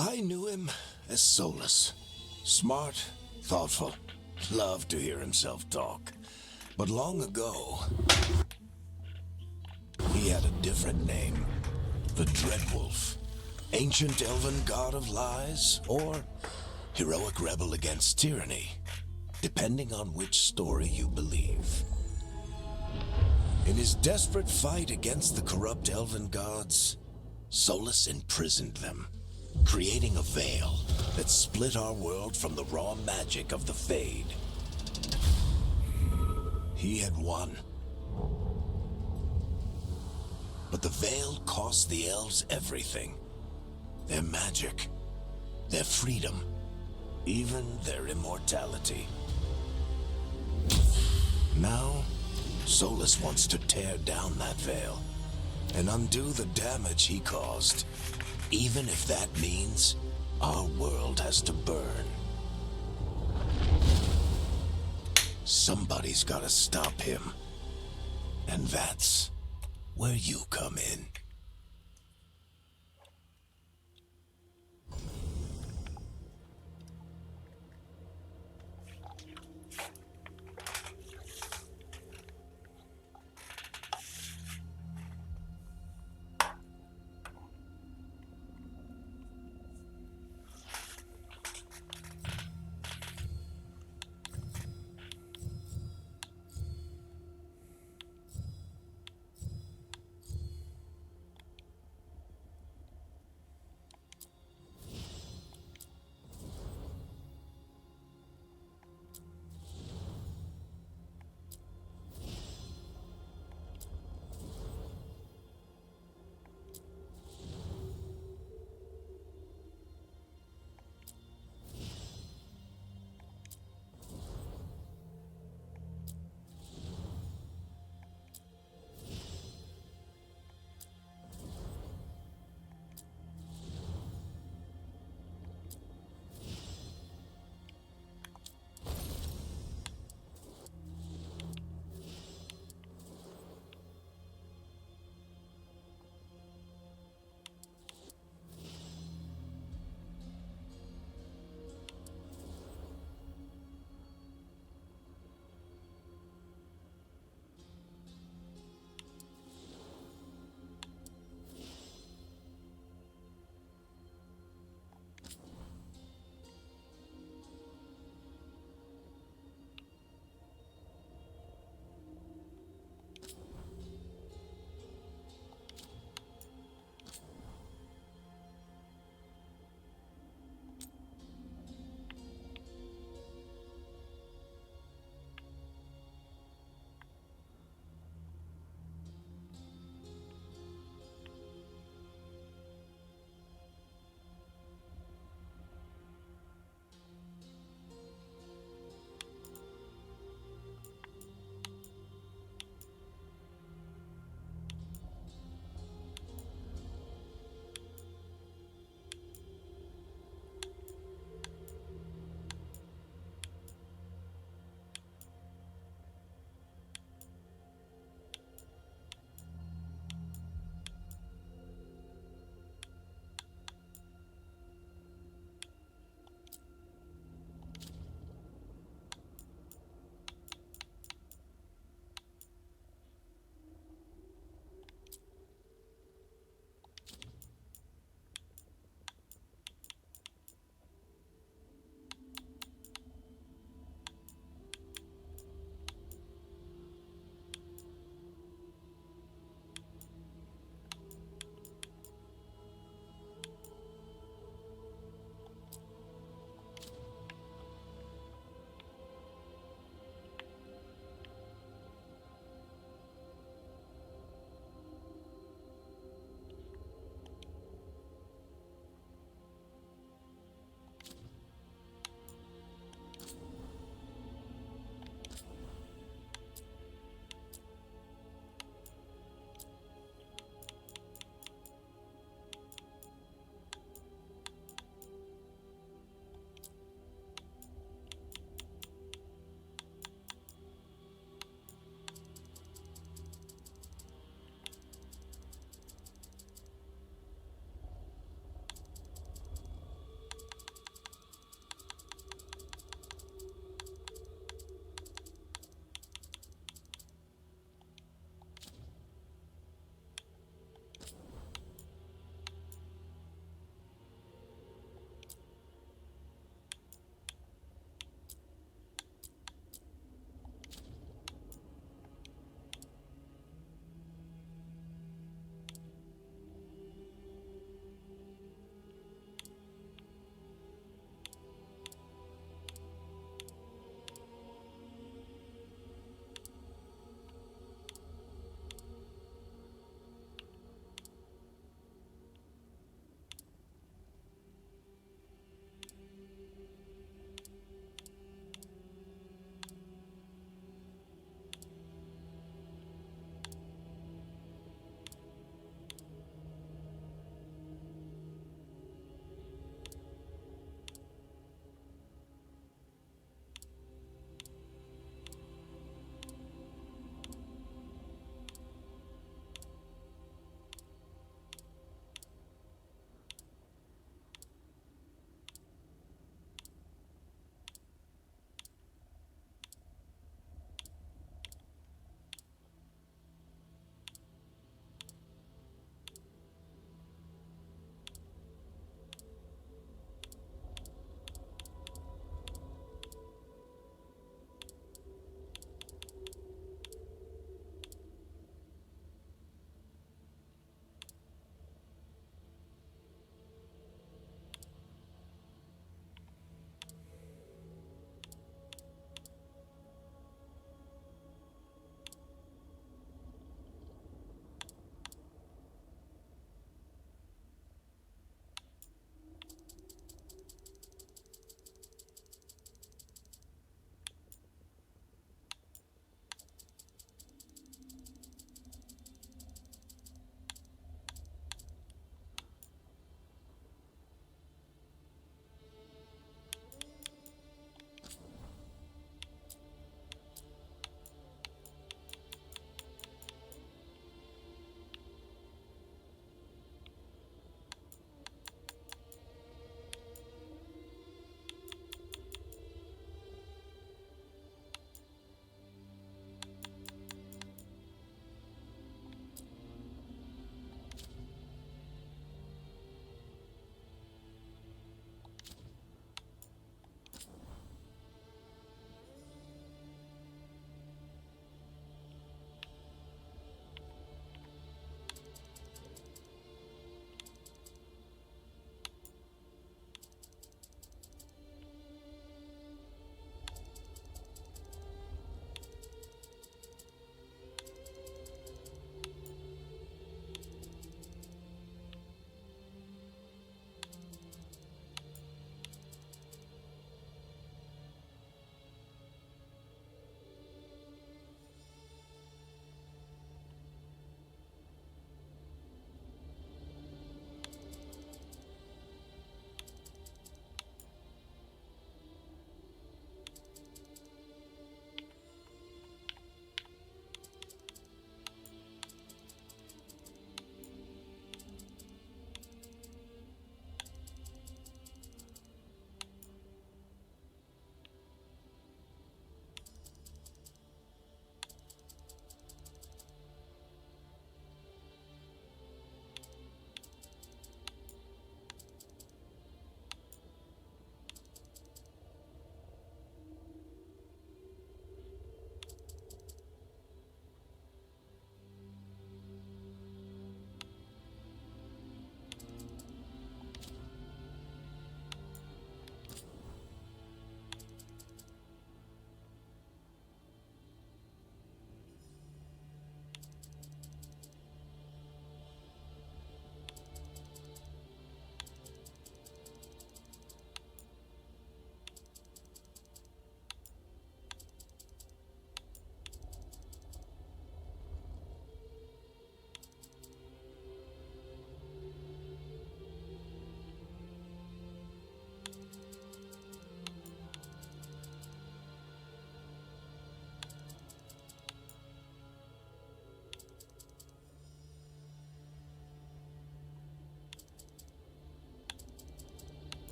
I knew him as Solus. Smart, thoughtful, loved to hear himself talk. But long ago, he had a different name. The Dreadwolf. Ancient elven god of lies, or heroic rebel against tyranny, depending on which story you believe. In his desperate fight against the corrupt elven gods, Solus imprisoned them, creating a veil that split our world from the raw magic of the Fade. He had won. But the veil cost the elves everything. Their magic, their freedom, even their immortality. Now, Solus wants to tear down that veil and undo the damage he caused, even if that means our world has to burn. Somebody's gotta stop him. And that's where you come in.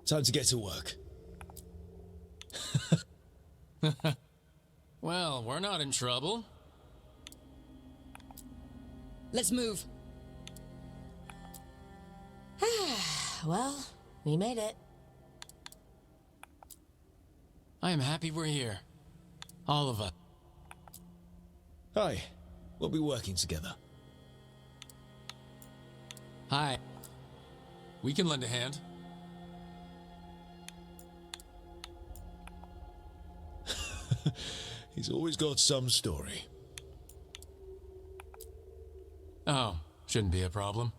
Time to get to work. Well, we're not in trouble. Let's move. Well, we made it. I am happy we're here. All of us. Hi. We'll be working together. Hi. We can lend a hand. He's always got some story. Oh, shouldn't be a problem.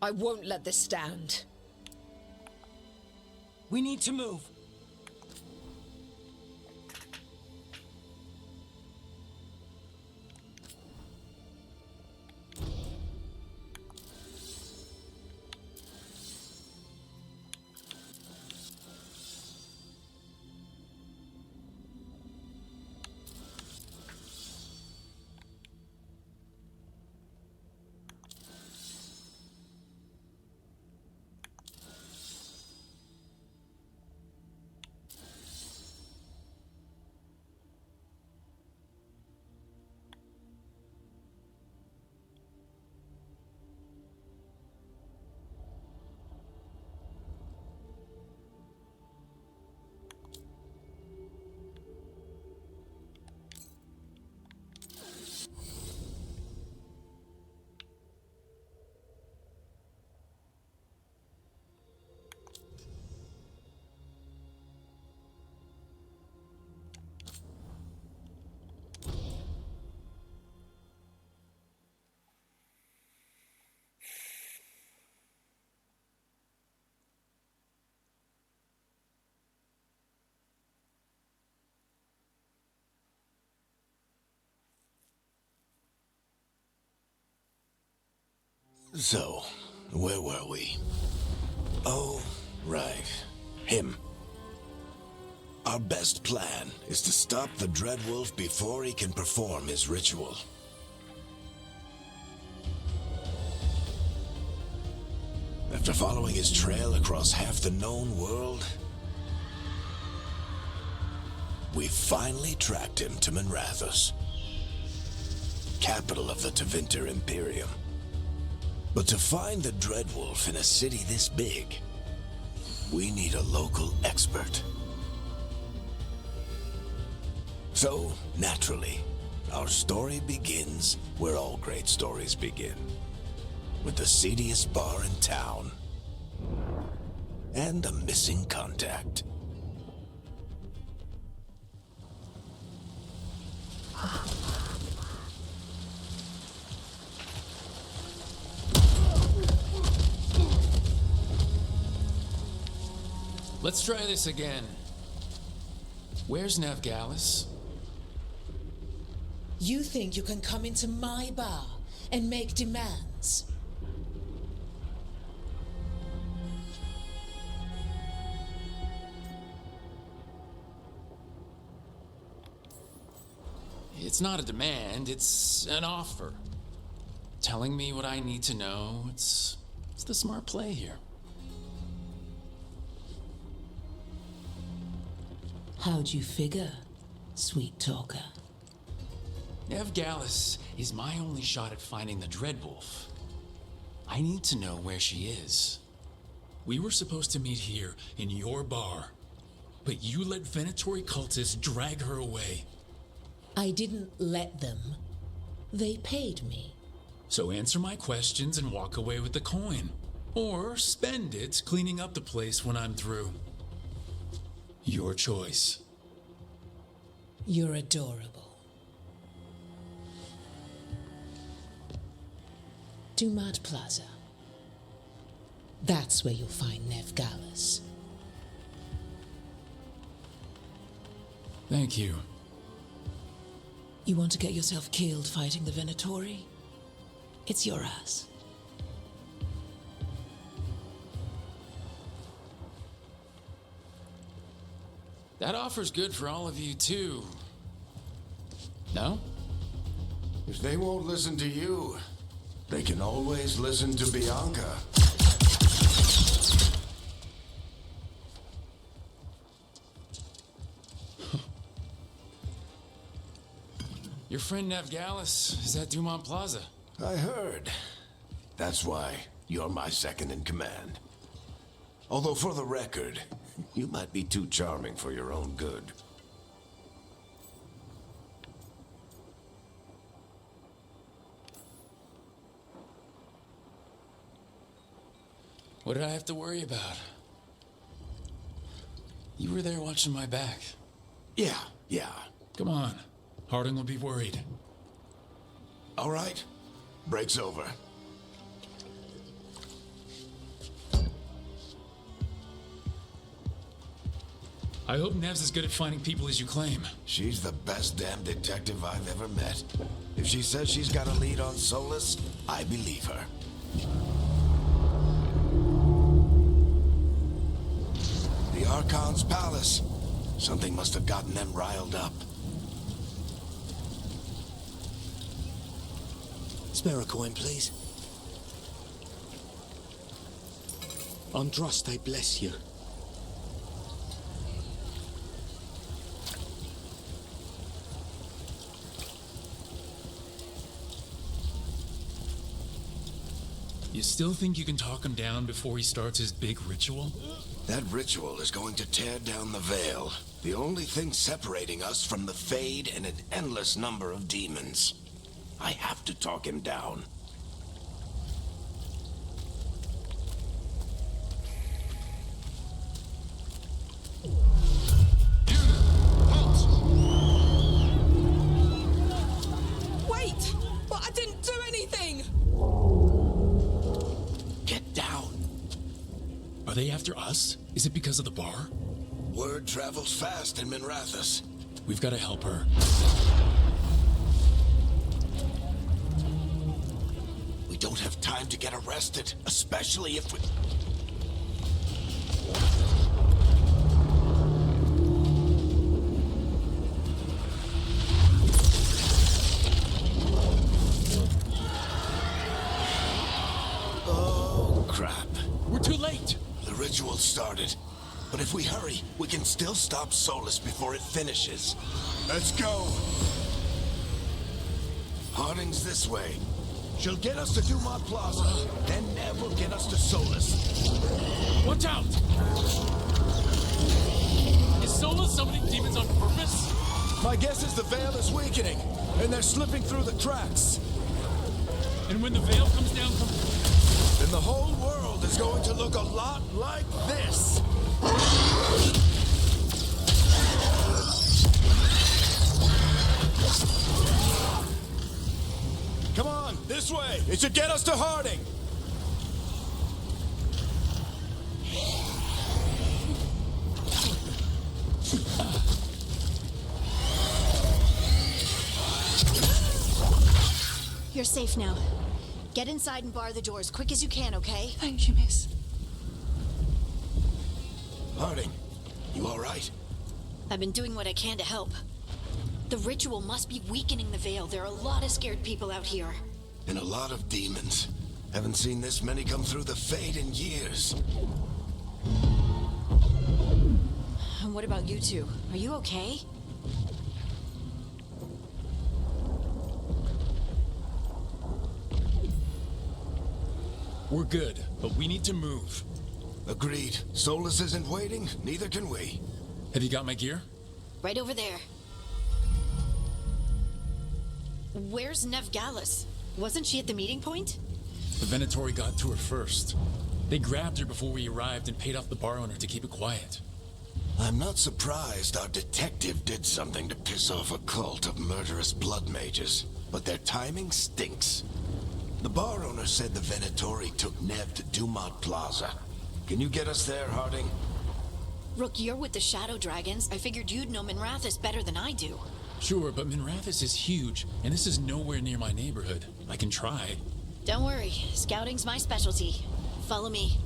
I won't let this stand. We need to move. So, where were we? Oh, right. Him. Our best plan is to stop the Dreadwolf before he can perform his ritual. After following his trail across half the known world, we finally tracked him to Minrathous, capital of the Tevinter Imperium. But to find the Dreadwolf in a city this big, we need a local expert. So, naturally, our story begins where all great stories begin. With the seediest bar in town. And a missing contact. Let's try this again. Where's Navgalis? You think you can come into my bar and make demands? It's not a demand, it's an offer. Telling me what I need to know, it's the smart play here. How'd you figure, sweet talker? Navgalis is my only shot at finding the Dreadwolf. I need to know where she is. We were supposed to meet here in your bar, but you let Venatori cultists drag her away. I didn't let them. They paid me. So answer my questions and walk away with the coin. Or spend it cleaning up the place when I'm through. Your choice. You're adorable. Dumont Plaza. That's where you'll find Nev Gallus. Thank you. You want to get yourself killed fighting the Venatori? It's your ass. That offer's good for all of you, too. No? If they won't listen to you, they can always listen to Bianca. Your friend Nev Gallus is at Dumont Plaza. I heard. That's why you're my second in command. Although for the record, you might be too charming for your own good. What did I have to worry about? You were there watching my back. Yeah. Come on. Harding will be worried. All right. Break's over. I hope Nev's as good at finding people as you claim. She's the best damn detective I've ever met. If she says she's got a lead on Solus, I believe her. The Archon's palace. Something must have gotten them riled up. Spare a coin, please. Androst, I bless you. You still think you can talk him down before he starts his big ritual? That ritual is going to tear down the veil. The only thing separating us from the Fade and an endless number of demons. I have to talk him down. Wait! But I didn't do anything! Get down. Are they after us? Is it because of the bar? Word travels fast in Minrathous. We've got to help her. We don't have time to get arrested, especially if we... Oh, crap. We're too late! The ritual started. But if we hurry, we can still stop Solus before it finishes. Let's go! Harding's this way. She'll get us to Dumont Plaza, then Nev will get us to Solus. Watch out! Is Sola summoning demons on purpose? My guess is the veil is weakening, and they're slipping through the cracks. And when the veil comes down Then the whole world is going to look a lot like this. Come on, this way. It should get us to Harding. You're safe now. Get inside and bar the doors quick as you can, okay? Thank you, miss. Harding, you all right? I've been doing what I can to help. The ritual must be weakening the veil. There are a lot of scared people out here. And a lot of demons. Haven't seen this many come through the Fade in years. And what about you two? Are you okay? we're good, but we need to move. Agreed. Solus isn't waiting, neither can we. Have you got my gear? Right over there. Where's Nev Gallus? Wasn't she at the meeting point? The Venatori got to her first. They grabbed her before we arrived and paid off the bar owner to keep it quiet. I'm not surprised our detective did something to piss off a cult of murderous blood mages, but their timing stinks. The bar owner said the Venatori took Nev to Dumont Plaza. Can you get us there, Harding? Rook, you're with the Shadow Dragons. I figured you'd know Minrathis better than I do. Sure, but Minrathis is huge, and this is nowhere near my neighborhood. I can try. Don't worry, scouting's my specialty. Follow me.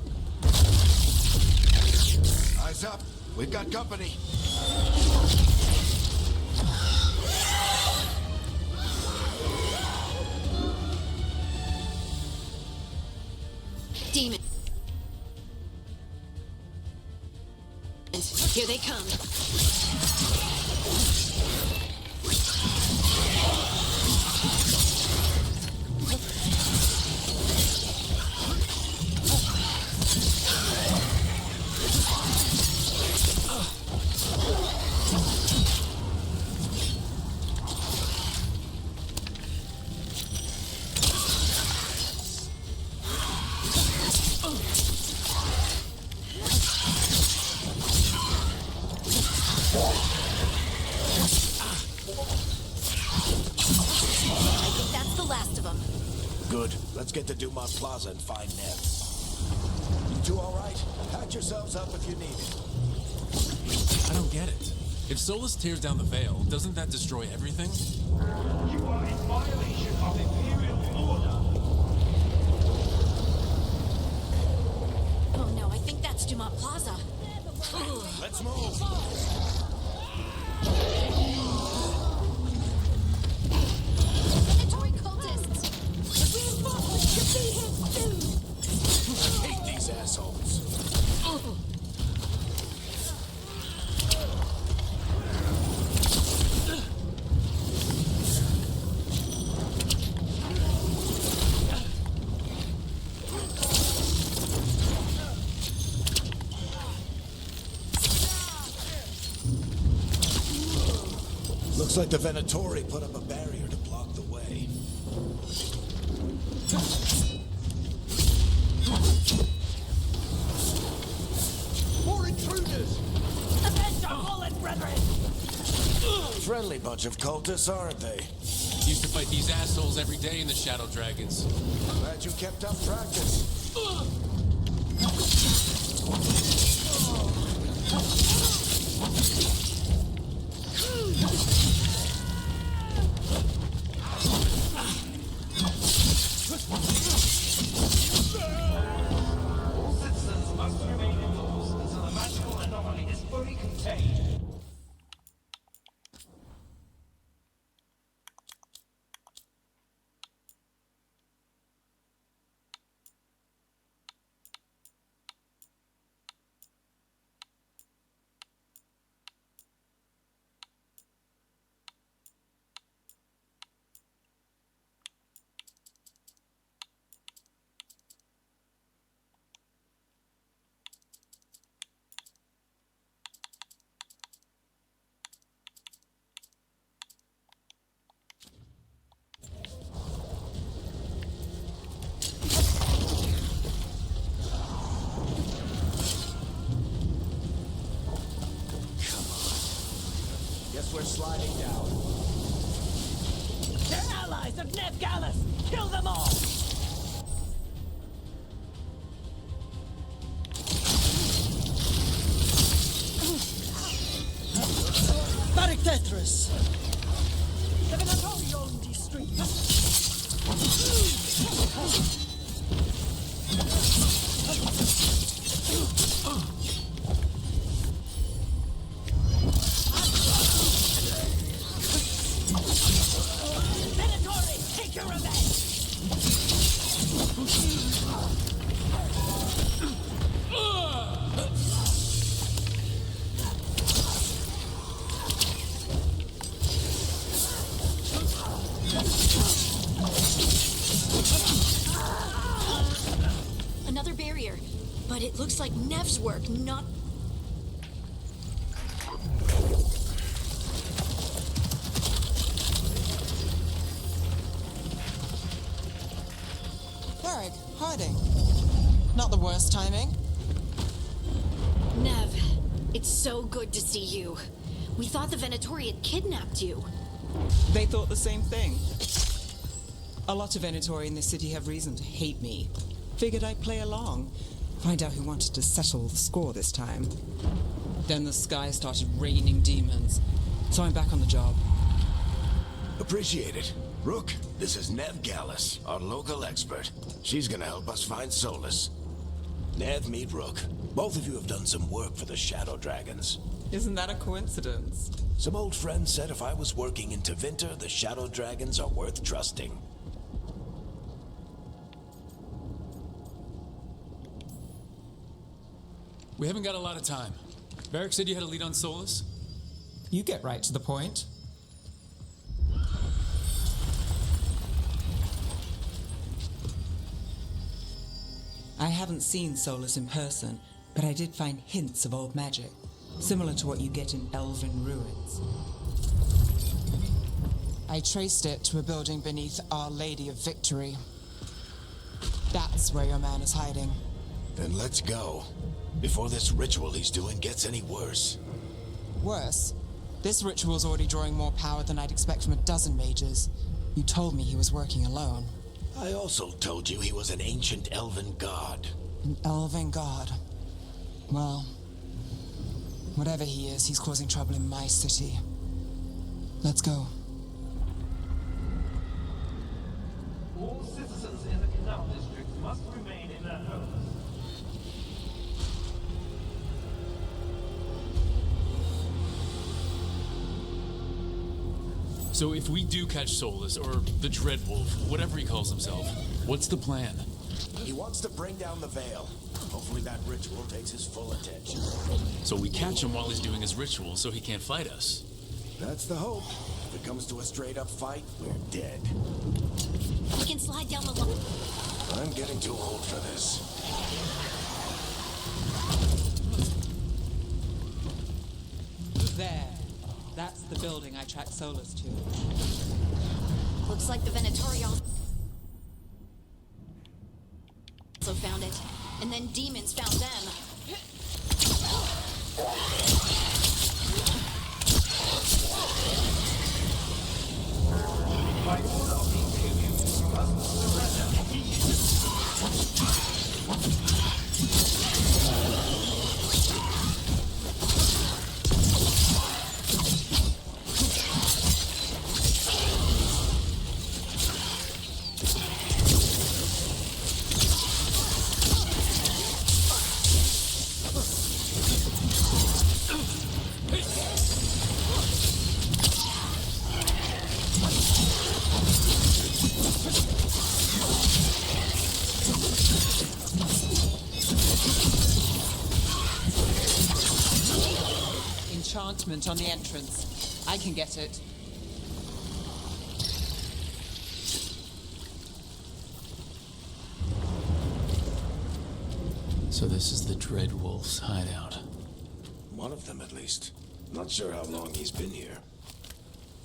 Eyes up. We've got company. Demon. Here they come. Good. Let's get to Dumont Plaza and find Nev. You two all right? Patch yourselves up if you need it. I don't get it. If Solus tears down the veil, doesn't that destroy everything? You are in violation of Imperial order. Oh no, I think that's Dumont Plaza. Let's move. Venatori cultists! I hate these assholes. Looks like the Venatori put up a barrier to block the way. More intruders! Avenge our fallen brethren! Friendly bunch of cultists, aren't they? Used to fight these assholes every day in the Shadow Dragons. Glad you kept up practice. All citizens must remain indoors until the magical anomaly is fully contained. Guess we're sliding down. They're allies of Nev Gallus! Kill them all! Barik Tetris! The Venatori own these streets! Venatori, take your revenge! Another barrier. But it looks like Nev's work, not... Varric, Harding. Not the worst timing. Nev, it's so good to see you. We thought the Venatori had kidnapped you. They thought the same thing. A lot of Venatori in this city have reason to hate me. Figured I'd play along. Find out who wanted to settle the score this time. Then the sky started raining demons. So I'm back on the job. Appreciate it. Rook, this is Nev Gallus, our local expert. She's gonna help us find Solus. Nev, meet Rook. Both of you have done some work for the Shadow Dragons. Isn't that a coincidence? Some old friends said if I was working in Tevinter, the Shadow Dragons are worth trusting. We haven't got a lot of time. Varric said you had a lead on Solus? You get right to the point. I haven't seen Solus in person, but I did find hints of old magic, similar to what you get in elven ruins. I traced it to a building beneath Our Lady of Victory. That's where your man is hiding. Then let's go. Before this ritual he's doing gets any worse. Worse, this ritual's already drawing more power than I'd expect from a dozen mages. You told me he was working alone. I also told you he was an ancient elven god. An elven god. Well, whatever he is, he's causing trouble in my city. Let's go. All citizens in the Canal District must remain in their homes. So if we do catch Solus, or the Dreadwolf, whatever he calls himself, what's the plan? He wants to bring down the veil. Hopefully that ritual takes his full attention. So we catch him while he's doing his ritual so he can't fight us. That's the hope. If it comes to a straight-up fight, we're dead. We can slide down the line. I'm getting too old for this. There. That's the building I tracked Solus to. Looks like the Venatori also found it. And then demons found them. By order of the Imperium, you must surrender immediately. Enchantment on the entrance. I can get it. So this is the Dreadwolf's hideout. One of them, at least. Not sure how long he's been here.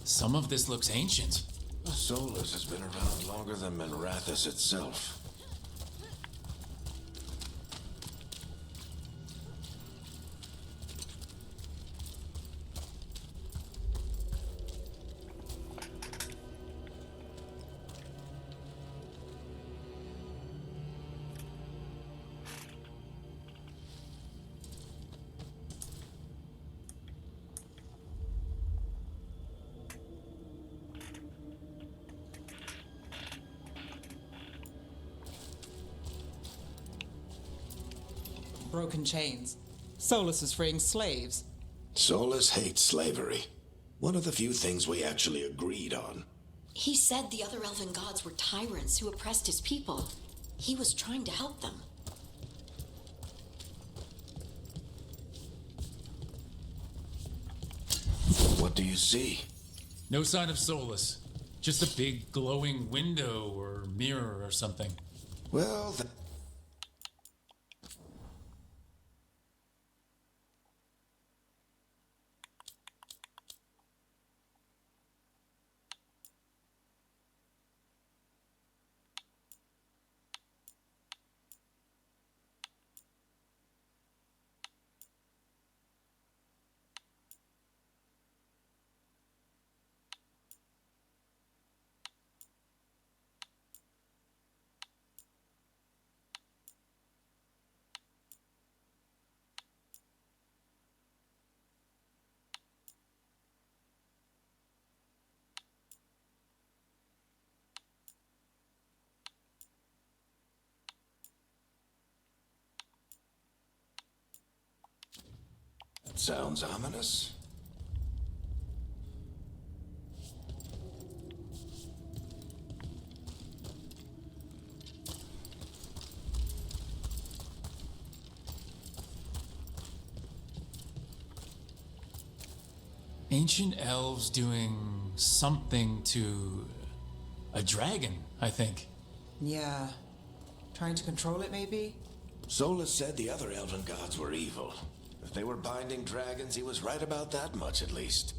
Some of this looks ancient. Solus has been around longer than Minrathous itself. Broken chains. Solus is freeing slaves. Solus hates slavery. One of the few things we actually agreed on. He said the other elven gods were tyrants who oppressed his people. He was trying to help them. What do you see? No sign of Solus. Just a big glowing window or mirror or something. Well, Sounds ominous. Ancient elves doing something to a dragon, I think. Yeah. Trying to control it, maybe? Solus said the other elven gods were evil. If they were binding dragons, he was right about that much at least.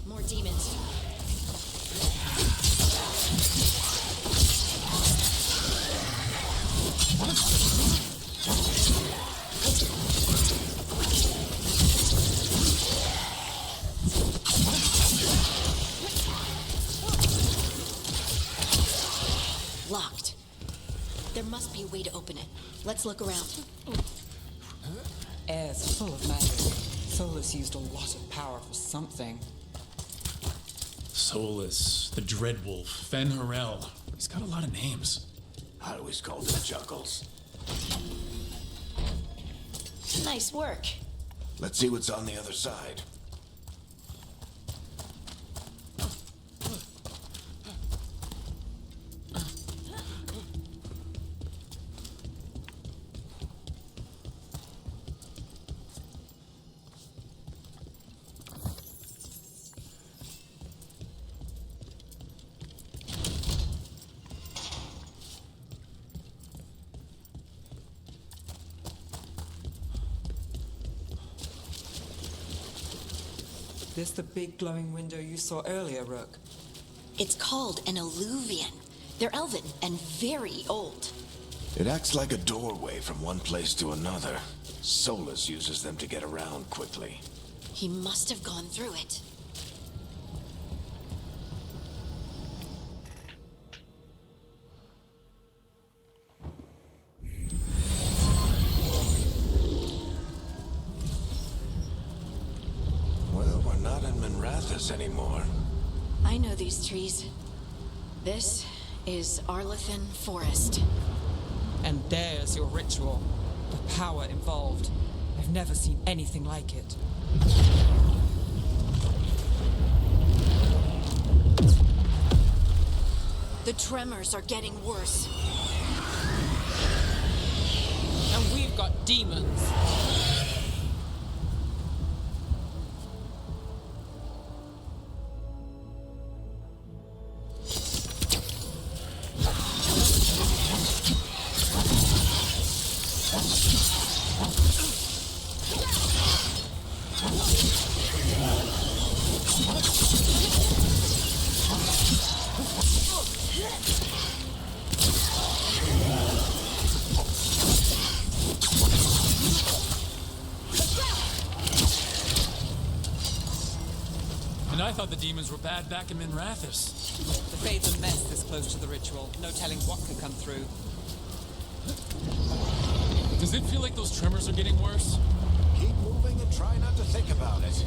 More demons. Locked. There must be a way to open it. Let's look around. Air's full of magic. Solus used a lot of power for something. Solus, the Dreadwolf, Fen'Harel. He's got a lot of names. I always called him Chuckles. Nice work. Let's see what's on the other side. This the big glowing window you saw earlier, Rook? It's called an alluvian. They're elven and very old. It acts like a doorway from one place to another. Solus uses them to get around quickly. He must have gone through it. Well, we're not in Minrathous anymore. I know these trees. This is Arlethan Forest. And there's your ritual. The power involved. I've never seen anything like it. The tremors are getting worse. And we've got demons. And I thought the demons were bad back in Minrathous. The Fade's a mess this close to the ritual. No telling what could come through. Does it feel like those tremors are getting worse? Keep moving and try not to think about it.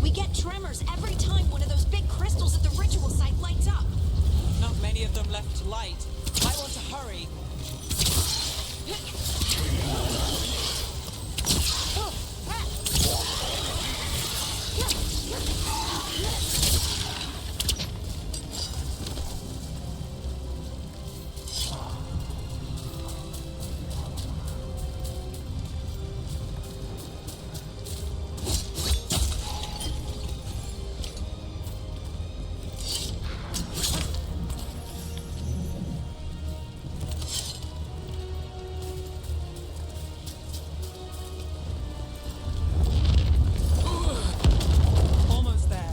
We get tremors every time big crystals at the ritual site lights up. Not many of them left to light. I want to hurry. Almost there.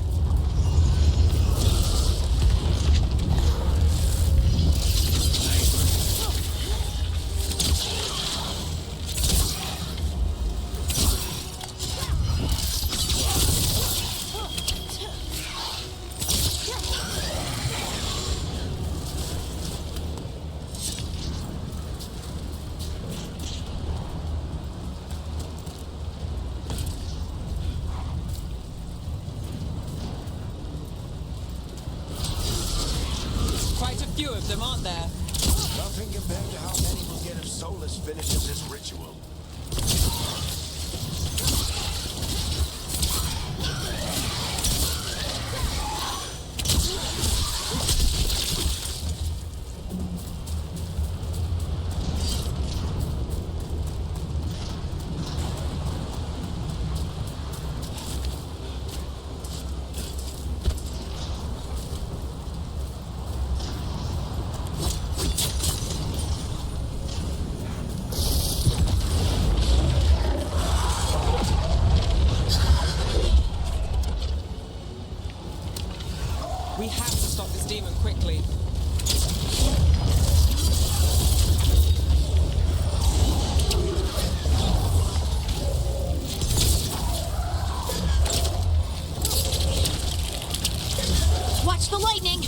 Quite a few of them, aren't there? Nothing compared to how many we'll get if Solus finishes this ritual. We have to stop this demon quickly. Watch the lightning!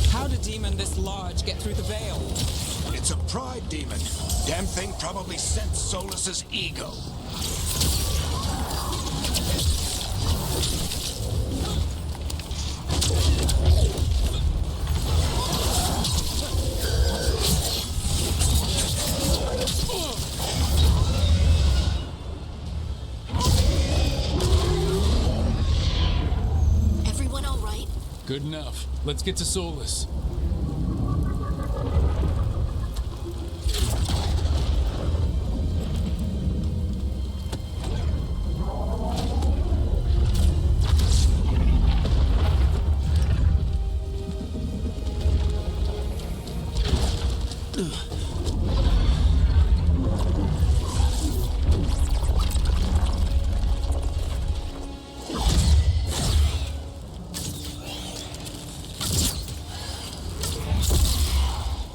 How did a demon this large get through the veil? It's a pride demon. Damn thing probably sensed Solus's ego. Everyone all right? Good enough. Let's get to Solus.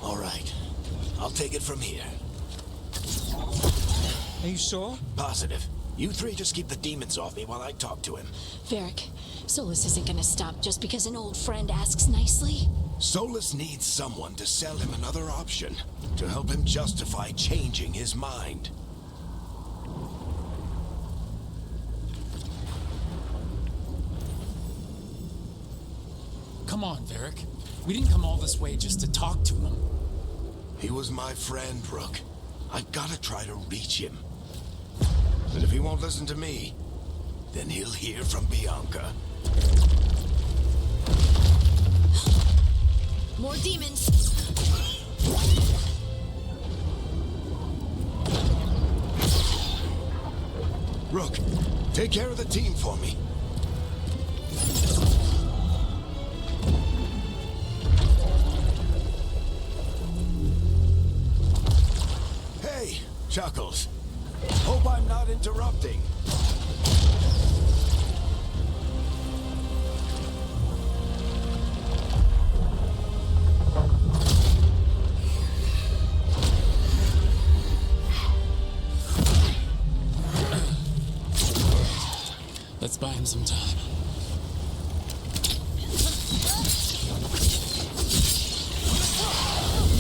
All right. I'll take it from here. Are you sure? Positive. You three just keep the demons off me while I talk to him. Varric, Solus isn't gonna stop just because an old friend asks nicely. Solus needs someone to sell him another option, to help him justify changing his mind. Come on, Varric. We didn't come all this way just to talk to him. He was my friend, Rook. I've gotta try to reach him. But if he won't listen to me, then he'll hear from Bianca. More demons! Rook, take care of the team for me. Hey, Chuckles. Hope I'm not interrupting. Let's buy him some time.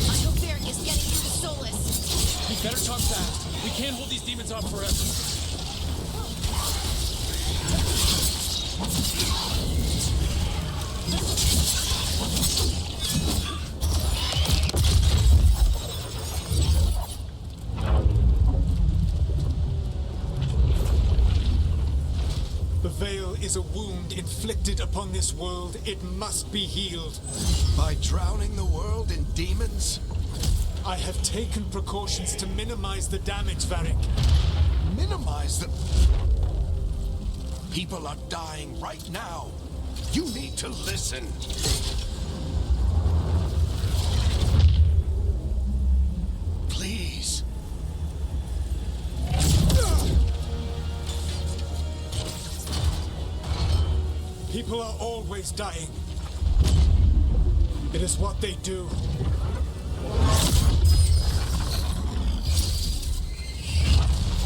I hope Varric is getting through to Solus. We better talk fast. We can't hold these demons off forever. The veil is a wound inflicted upon this world. It must be healed. By drowning the world in demons? I have taken precautions to minimize the damage, Varric. Minimize the... People are dying right now. You need to listen. Please. People are always dying. It is what they do.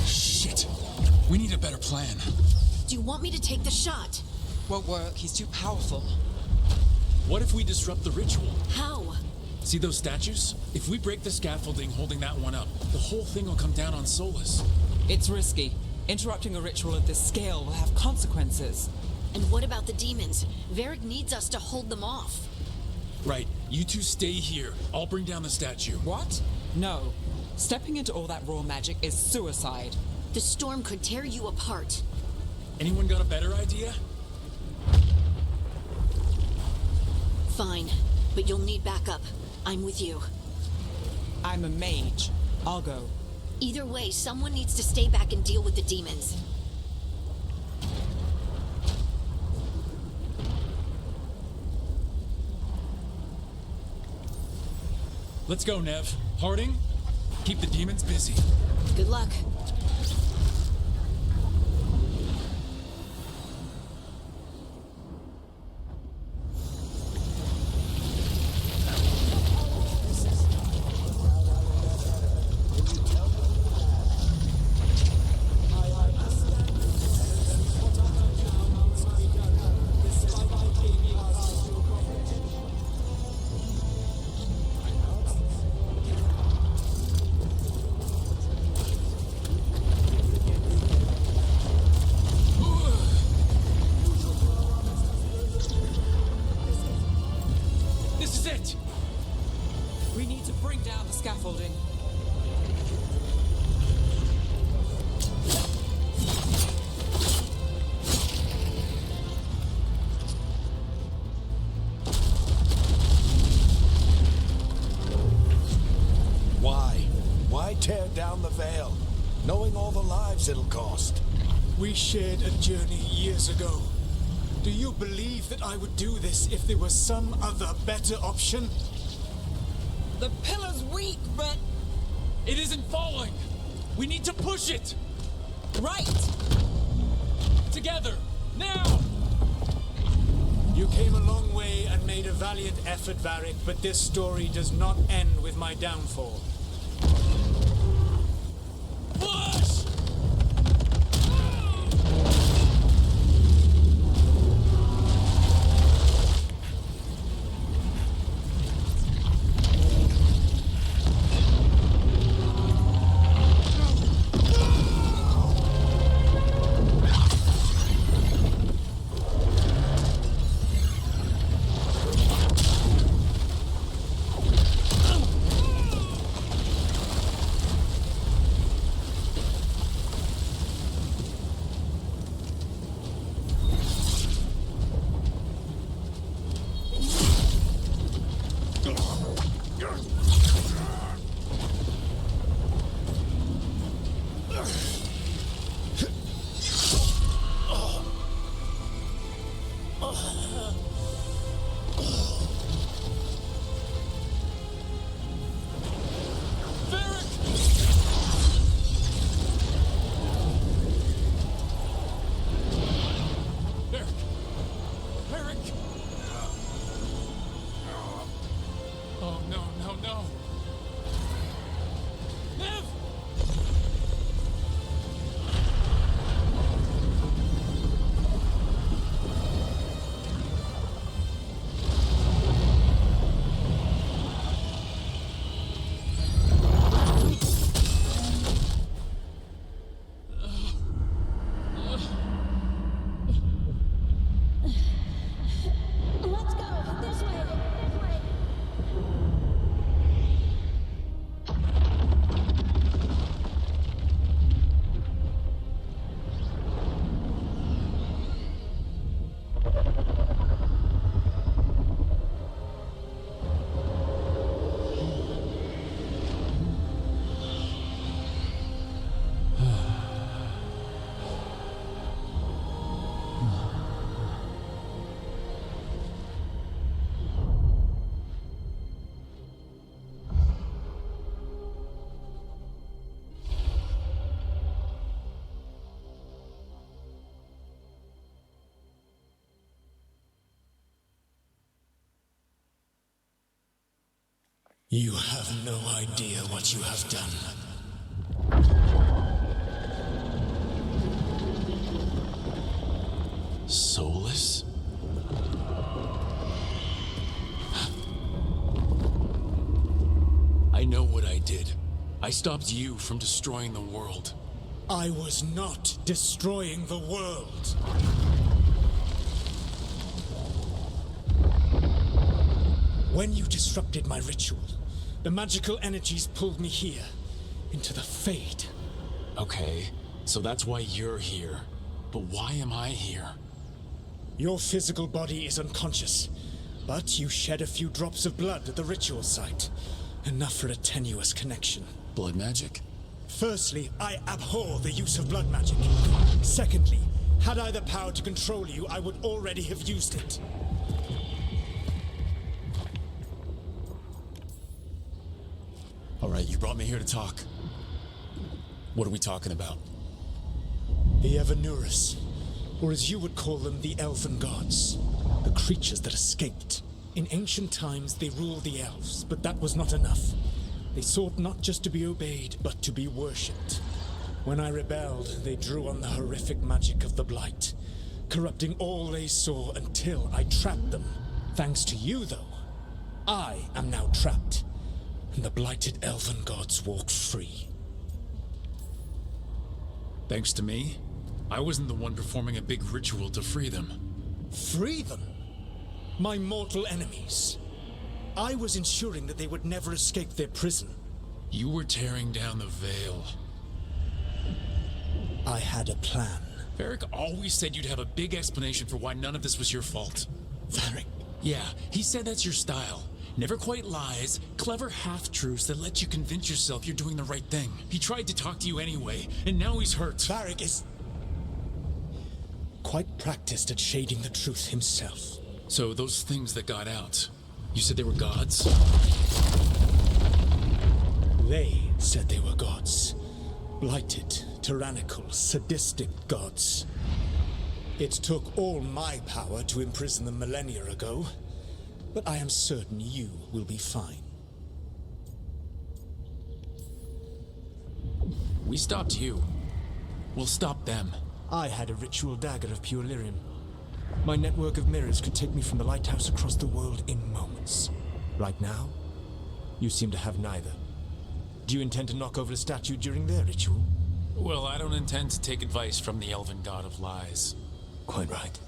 Shit. We need a better plan. Do you want me to take the shot? Won't work. He's too powerful. What if we disrupt the ritual? How? See those statues? If we break the scaffolding holding that one up, the whole thing will come down on Solus. It's risky. Interrupting a ritual of this scale will have consequences. And what about the demons? Varric needs us to hold them off. Right, you two stay here. I'll bring down the statue. What? No. Stepping into all that raw magic is suicide. The storm could tear you apart. Anyone got a better idea? Fine, but you'll need backup. I'm with you. I'm a mage. I'll go. Either way, someone needs to stay back and deal with the demons. Let's go, Nev. Harding, keep the demons busy. Good luck. This is it! We need to bring down the scaffolding. Why tear down the veil, knowing all the lives it'll cost? We shared a journey years ago. Do you believe that I would do this if there was some other better option? The pillar's weak, but... It isn't falling! We need to push it! Right! Together! Now! You came a long way and made a valiant effort, Varric, but this story does not end with my downfall. Push! You have no idea what you have done. Soulless? I know what I did. I stopped you from destroying the world. I was not destroying the world. When you disrupted my ritual, the magical energies pulled me here, into the Fade. Okay, so that's why you're here. But why am I here? Your physical body is unconscious, but you shed a few drops of blood at the ritual site. Enough for a tenuous connection. Blood magic? Firstly, I abhor the use of blood magic. Secondly, had I the power to control you, I would already have used it. All right, you brought me here to talk. What are we talking about? The Evanurus, or as you would call them, the Elven Gods. The creatures that escaped. In ancient times, they ruled the elves, but that was not enough. They sought not just to be obeyed, but to be worshipped. When I rebelled, they drew on the horrific magic of the Blight, corrupting all they saw until I trapped them. Thanks to you, though, I am now trapped, and the blighted Elven Gods walk free. Thanks to me? I wasn't the one performing a big ritual to free them. Free them? My mortal enemies. I was ensuring that they would never escape their prison. You were tearing down the veil. I had a plan. Varric always said you'd have a big explanation for why none of this was your fault. Varric? Yeah, he said that's your style. Never quite lies, clever half-truths that let you convince yourself you're doing the right thing. He tried to talk to you anyway, and now he's hurt. Varric is quite practiced at shading the truth himself. So those things that got out, you said they were gods? They said they were gods. Blighted, tyrannical, sadistic gods. It took all my power to imprison them millennia ago, but I am certain you will be fine. We stopped you. We'll stop them. I had a ritual dagger of pure lyrium. My network of mirrors could take me from the lighthouse across the world in moments. Right now, you seem to have neither. Do you intend to knock over a statue during their ritual? Well, I don't intend to take advice from the Elven God of Lies. Quite right.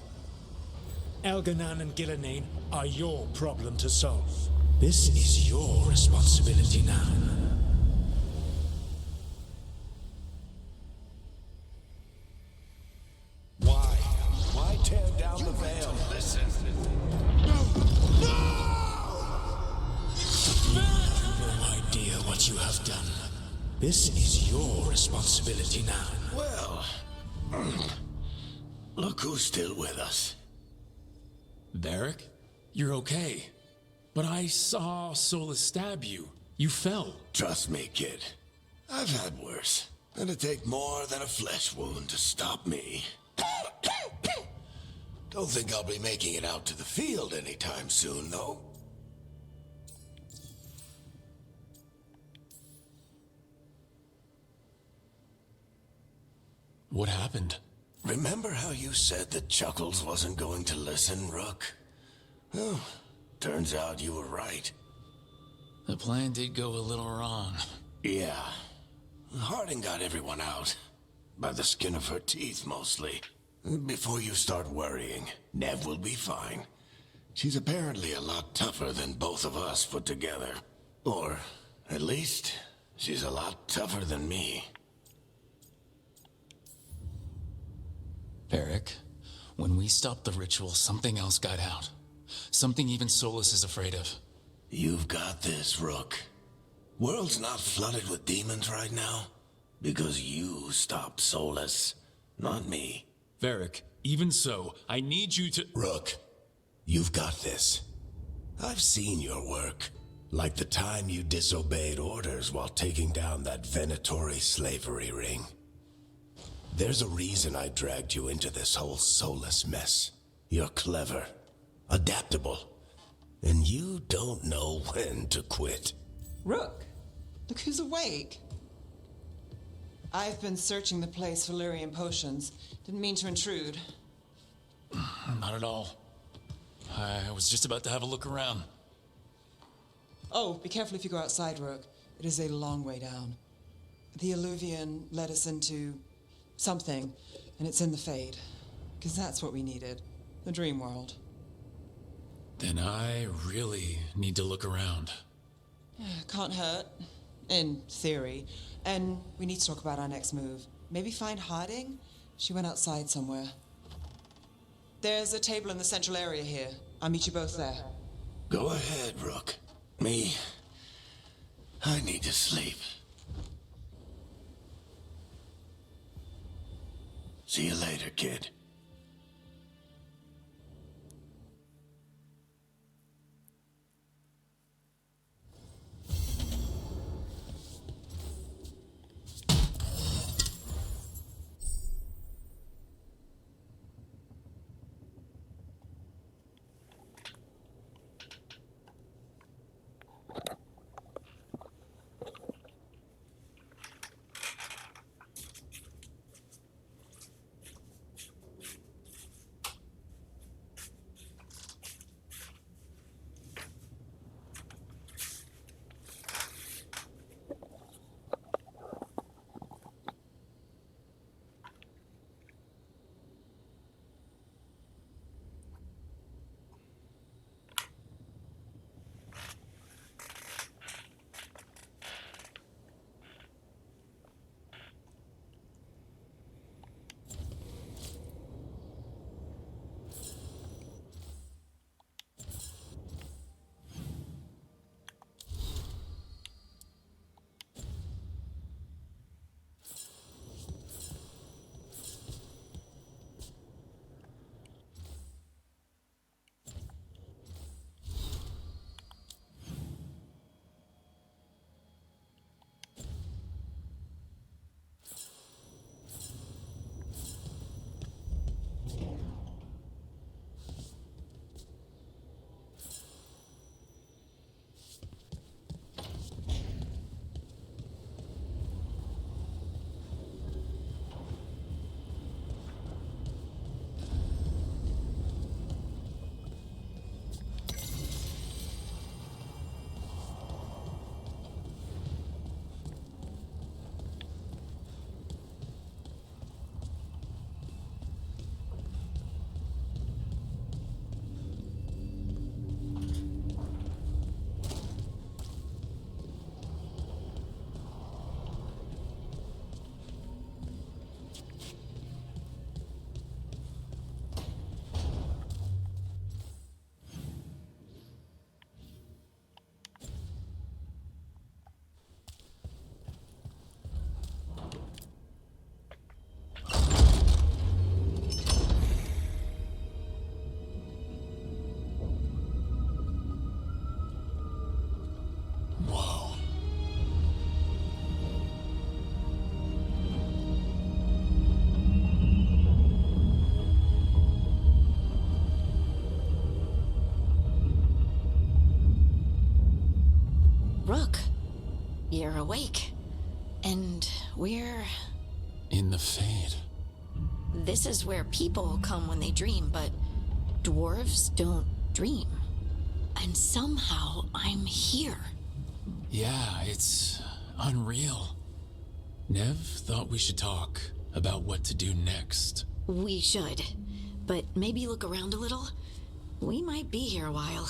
Elganan and Gillenane are your problem to solve. This is your responsibility now. Why tear down the veil? Listen. No idea what you have done. This is your responsibility now. Well, look who's still with us. Varric, you're okay. But I saw Solus stab you. You fell. Trust me, kid. I've had worse. It'd take more than a flesh wound to stop me. Don't think I'll be making it out to the field anytime soon, though. What happened? Remember how you said that Chuckles wasn't going to listen, Rook? Well, turns out you were right. The plan did go a little wrong. Yeah. Harding got everyone out. By the skin of her teeth, mostly. Before you start worrying, Nev will be fine. She's apparently a lot tougher than both of us put together. Or, at least, she's a lot tougher than me. Varric, when we stopped the ritual, something else got out. Something even Solus is afraid of. You've got this, Rook. World's not flooded with demons right now. Because you stopped Solus, not me. Varric, even so, I need you to— Rook, you've got this. I've seen your work. Like the time you disobeyed orders while taking down that Venatori slavery ring. There's a reason I dragged you into this whole Solus mess. You're clever, adaptable, and you don't know when to quit. Rook, look who's awake. I've been searching the place for lyrium potions. Didn't mean to intrude. Not at all. I was just about to have a look around. Oh, be careful if you go outside, Rook. It is a long way down. The Alluvian led us into something, and it's in the Fade. Because that's what we needed. The dream world. Then I really need to look around. Can't hurt. In theory. And we need to talk about our next move. Maybe find Harding? She went outside somewhere. There's a table in the central area here. I'll meet you both there. Go ahead, Rook. I need to sleep. See you later, kid. Rook, you're awake. And we're... In the Fade. This is where people come when they dream, but dwarves don't dream. And somehow I'm here. Yeah, it's unreal. Nev thought we should talk about what to do next. We should. But maybe look around a little. We might be here a while.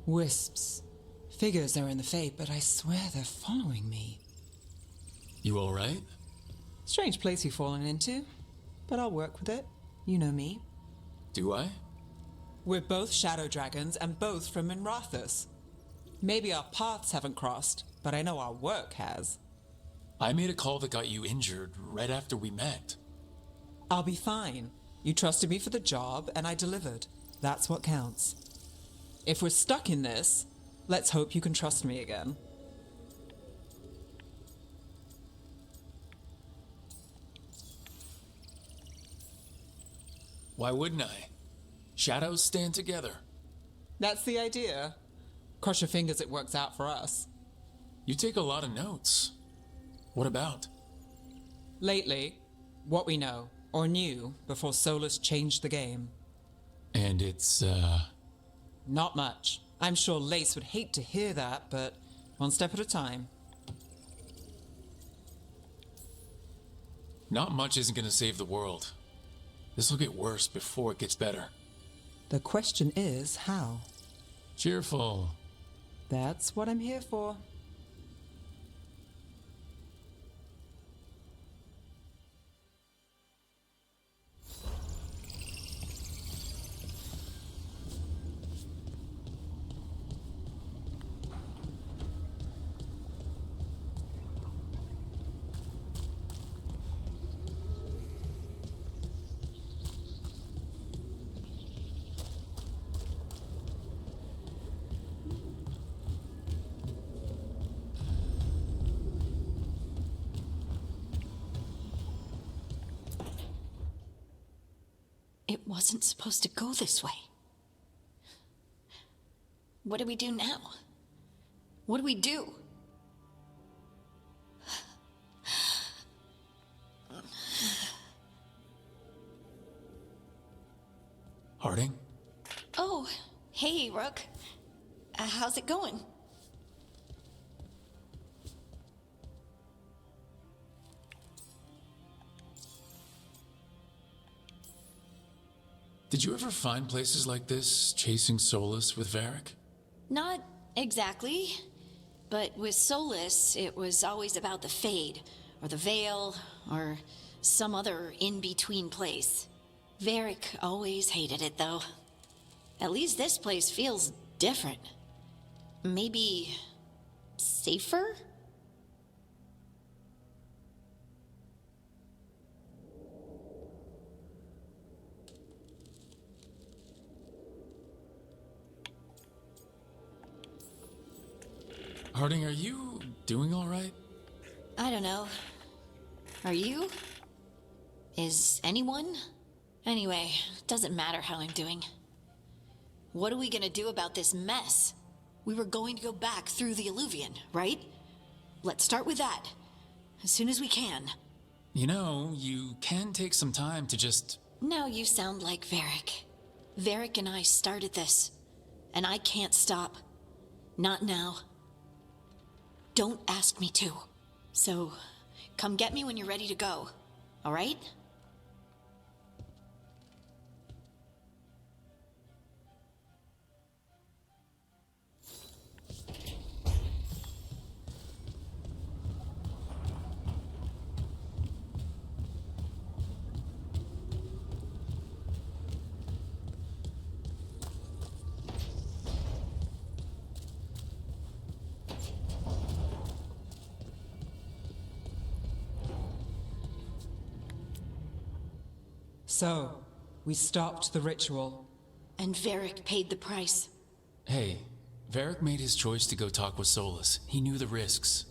Wisps. Figures are in the fate, but I swear they're following me. You alright? Strange place you've fallen into, but I'll work with it. You know me. Do I? We're both shadow dragons and both from Minrathous. Maybe our paths haven't crossed, but I know our work has. I made a call that got you injured right after we met. I'll be fine. You trusted me for the job, and I delivered. That's what counts. If we're stuck in this, let's hope you can trust me again. Why wouldn't I? Shadows stand together. That's the idea. Cross your fingers it works out for us. You take a lot of notes. What about? Lately, what we know, or knew, before Solus changed the game. And it's, Not much. I'm sure Lace would hate to hear that, but one step at a time. Not much isn't gonna save the world. This'll get worse before it gets better. The question is, how? Cheerful. That's what I'm here for. It wasn't supposed to go this way. What do we do now? What do we do? Harding? Oh, hey, Rook. How's it going? Did you ever find places like this, chasing Solus with Varric? Not exactly. But with Solus, it was always about the Fade, or the Veil, or some other in-between place. Varric always hated it, though. At least this place feels different. Maybe safer? Harding, are you doing all right? I don't know. Are you? Is anyone? Anyway, doesn't matter how I'm doing. What are we gonna do about this mess? We were going to go back through the Alluvion, right? Let's start with that. As soon as we can. You know, you can take some time to just... Now you sound like Varric. Varric and I started this. And I can't stop. Not now. Don't ask me to. So, come get me when you're ready to go. All right? So, we stopped the ritual. And Varric paid the price. Hey, Varric made his choice to go talk with Solus. He knew the risks.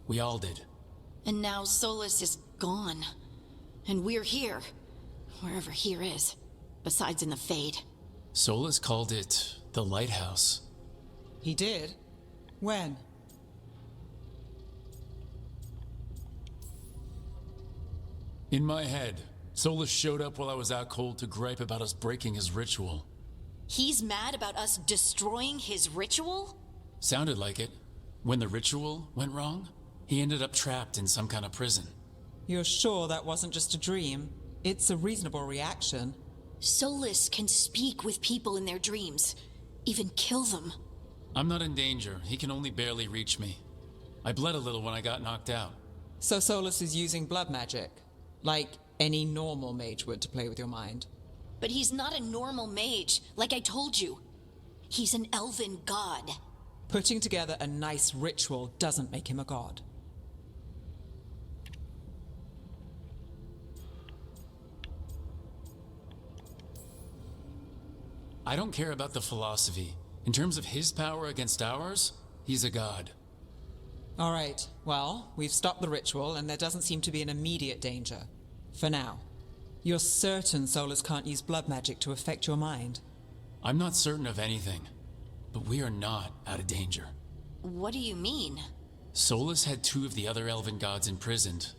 We all did. And now Solus is gone. And we're here. Wherever here is. Besides in the Fade. Solus called it the Lighthouse. He did? When? In my head, Solus showed up while I was out cold to gripe about us breaking his ritual. He's mad about us destroying his ritual? Sounded like it. When the ritual went wrong, he ended up trapped in some kind of prison. You're sure that wasn't just a dream? It's a reasonable reaction. Solus can speak with people in their dreams. Even kill them. I'm not in danger. He can only barely reach me. I bled a little when I got knocked out. So Solus is using blood magic, like any normal mage would to play with your mind. But he's not a normal mage, like I told you. He's an elven god. Putting together a nice ritual doesn't make him a god. I don't care about the philosophy. In terms of his power against ours, he's a god. All right, well, we've stopped the ritual and there doesn't seem to be an immediate danger. For now. You're certain Solus can't use blood magic to affect your mind? I'm not certain of anything, but we are not out of danger. What do you mean? Solus had 2 of the other elven gods imprisoned.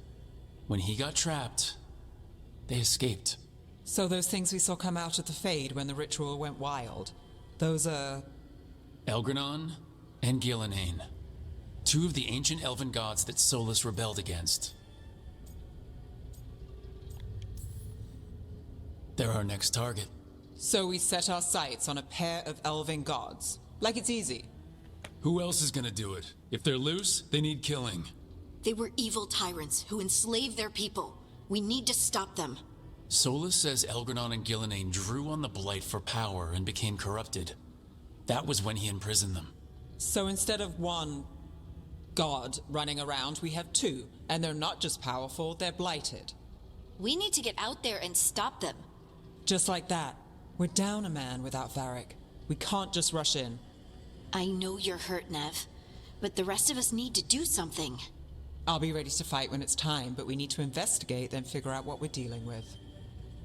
When he got trapped, they escaped. So those things we saw come out of the Fade when the ritual went wild, those are... Elgranon and Gillenane. 2 of the ancient elven gods that Solus rebelled against. They're our next target. So we set our sights on a pair of elven gods. Like it's easy. Who else is gonna do it? If they're loose, they need killing. They were evil tyrants who enslaved their people. We need to stop them. Solus says Elgranon and Gillenane drew on the Blight for power and became corrupted. That was when he imprisoned them. So instead of one god running around, we have 2. And they're not just powerful, they're blighted. We need to get out there and stop them. Just like that. We're down a man without Varric. We can't just rush in. I know you're hurt, Nev, but the rest of us need to do something. I'll be ready to fight when it's time, but we need to investigate, then figure out what we're dealing with.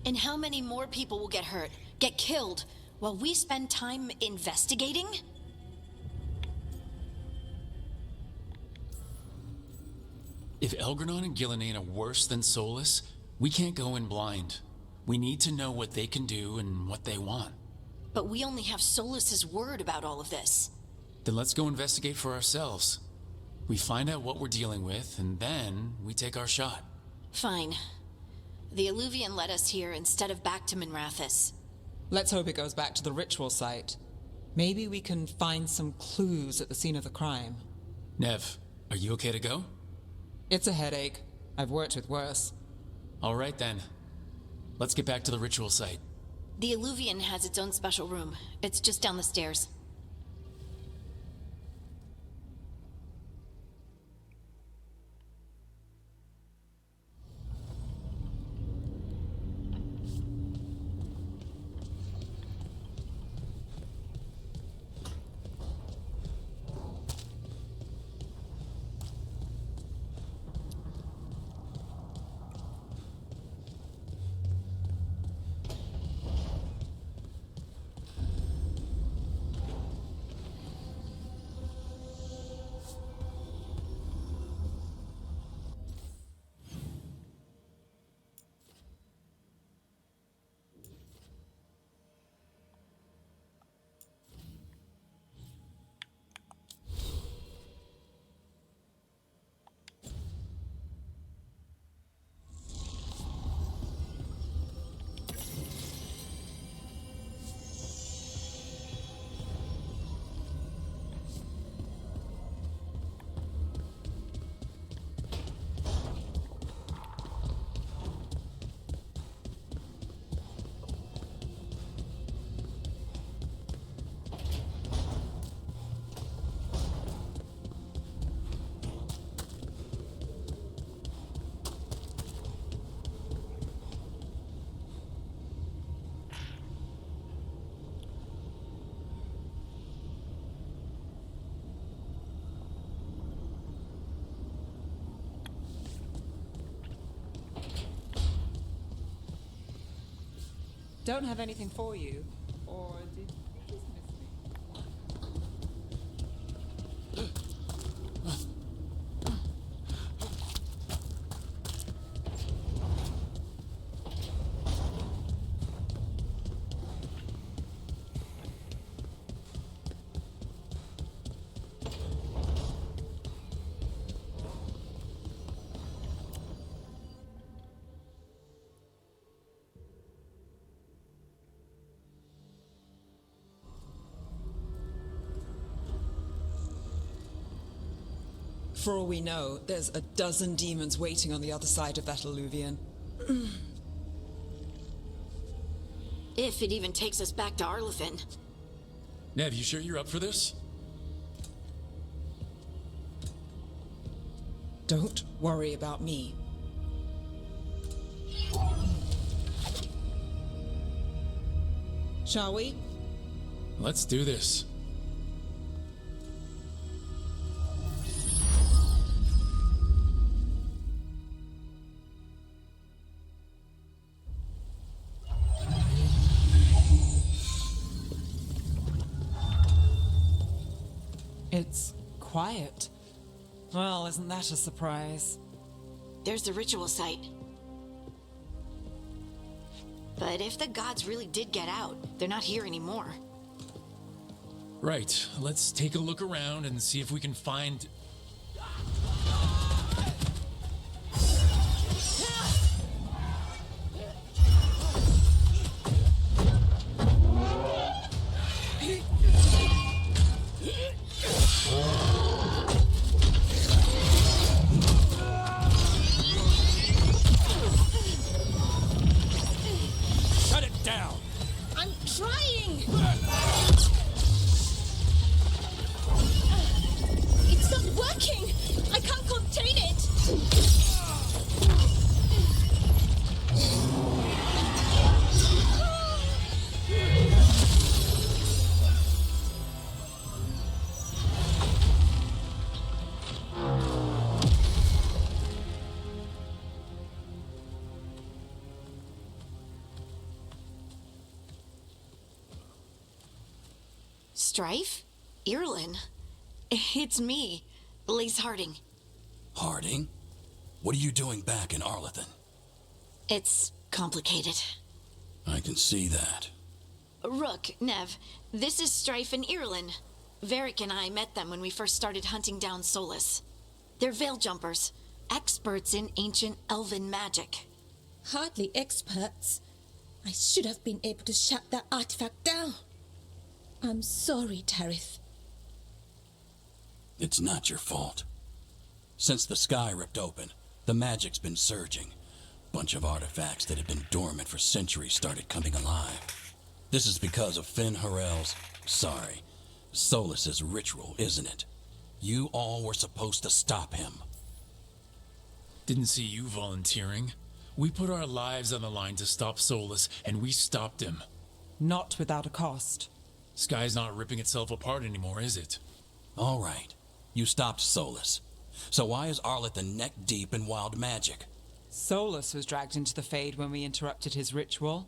And how many more people will get hurt, get killed, while we spend time investigating? If Elgranon and Gillenane are worse than Solus, we can't go in blind. We need to know what they can do and what they want. But we only have Solus's word about all of this. Then let's go investigate for ourselves. We find out what we're dealing with, and then we take our shot. Fine. The Alluvian led us here instead of back to Minrathous. Let's hope it goes back to the ritual site. Maybe we can find some clues at the scene of the crime. Nev, are you okay to go? It's a headache. I've worked with worse. All right then. Let's get back to the ritual site. The Alluvian has its own special room. It's just down the stairs. Don't have anything for you. Or did you just miss me? For all we know, there's a dozen demons waiting on the other side of that alluvion. If it even takes us back to Arlethan. Nev, you sure you're up for this? Don't worry about me. Shall we? Let's do this. It's quiet. Well, isn't that a surprise? There's the ritual site. But if the gods really did get out, they're not here anymore. Right, let's take a look around and see if we can find... Shut it down! I'm trying! It's not working! I can't contain it! Strife? Irlin? It's me, Lace Harding. Harding? What are you doing back in Arlethan? It's complicated. I can see that. Rook, Nev, this is Strife and Irlin. Varric and I met them when we first started hunting down Solus. They're veil jumpers, experts in ancient elven magic. Hardly experts. I should have been able to shut that artifact down. I'm sorry, Tarith. It's not your fault. Since the sky ripped open, the magic's been surging. Bunch of artifacts that had been dormant for centuries started coming alive. This is because of Solus's ritual, isn't it? You all were supposed to stop him. Didn't see you volunteering. We put our lives on the line to stop Solus, and we stopped him. Not without a cost. Sky's not ripping itself apart anymore, is it? All right, you stopped Solus. So why is Arlethan neck deep in wild magic? Solus was dragged into the Fade when we interrupted his ritual,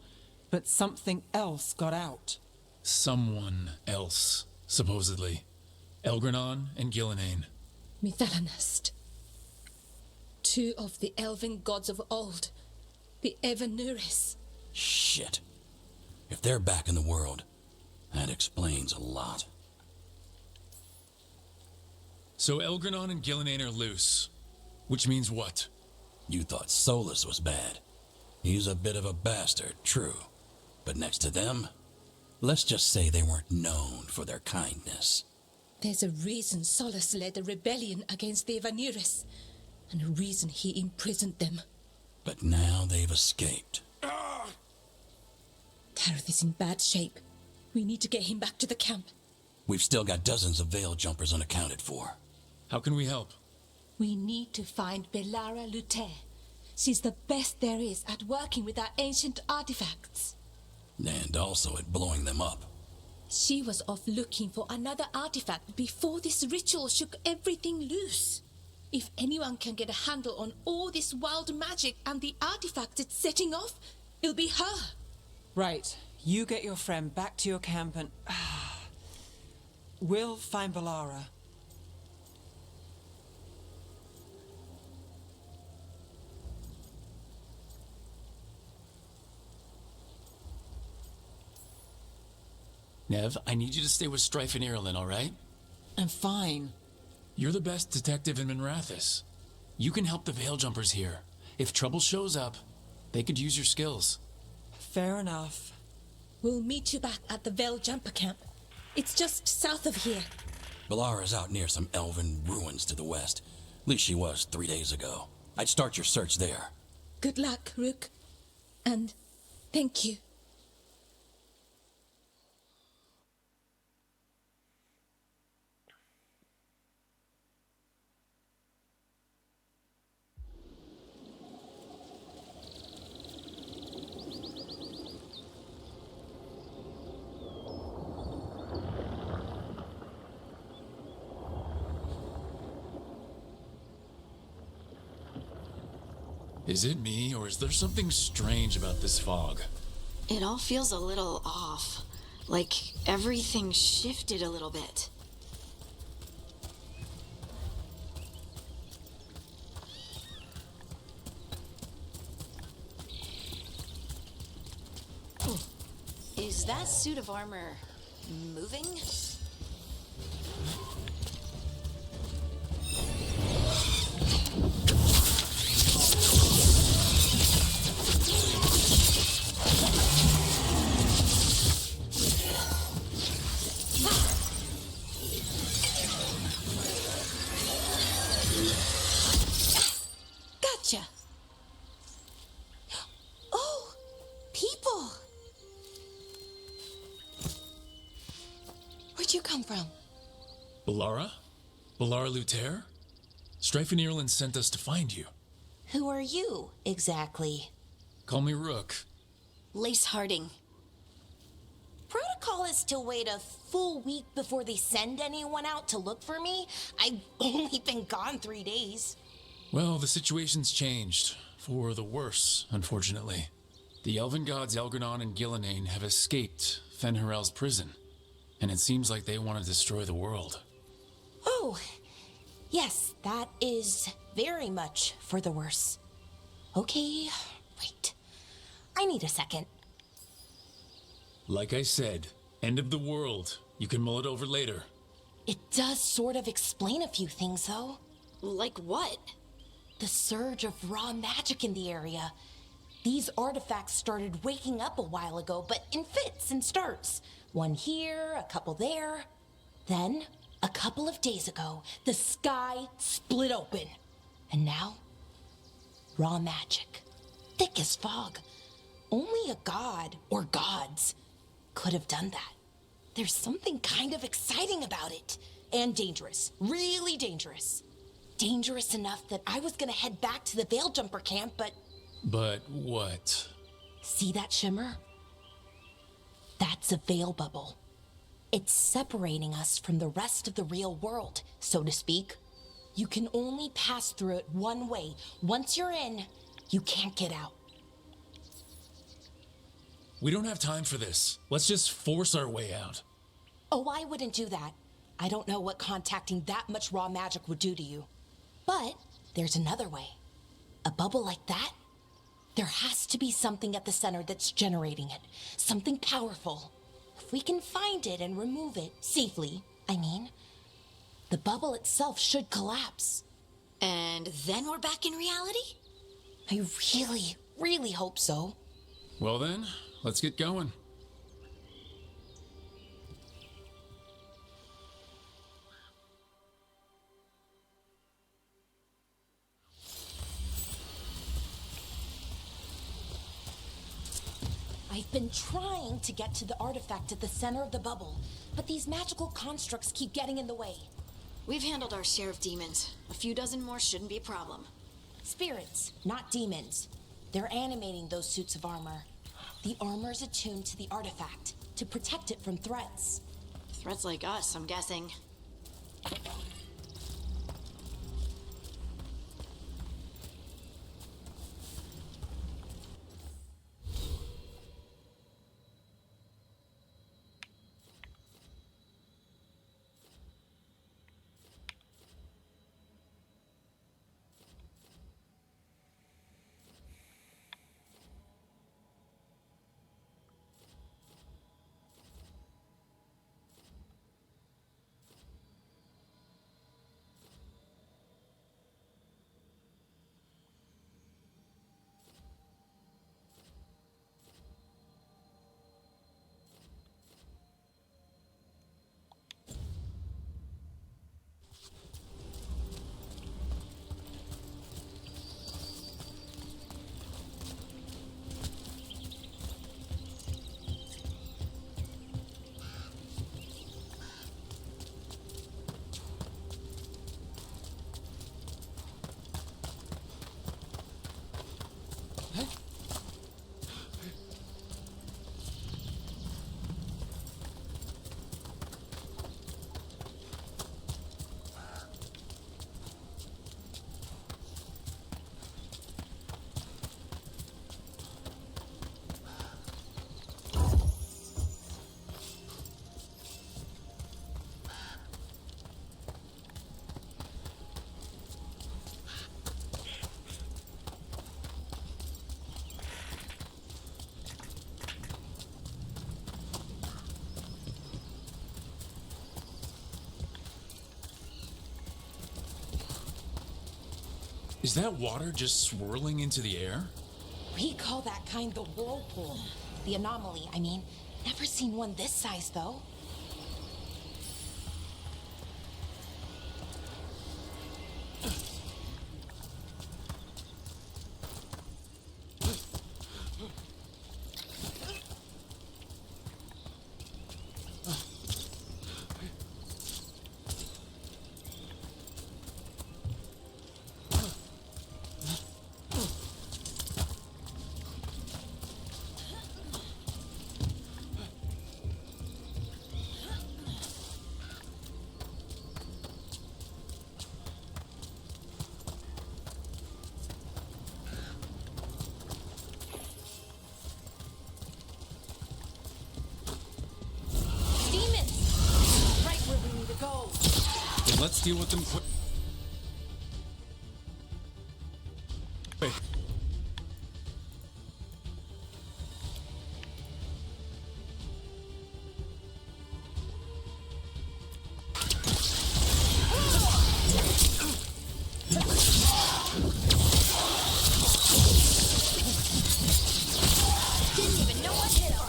but something else got out. Someone else, supposedly. Elgranon and Gillenane. Mithalanast. Two of the elven gods of old. The Evanuris. Shit. If they're back in the world, that explains a lot. So Elgranon and Gillenane are loose. Which means what? You thought Solus was bad. He's a bit of a bastard, true. But next to them, let's just say they weren't known for their kindness. There's a reason Solus led a rebellion against the Evanuris, and a reason he imprisoned them. But now they've escaped. Tarith is in bad shape. We need to get him back to the camp. We've still got dozens of veil jumpers unaccounted for. How can we help? We need to find Belara Lute. She's the best there is at working with our ancient artifacts. And also at blowing them up. She was off looking for another artifact before this ritual shook everything loose. If anyone can get a handle on all this wild magic and the artifacts it's setting off, it'll be her. Right. You get your friend back to your camp and... we'll find Belara. Nev, I need you to stay with Strife and Irlin, all right? I'm fine. You're the best detective in Minrathis. You can help the veil jumpers here. If trouble shows up, they could use your skills. Fair enough. We'll meet you back at the Veil Jumper camp. It's just south of here. Belara's out near some elven ruins to the west. At least she was 3 days ago. I'd start your search there. Good luck, Rook. And thank you. Is it me, or is there something strange about this fog? It all feels a little off. Like everything shifted a little bit. Is that suit of armor moving? Gotcha. Oh, people. Where'd you come from? Balara? Balara Luther? Strife and Ireland sent us to find you. Who are you, exactly? Call me Rook. Lace Harding. Protocol is to wait a full week before they send anyone out to look for me. I've only been gone 3 days. Well, the situation's changed. For the worse, unfortunately. The elven gods Elgranon and Gillenane have escaped Fen'Harel's prison, and it seems like they want to destroy the world. Oh, yes, that is very much for the worse. Okay, wait. I need a second. Like I said, end of the world. You can mull it over later. It does sort of explain a few things, though. Like what? The surge of raw magic in the area. These artifacts started waking up a while ago, but in fits and starts. One here, a couple there. Then, a couple of days ago, the sky split open. And now, raw magic. Thick as fog. Only a god, or gods, could have done that. There's something kind of exciting about it. And dangerous. Really dangerous. Dangerous enough that I was gonna head back to the Veil Jumper camp, but... But what? See that shimmer? That's a veil bubble. It's separating us from the rest of the real world, so to speak. You can only pass through it one way. Once you're in, you can't get out. We don't have time for this. Let's just force our way out. Oh, I wouldn't do that. I don't know what contacting that much raw magic would do to you. But there's another way. A bubble like that? There has to be something at the center that's generating it. Something powerful. If we can find it and remove it, safely, I mean, the bubble itself should collapse. And then we're back in reality? I really, really hope so. Well then, let's get going. I've been trying to get to the artifact at the center of the bubble, but these magical constructs keep getting in the way. We've handled our share of demons. A few dozen more shouldn't be a problem. Spirits, not demons. They're animating those suits of armor. The armor's attuned to the artifact to protect it from threats. Threats like us, I'm guessing. Is that water just swirling into the air? We call that kind the whirlpool. The anomaly, I mean. Never seen one this size, though. Let's deal with them quick. Wait. Didn't even know what hit him.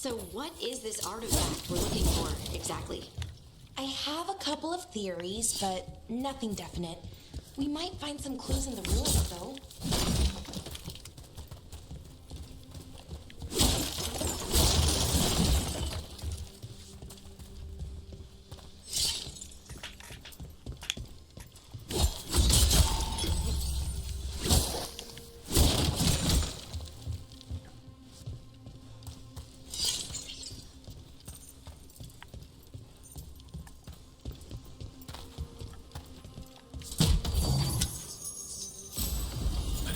So what is this artifact we're looking for, exactly? I have a couple of theories, but nothing definite. We might find some clues in the ruins, though.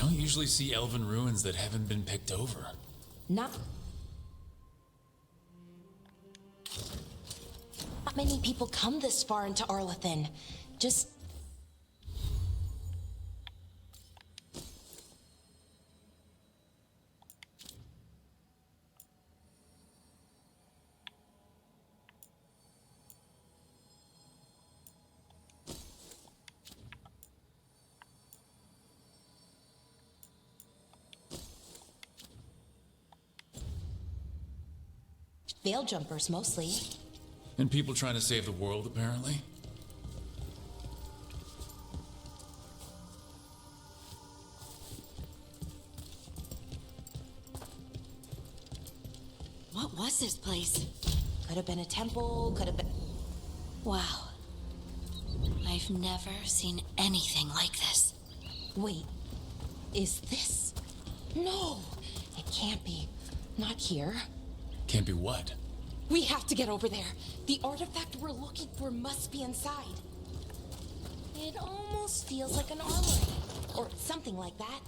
Usually see elven ruins that haven't been picked over. Not many people come this far into Arlathan. Just... veil jumpers, mostly. And people trying to save the world, apparently. What was this place? Could have been a temple, could have been... Wow. I've never seen anything like this. Wait, is this... No, it can't be. Not here. Can't be what? We have to get over there. The artifact we're looking for must be inside. It almost feels like an armory, or something like that.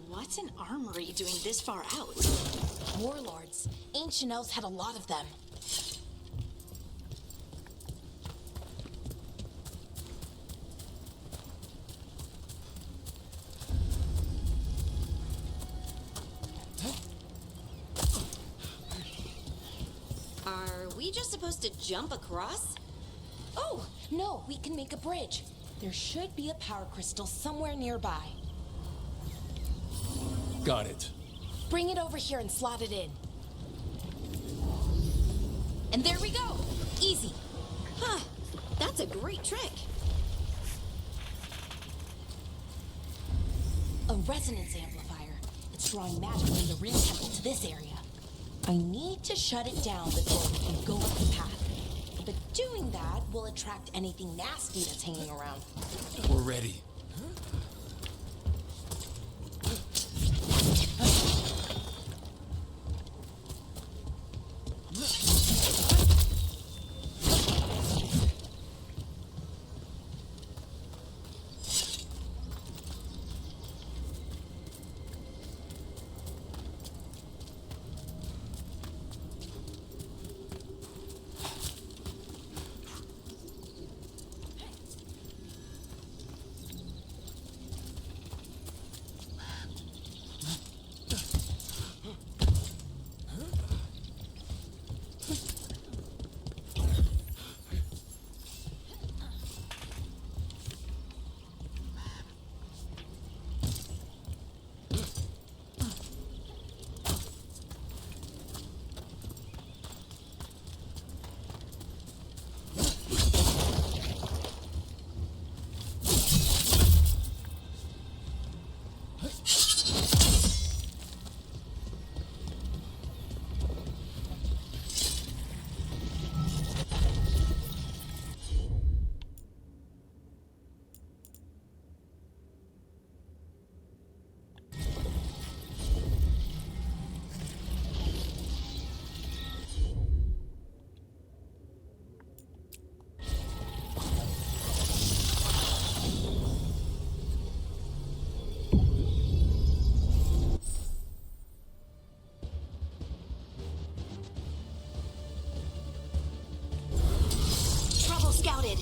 What's an armory doing this far out? Warlords. Ancient elves had a lot of them. Are we just supposed to jump across? Oh, no, we can make a bridge. There should be a power crystal somewhere nearby. Got it. Bring it over here and slot it in. And there we go! Easy. Huh, that's a great trick. A resonance amplifier. It's drawing magic from the Rim Temple to this area. I need to shut it down before we can go up the path. But doing that will attract anything nasty that's hanging around. We're ready. Scouted.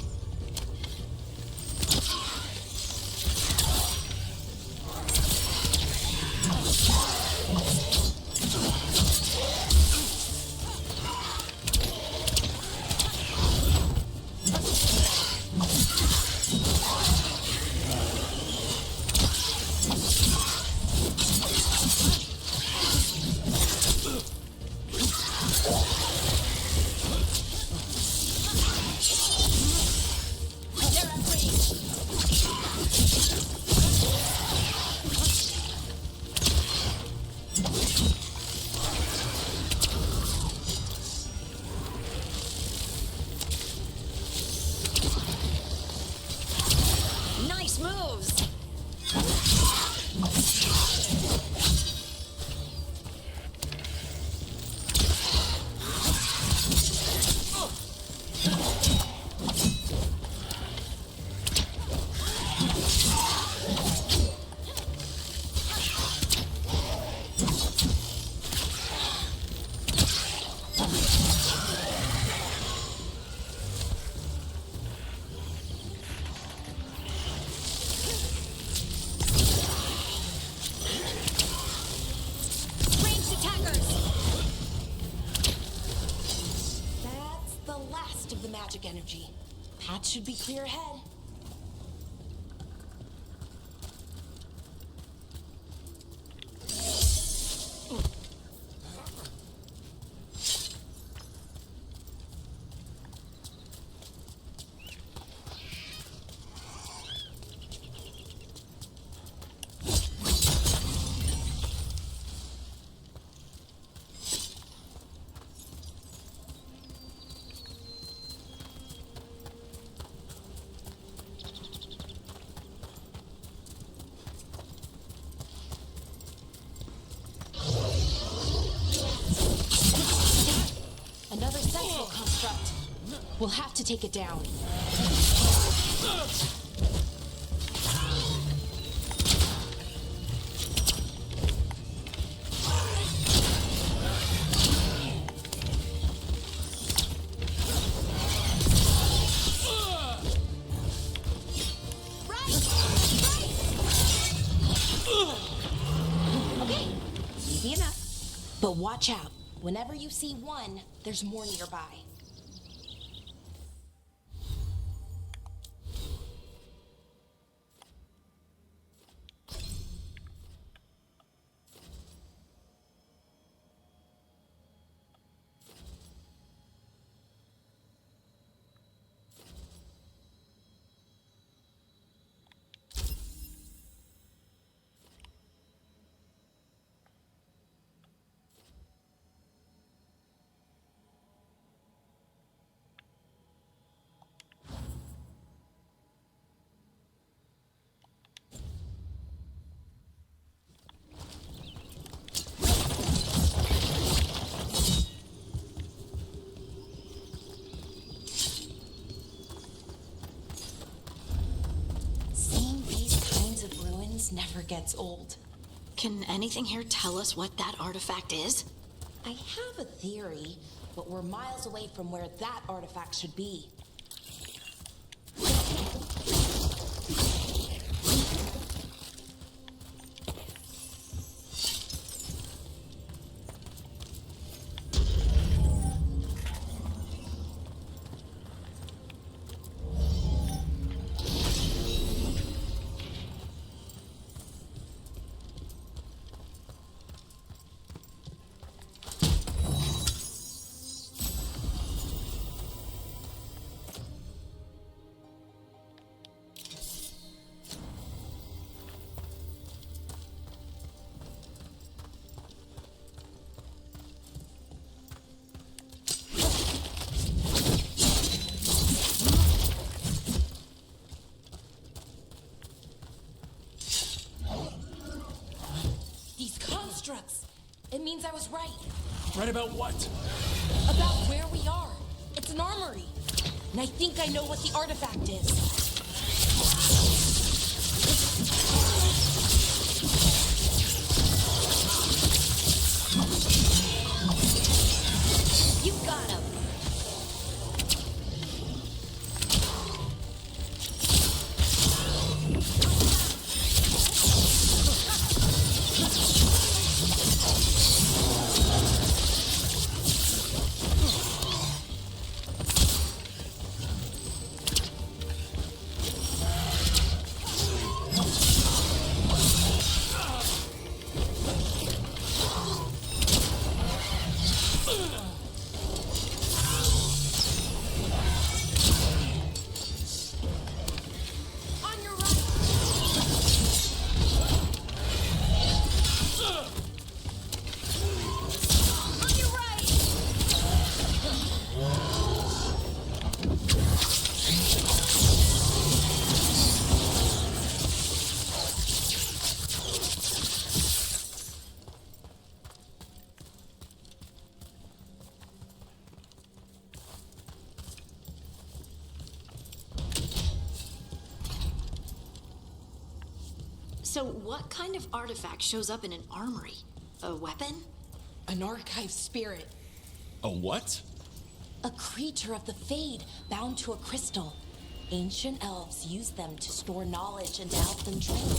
Nice moves. Magic energy. Path should be clear ahead. Another central construct. We'll have to take it down. Easy enough. But watch out. Whenever you see one, there's more nearby. Never gets old. Can anything here tell us what that artifact is? I have a theory, but we're miles away from where that artifact should be. It means I was right. Right about what? About where we are. It's an armory. And I think I know what the artifact is. You got him. So what kind of artifact shows up in an armory? A weapon? An archive spirit. A what? A creature of the Fade, bound to a crystal. Ancient elves use them to store knowledge and to help them train.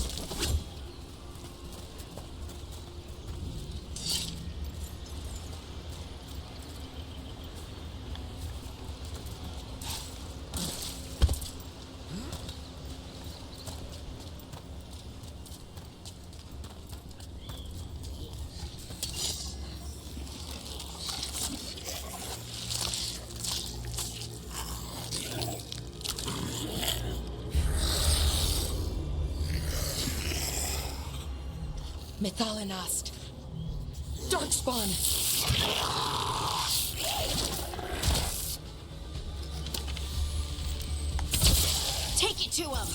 Mythalanost. Darkspawn. Take it to him.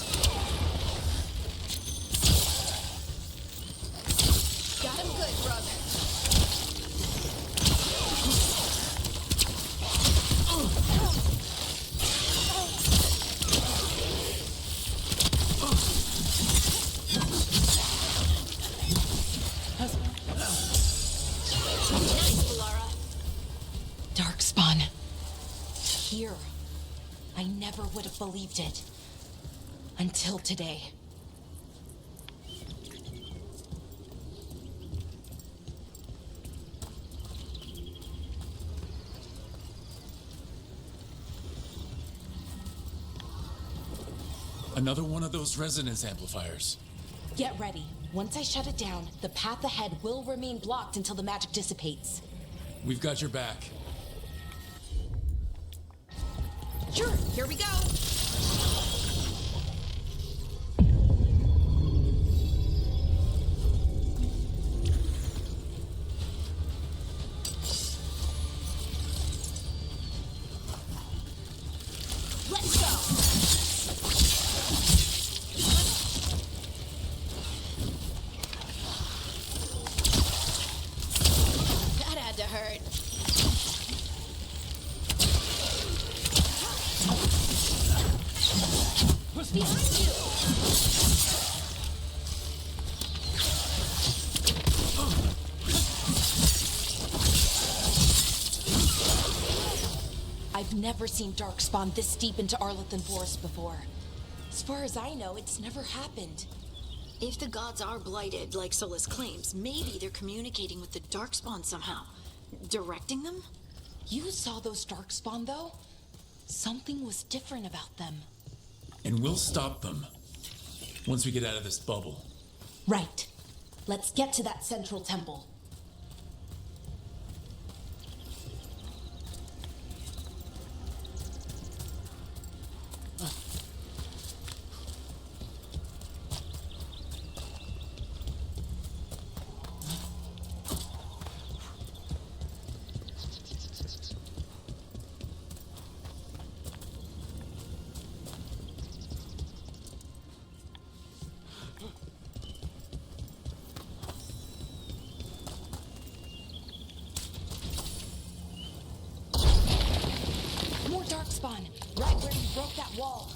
Got him good, brother. Darkspawn. Here. I never would have believed it. Until today. Another one of those resonance amplifiers. Get ready. Once I shut it down, the path ahead will remain blocked until the magic dissipates. We've got your back. Sure, here we go. Let's go. That had to hurt. Behind you. I've never seen Darkspawn this deep into Arlethan Forest before. As far as I know, it's never happened. If the gods are blighted, like Solus claims, maybe they're communicating with the Darkspawn somehow. Directing them? You saw those Darkspawn, though? Something was different about them. And we'll stop them. Once we get out of this bubble. Right. Let's get to that central temple. More Darkspawn, right where you broke that wall.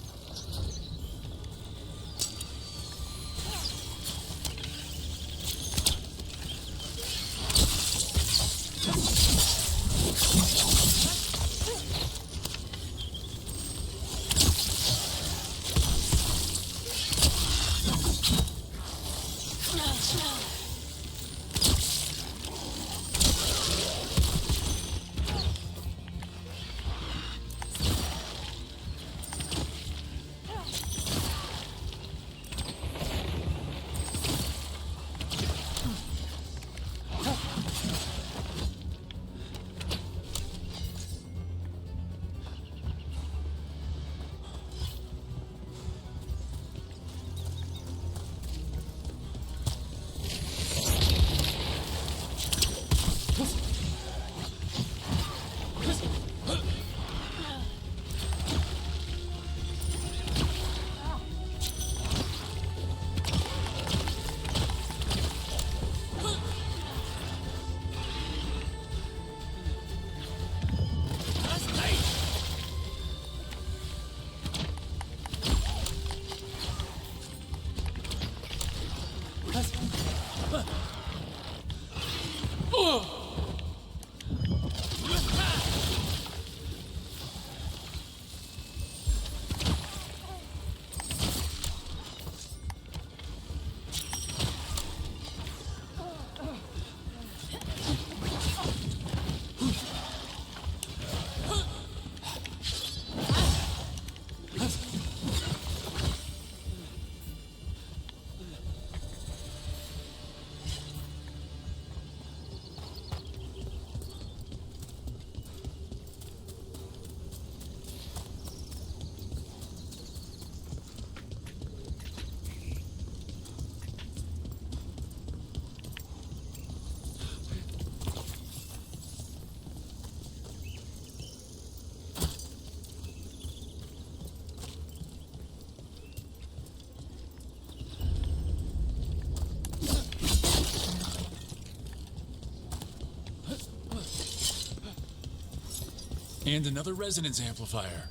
And another resonance amplifier.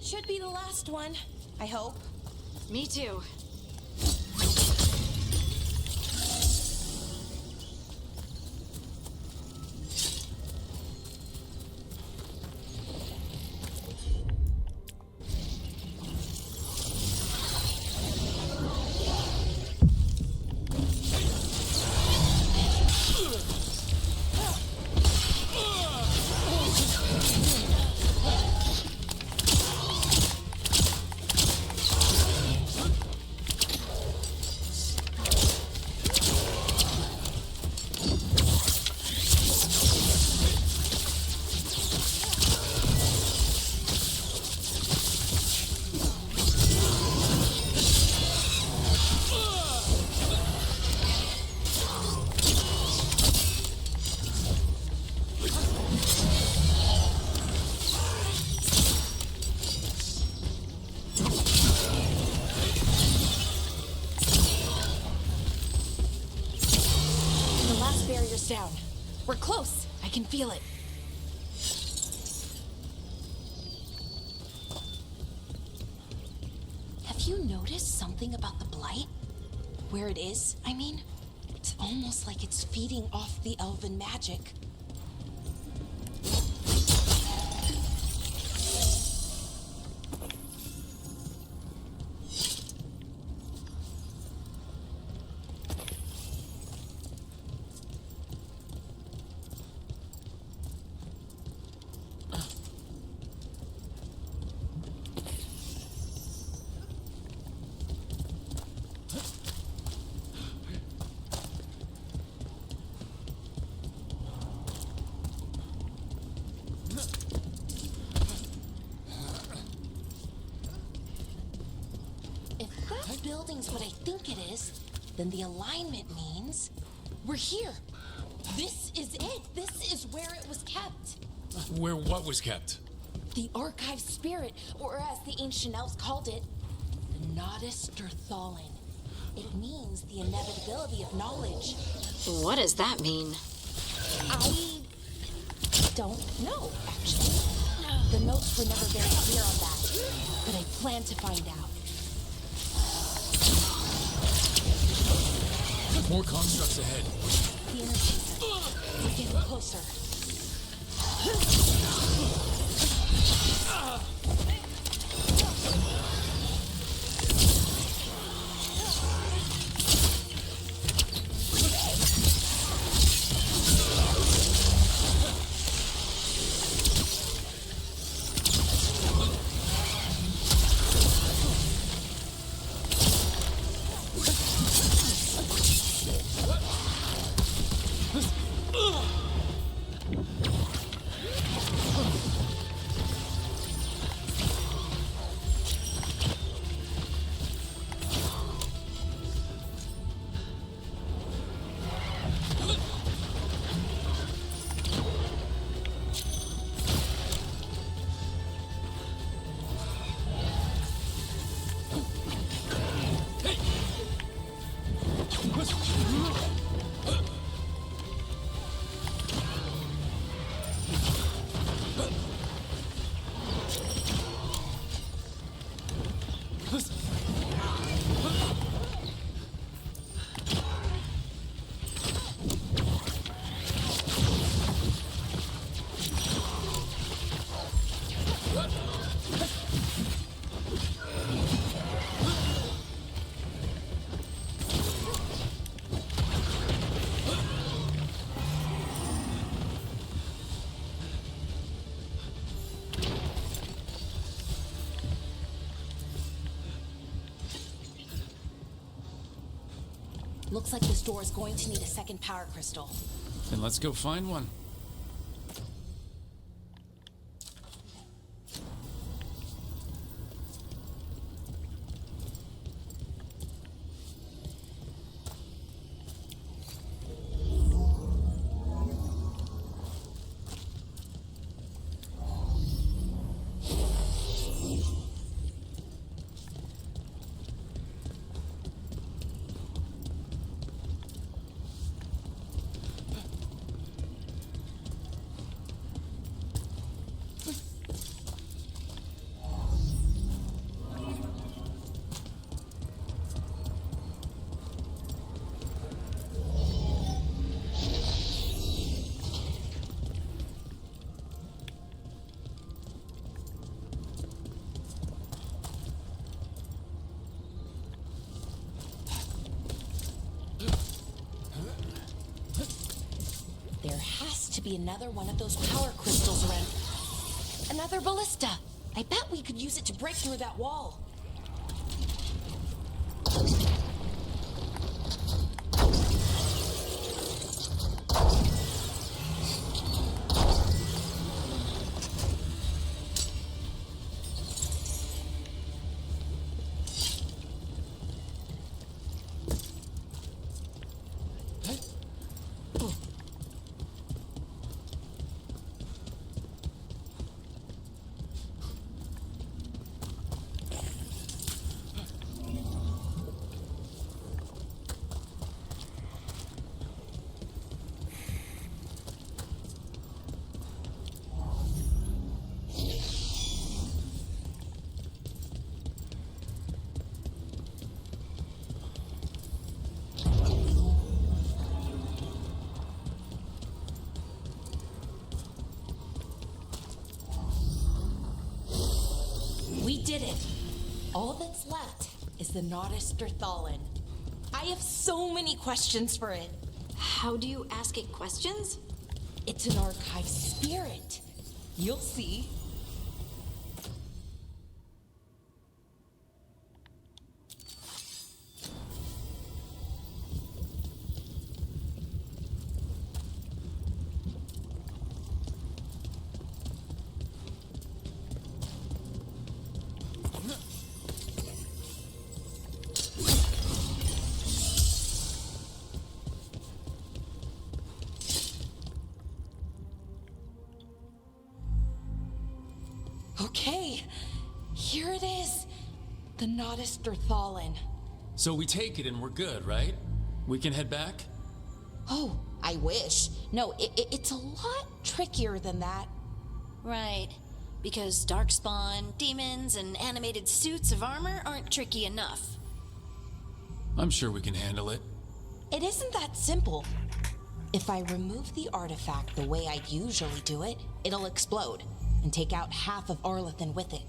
Should be the last one, I hope. Me too. down. We're close. I can feel it. Have you noticed something about the blight? Where it is, I mean? It's almost like it's feeding off the elven magic. Building's what I think it is, then the alignment means we're here. This is it. This is where it was kept. Where what was kept? The archive spirit, or as the ancient elves called it, the Nodus Derthalin. It means the inevitability of knowledge. What does that mean? I don't know, actually. The notes were never very clear on that, but I plan to find out. More constructs ahead. The interfacer. We're getting closer. Looks like this door is going to need a second power crystal. Then let's go find one. There has to be another one of those power crystals around. Another ballista. I bet we could use it to break through that wall. did it. All that's left is the Nodus Thallen. I have so many questions for it. How do you ask it questions? It's an archive spirit. You'll see. Okay, here it is. The Nodus Thallen. So we take it and we're good, right? We can head back? Oh, I wish. No, it's a lot trickier than that. Right. Because darkspawn, demons, and animated suits of armor aren't tricky enough. I'm sure we can handle it. It isn't that simple. If I remove the artifact the way I'd usually do it, it'll explode and take out half of Arlethan with it.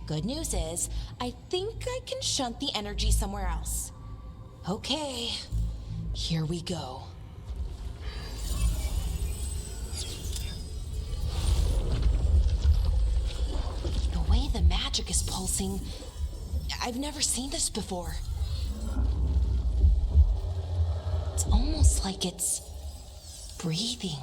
Good news is, I think I can shunt the energy somewhere else. Okay, here we go. The way the magic is pulsing, I've never seen this before. It's almost like it's breathing.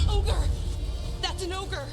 Ogre! That's an ogre!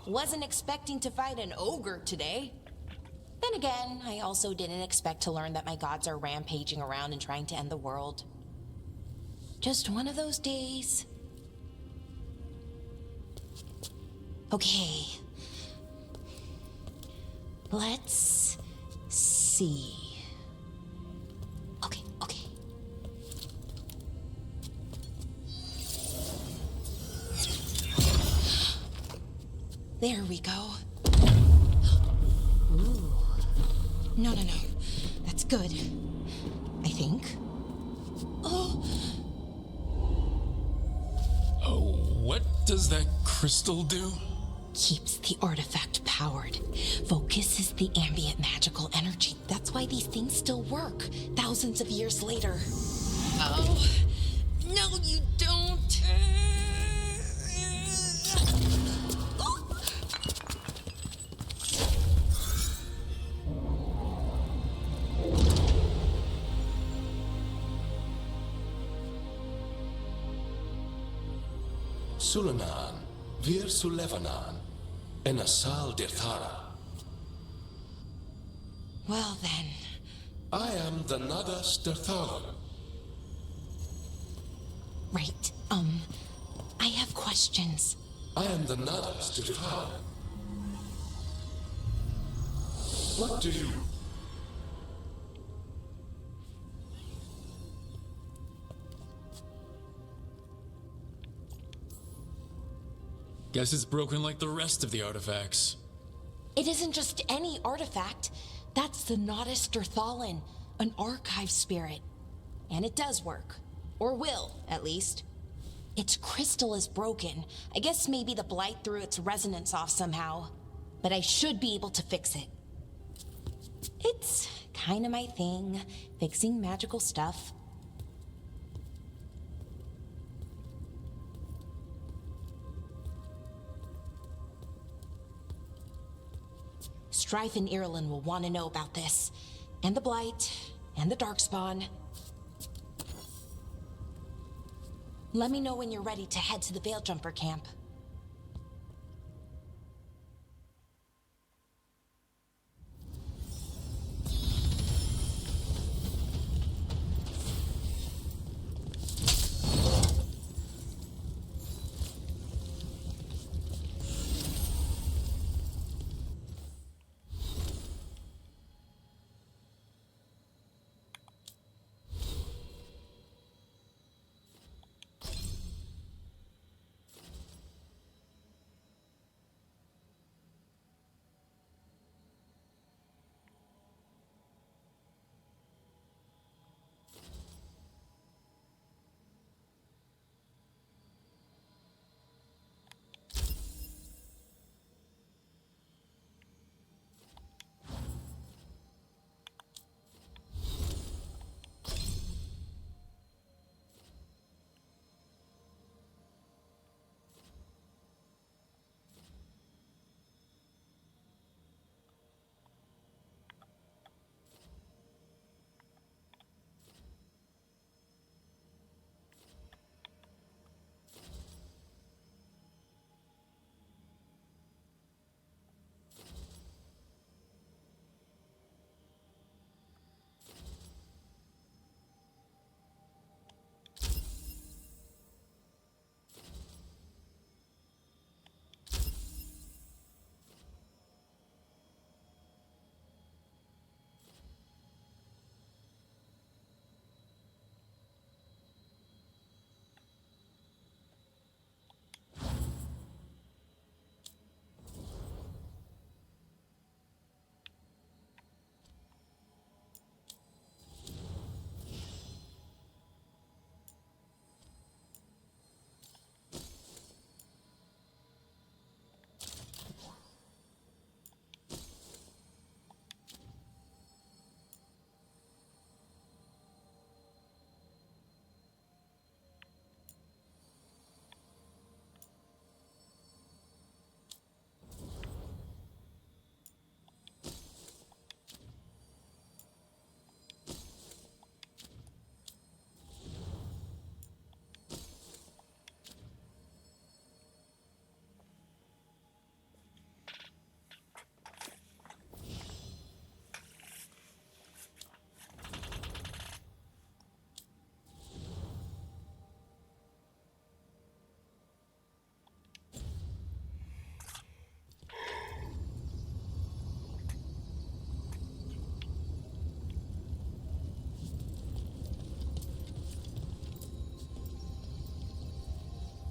Wasn't expecting to fight an ogre today. Then again, I also didn't expect to learn that my gods are rampaging around and trying to end the world. Just one of those days. Okay. Let's see. Okay. There we go. Ooh. No. That's good. I think. Oh, what does that crystal do? keeps the artifact powered. Focuses the ambient magical energy. That's why these things still work, thousands of years later. Oh, no, you don't. Sulanan, Vir Sulevanan, and Asal Dirthara. Well then. I am the Nadas Dirthalan. Right, I have questions. I am the Nadas Dirthalan. What do you... Guess it's broken like the rest of the artifacts. It isn't just any artifact. That's the Nadas Dirthalan, an archive spirit. And it does work. Or will, at least. Its crystal is broken. I guess maybe the blight threw its resonance off somehow. But I should be able to fix it. It's kinda my thing, fixing magical stuff. Strife and Ireland will want to know about this. And the Blight, and the Darkspawn. Let me know when you're ready to head to the Veil Jumper camp.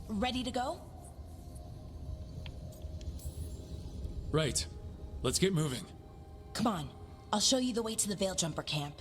ready to go? Right. Let's get moving. Come on, I'll show you the way to the Veil Jumper camp.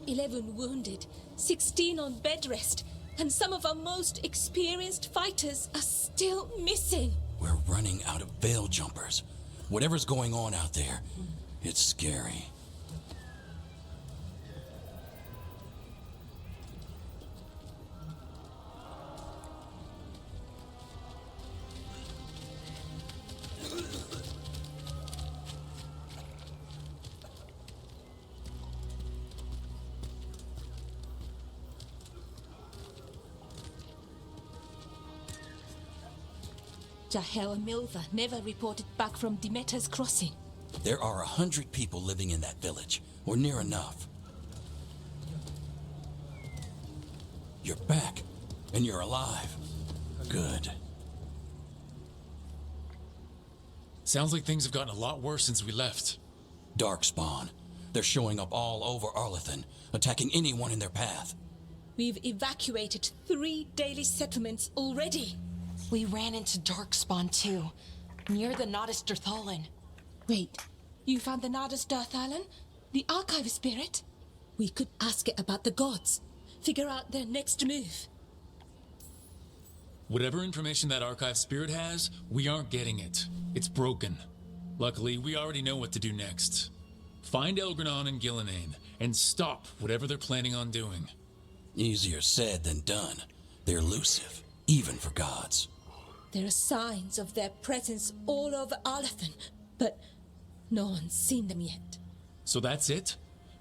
"11 wounded, 16 on bed rest, and some of our most experienced fighters are still missing." We're running out of veil jumpers. Whatever's going on out there, it's scary. Jahel and Milva never reported back from Demeter's crossing. There are 100 people living in that village, or near enough. You're back, and you're alive. Good. Sounds like things have gotten a lot worse since we left. Darkspawn. They're showing up all over Arlathan, attacking anyone in their path. We've evacuated 3 daily settlements already. We ran into Darkspawn too, near the Nodus Dirthalan. Wait, you found the Nodus Dirthalan? The archive spirit? We could ask it about the gods. Figure out their next move. Whatever information that archive spirit has, we aren't getting it. It's broken. Luckily, we already know what to do next. Find Elgranon and Gillenane, and stop whatever they're planning on doing. Easier said than done. They're elusive, even for gods. There are signs of their presence all over Arlathan, but no one's seen them yet. So that's it?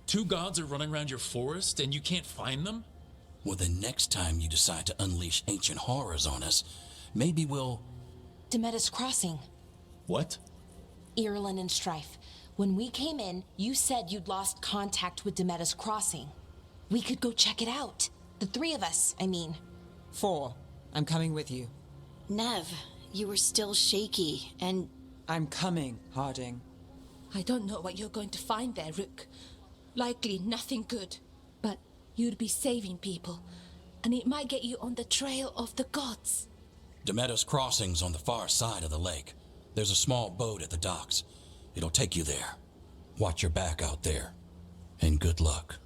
2 gods are running around your forest and you can't find them? Well, then next time you decide to unleash ancient horrors on us, maybe we'll... Demeter's Crossing. What? Irulan and Strife. When we came in, you said you'd lost contact with Demeter's Crossing. We could go check it out. The 3 of us, I mean. 4. I'm coming with you. Nev, you were still shaky, and... I'm coming, Harding. I don't know what you're going to find there, Rook. Likely nothing good. But you'd be saving people, and it might get you on the trail of the gods. Demeter's Crossing's on the far side of the lake. There's a small boat at the docks. It'll take you there. Watch your back out there. And good luck.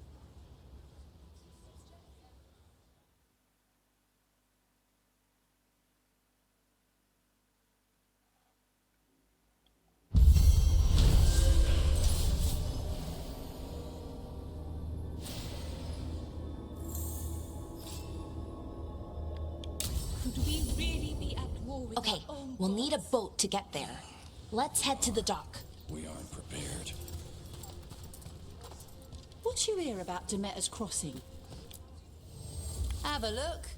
Could we really be at war with Okay, our own we'll need a gods? boat to get there. Let's head to the dock. We aren't prepared. What you hear about Demeter's Crossing? Have a look.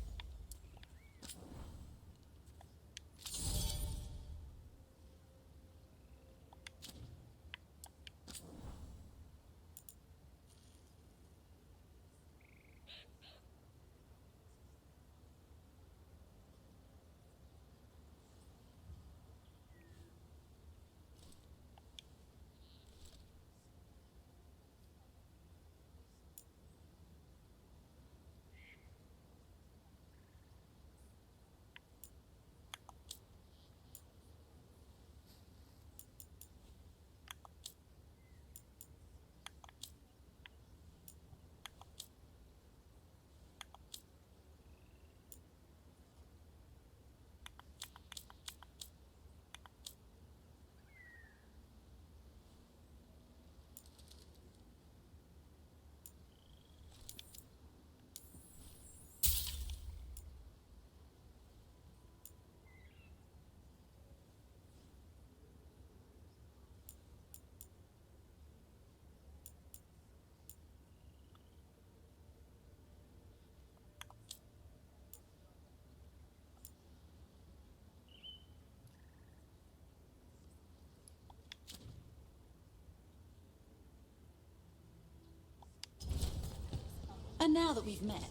Now that we've met,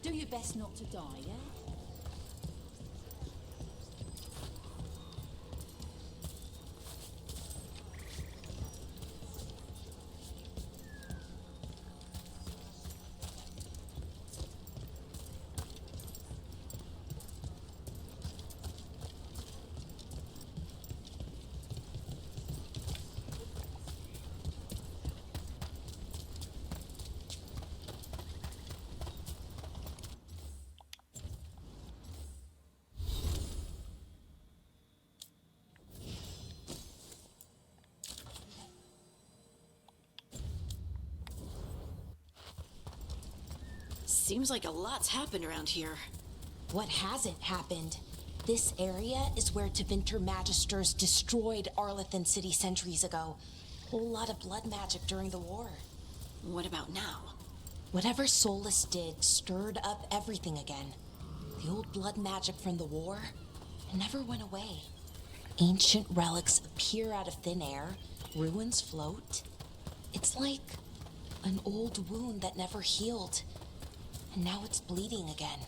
do your best not to die, yeah? Seems like a lot's happened around here. What hasn't happened? This area is where Tevinter Magisters destroyed Arlethan City centuries ago. Whole lot of blood magic during the war. What about now? Whatever Solus did stirred up everything again. The old blood magic from the war, it never went away. Ancient relics appear out of thin air, ruins float. It's like an old wound that never healed, and now it's bleeding again.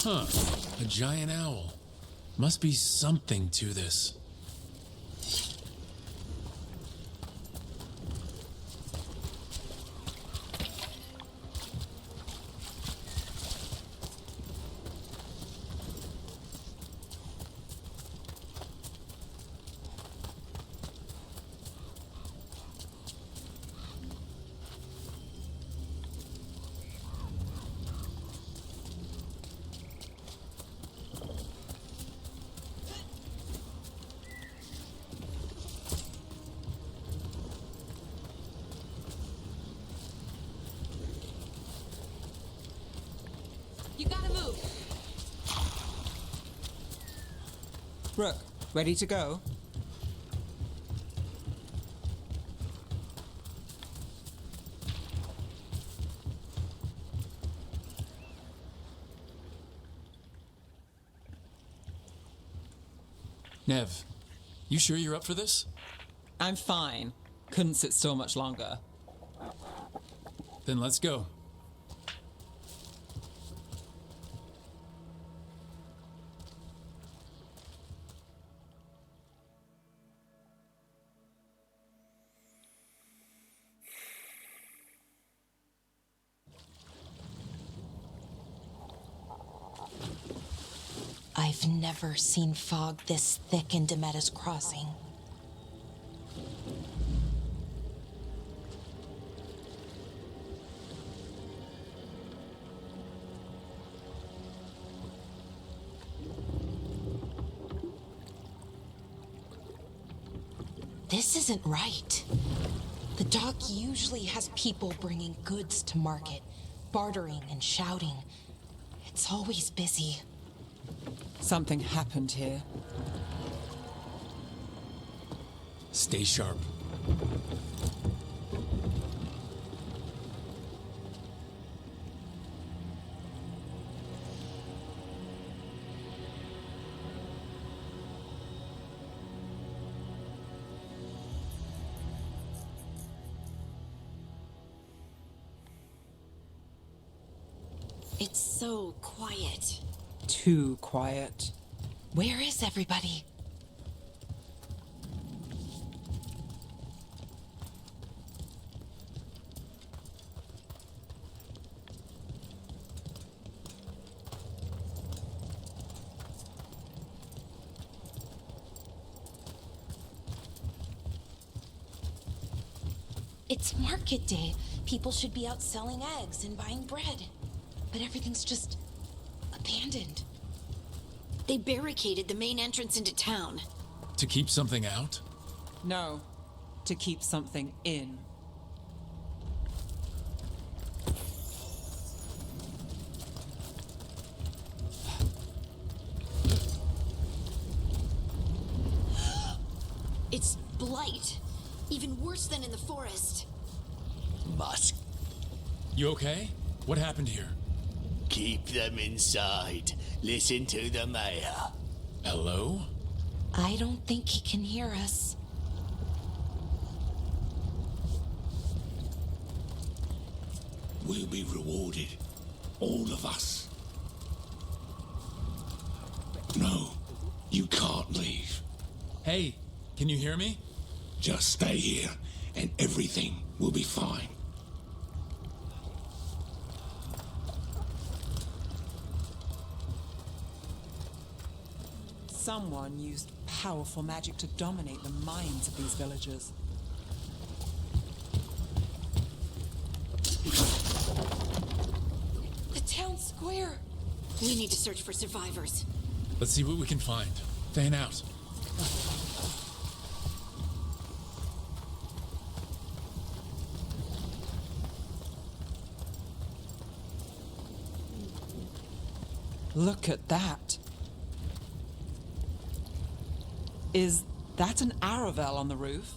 Huh. A giant owl. Must be something to this. You gotta move. Rook, ready to go? Nev, you sure you're up for this? I'm fine. Couldn't sit still much longer. Then let's go. I've never seen fog this thick in Demetta's Crossing. This isn't right. The dock usually has people bringing goods to market, bartering and shouting. It's always busy. Something happened here. Stay sharp. It's so quiet. Too quiet. Where is everybody? It's market day. People should be out selling eggs and buying bread. But everything's just abandoned. They barricaded the main entrance into town. To keep something out? No, to keep something in. It's blight. Even worse than in the forest. Musk, You okay? What happened here? keep them inside. Listen to the mayor. Hello? I don't think he can hear us. We'll be rewarded. All of us. No, you can't leave. Hey, can you hear me? Just stay here, and everything will be fine. Someone used powerful magic to dominate the minds of these villagers. The town square! We need to search for survivors. Let's see what we can find. Fan out. Look at that. Is that an Aravel on the roof?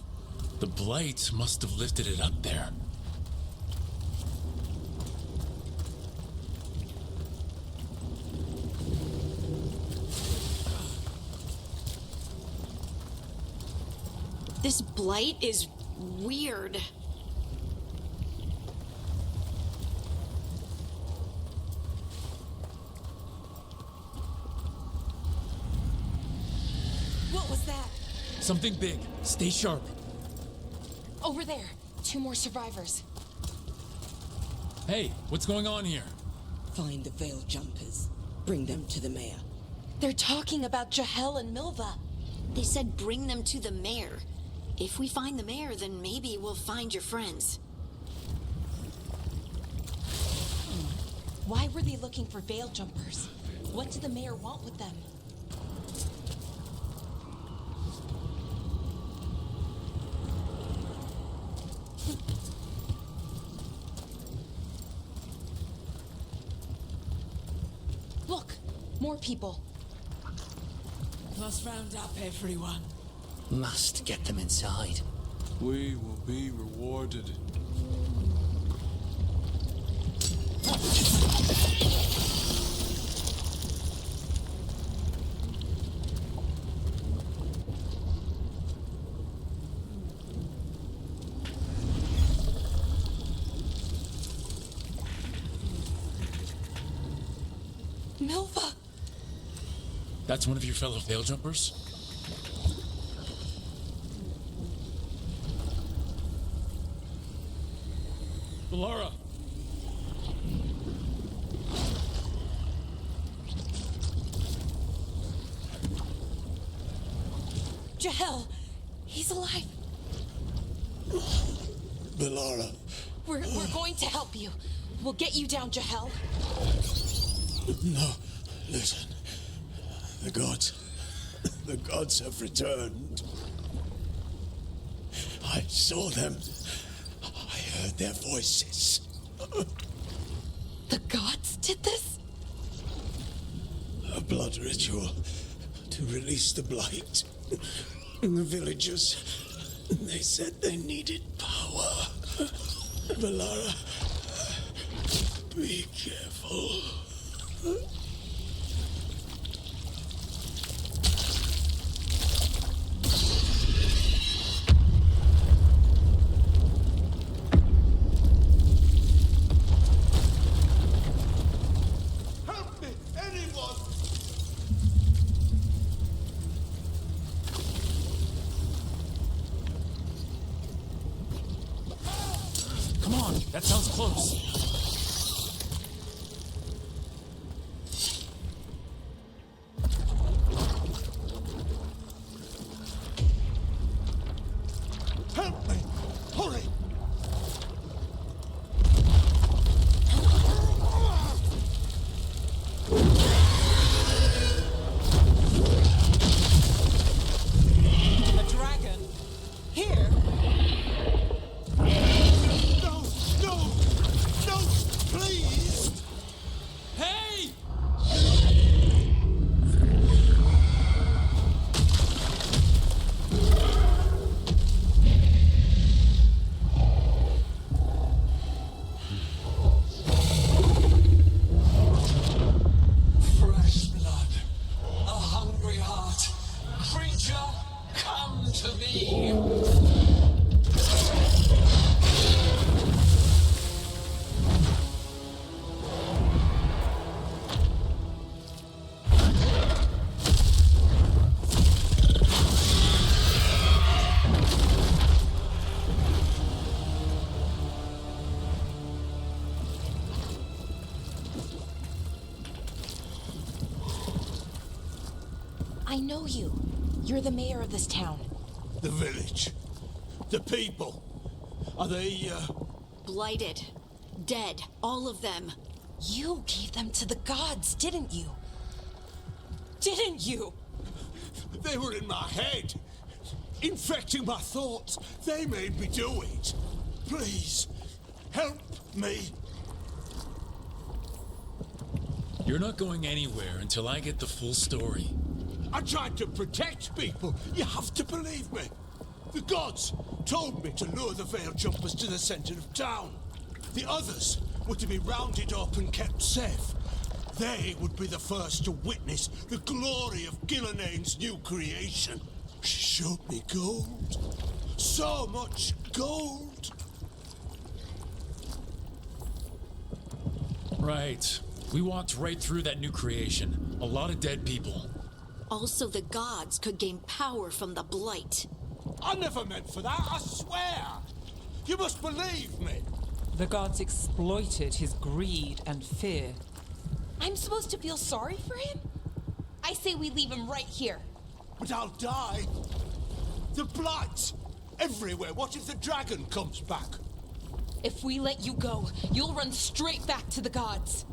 The blight must have lifted it up there. This blight is weird. What was that? Something big. Stay sharp. Over there. 2 more survivors. Hey, what's going on here? Find the veil jumpers. Bring them to the mayor. They're talking about Jahel and Milva. They said bring them to the mayor. If we find the mayor, then maybe we'll find your friends. Why were they looking for veil jumpers? What did the mayor want with them? Look, more people. Must round up everyone. Must get them inside. We will be rewarded. Milva! That's one of your fellow veil jumpers? Laura! Jahel! He's alive! Belara. We're going to help you. We'll get you down, Jahel. No, listen. The gods have returned. I saw them. I heard their voices. The gods did this? A blood ritual to release the blight. The villagers, they said they needed power. Belara, be careful. Help me! Anyone! Come on, that sounds close. Help me! Hurry! I know you. You're the mayor of this town. The village. The people. Are they, Blighted. Dead. All of them. You gave them to the gods, didn't you? Didn't you? They were in my head. Infecting my thoughts. They made me do it. Please, help me. You're not going anywhere until I get the full story. I tried to protect people. You have to believe me. The gods told me to lure the Veil Jumpers to the center of town. The others were to be rounded up and kept safe. They would be the first to witness the glory of Gillenane's new creation. She showed me gold. So much gold. Right. We walked right through that new creation. A lot of dead people. Also, the gods could gain power from the Blight. I never meant for that, I swear. You must believe me. The gods exploited his greed and fear. I'm supposed to feel sorry for him? I say we leave him right here. But I'll die. The Blight. Everywhere. What if the dragon comes back? If we let you go, you'll run straight back to the gods.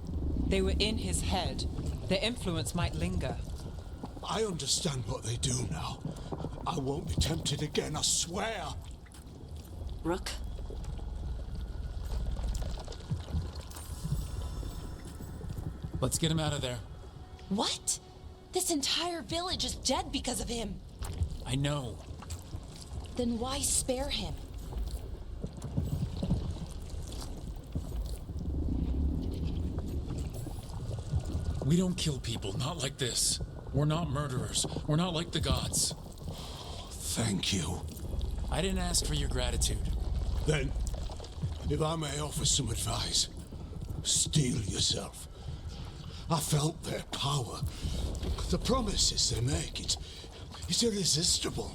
They were in his head. Their influence might linger. I understand what they do now. I won't be tempted again, I swear. Rook? Let's get him out of there. What? This entire village is dead because of him. I know. Then why spare him? We don't kill people, not like this. We're not murderers. We're not like the gods. Thank you. I didn't ask for your gratitude. Then, if I may offer some advice, steel yourself. I felt their power. The promises they make, it's irresistible.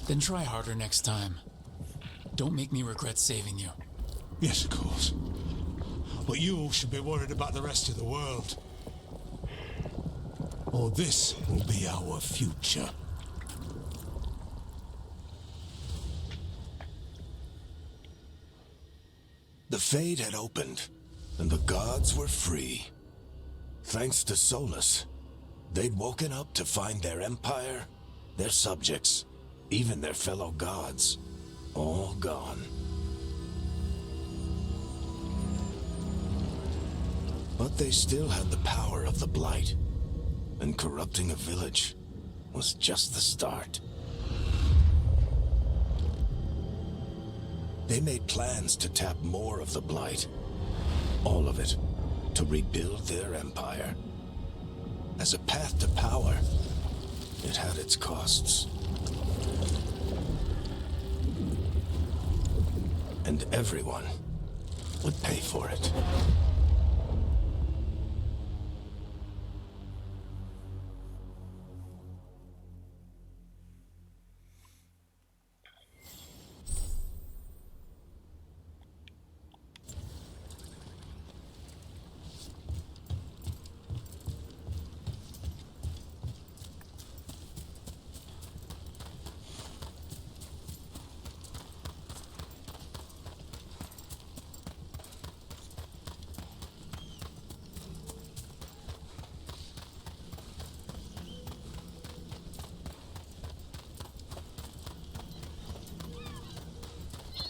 Then try harder next time. Don't make me regret saving you. Yes, of course. But you should be worried about the rest of the world. Or this will be our future. The Fade had opened, and the gods were free. Thanks to Solus, they'd woken up to find their empire, their subjects, even their fellow gods, all gone. But they still had the power of the Blight, and corrupting a village was just the start. They made plans to tap more of the Blight, all of it, to rebuild their empire. As a path to power, it had its costs. And everyone would pay for it.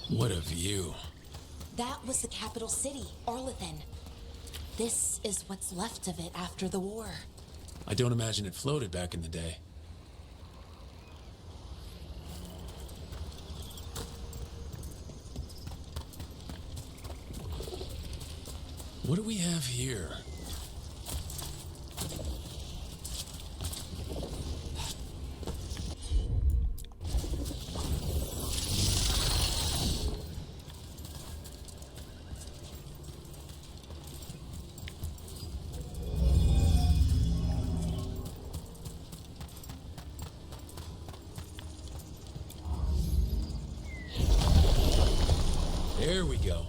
What a view. That was the capital city, Arlethan. This is what's left of it after the war. I don't imagine it floated back in the day. What do we have here? There we go.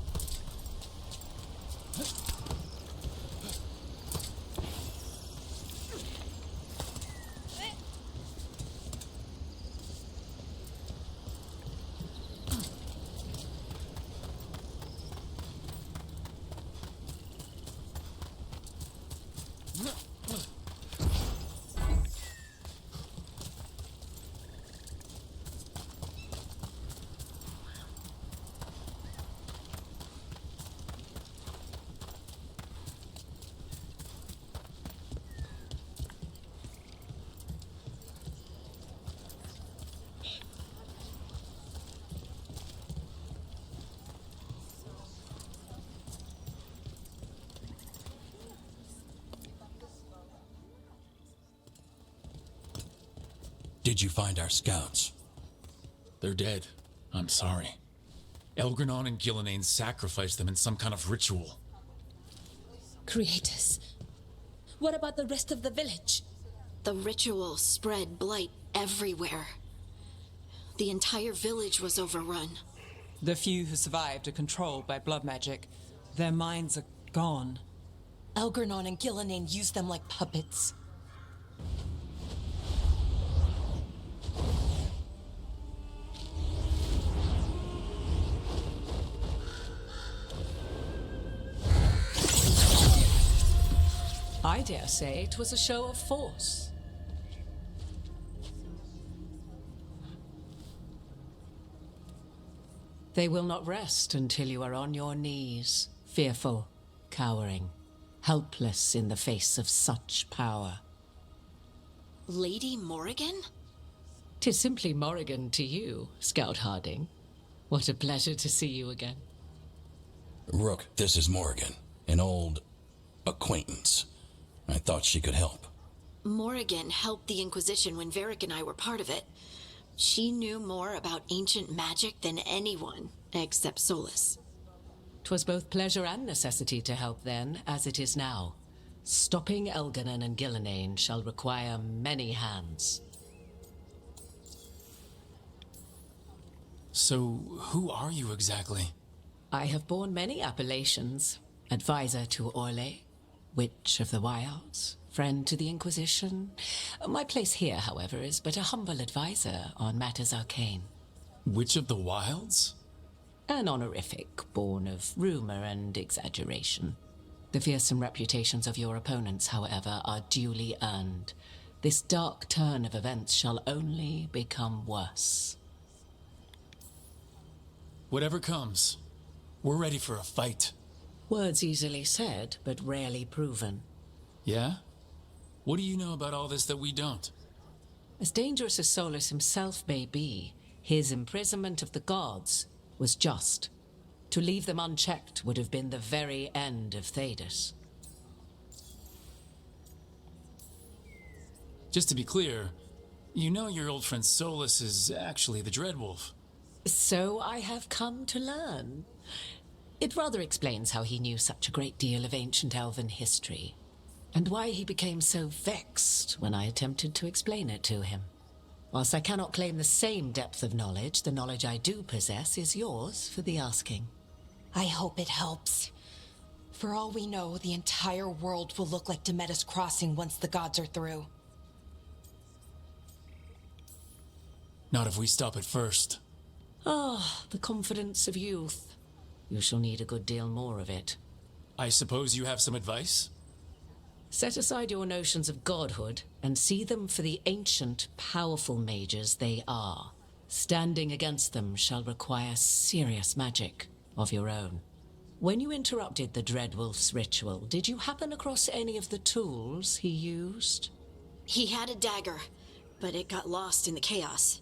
Did you find our scouts? They're dead. I'm sorry. Elgranon and Gillenane sacrificed them in some kind of ritual. Creators. What about the rest of the village? The ritual spread blight everywhere. The entire village was overrun. The few who survived are controlled by blood magic. Their minds are gone. Elgranon and Gillenane used them like puppets. I dare say it was a show of force. They will not rest until you are on your knees, fearful, cowering, helpless in the face of such power. Lady Morrigan? 'Tis simply Morrigan to you, Scout Harding. What a pleasure to see you again. Rook, this is Morrigan, an old acquaintance. I thought she could help. Morrigan helped the Inquisition when Varric and I were part of it. She knew more about ancient magic than anyone, except Solus. 'Twas both pleasure and necessity to help then, as it is now. Stopping Elganon and Gillenane shall require many hands. So, who are you exactly? I have borne many appellations. Advisor to Orlais, Witch of the Wilds, friend to the Inquisition. My place here, however, is but a humble advisor on matters arcane. Witch of the Wilds? An honorific born of rumor and exaggeration. The fearsome reputations of your opponents, however, are duly earned. This dark turn of events shall only become worse. Whatever comes, we're ready for a fight. Words easily said, but rarely proven. Yeah? What do you know about all this that we don't? As dangerous as Solus himself may be, his imprisonment of the gods was just. To leave them unchecked would have been the very end of Thedas. Just to be clear, you know your old friend Solus is actually the Dreadwolf. So I have come to learn. It rather explains how he knew such a great deal of ancient elven history, and why he became so vexed when I attempted to explain it to him. Whilst I cannot claim the same depth of knowledge, the knowledge I do possess is yours for the asking. I hope it helps. For all we know, the entire world will look like Demetus Crossing once the gods are through. Not if we stop it first. Ah, the confidence of youth. You shall need a good deal more of it. I suppose you have some advice? Set aside your notions of godhood and see them for the ancient, powerful mages they are. Standing against them shall require serious magic of your own. When you interrupted the Dreadwolf's ritual, did you happen across any of the tools he used? He had a dagger, but it got lost in the chaos.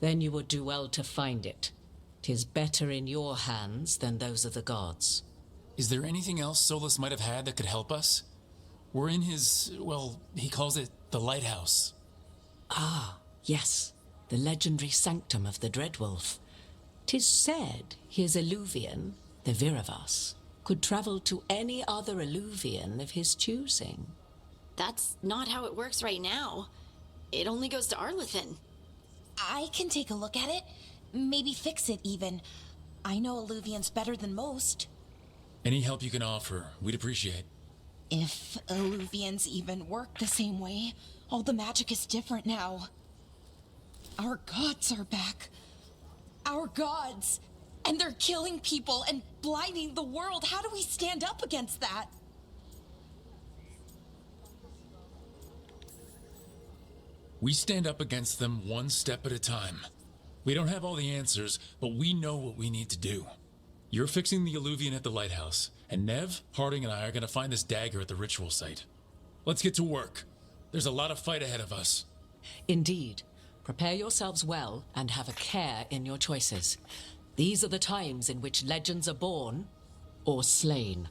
Then you would do well to find it. 'Tis better in your hands than those of the gods. Is there anything else Solus might have had that could help us? We're in his, well, he calls it the lighthouse. Ah, yes, the legendary sanctum of the Dreadwolf. 'Tis said his Illuvian, the Viravas, could travel to any other Illuvian of his choosing. That's not how it works right now. It only goes to Arlethan. I can take a look at it. Maybe fix it, even. I know Illuvians better than most. Any help you can offer, we'd appreciate. If Illuvians even work the same way, all the magic is different now. Our gods are back. Our gods! And they're killing people and blinding the world. How do we stand up against that? We stand up against them one step at a time. We don't have all the answers, but we know what we need to do. You're fixing the Illuvian at the lighthouse, and Nev, Harding, and I are going to find this dagger at the ritual site. Let's get to work. There's a lot of fight ahead of us. Indeed. Prepare yourselves well and have a care in your choices. These are the times in which legends are born or slain.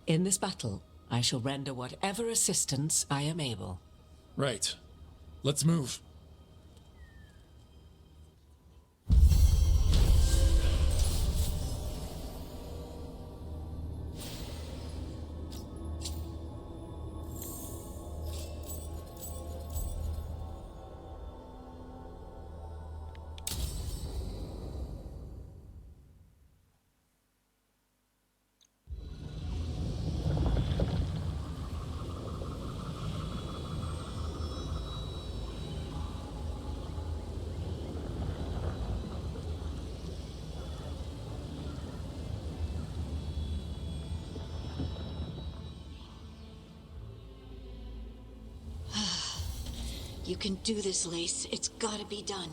In this battle, I shall render whatever assistance I am able. Right. Let's move. You can do this, Lace. It's gotta be done.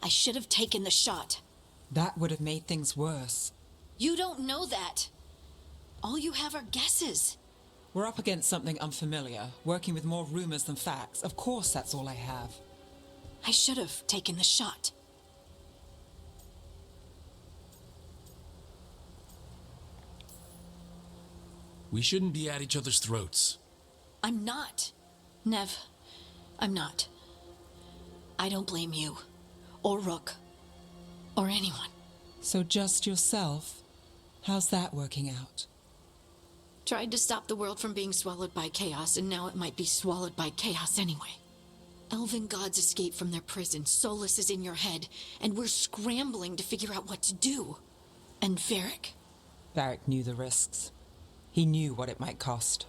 I should have taken the shot. That would have made things worse. You don't know that. All you have are guesses. We're up against something unfamiliar, working with more rumors than facts. Of course, that's all I have. I should have taken the shot. We shouldn't be at each other's throats. I'm not. Nev, I'm not. I don't blame you, or Rook, or anyone. So just yourself? How's that working out? Tried to stop the world from being swallowed by chaos, and now it might be swallowed by chaos anyway. Elven gods escaped from their prison, Solus is in your head, and we're scrambling to figure out what to do. And Varric? Varric knew the risks. He knew what it might cost.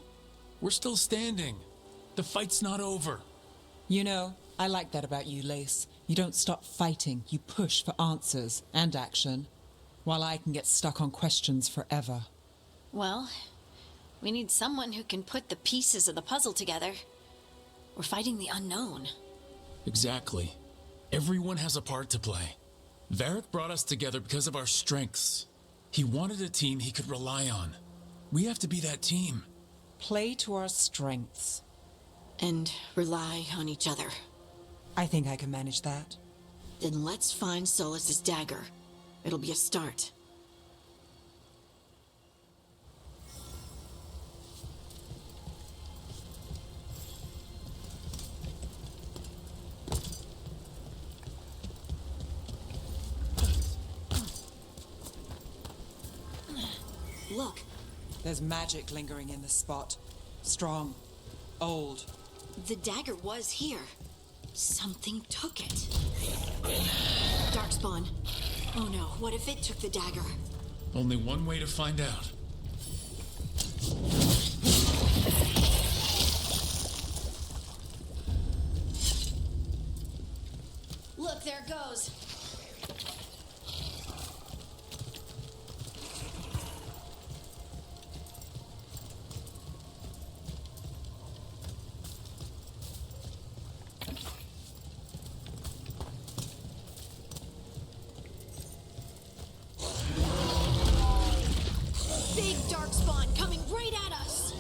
We're still standing. The fight's not over. You know, I like that about you, Lace. You don't stop fighting, you push for answers and action, while I can get stuck on questions forever. Well, we need someone who can put the pieces of the puzzle together. We're fighting the unknown. Exactly. Everyone has a part to play. Varric brought us together because of our strengths. He wanted a team he could rely on. We have to be that team. Play to our strengths. And rely on each other. I think I can manage that. Then let's find Solus's dagger. It'll be a start. Look. There's magic lingering in this spot. Strong. Old. The dagger was here. Something took it. Darkspawn. Oh no, what if it took the dagger? Only one way to find out. Look, there it goes. Big darkspawn coming right at us.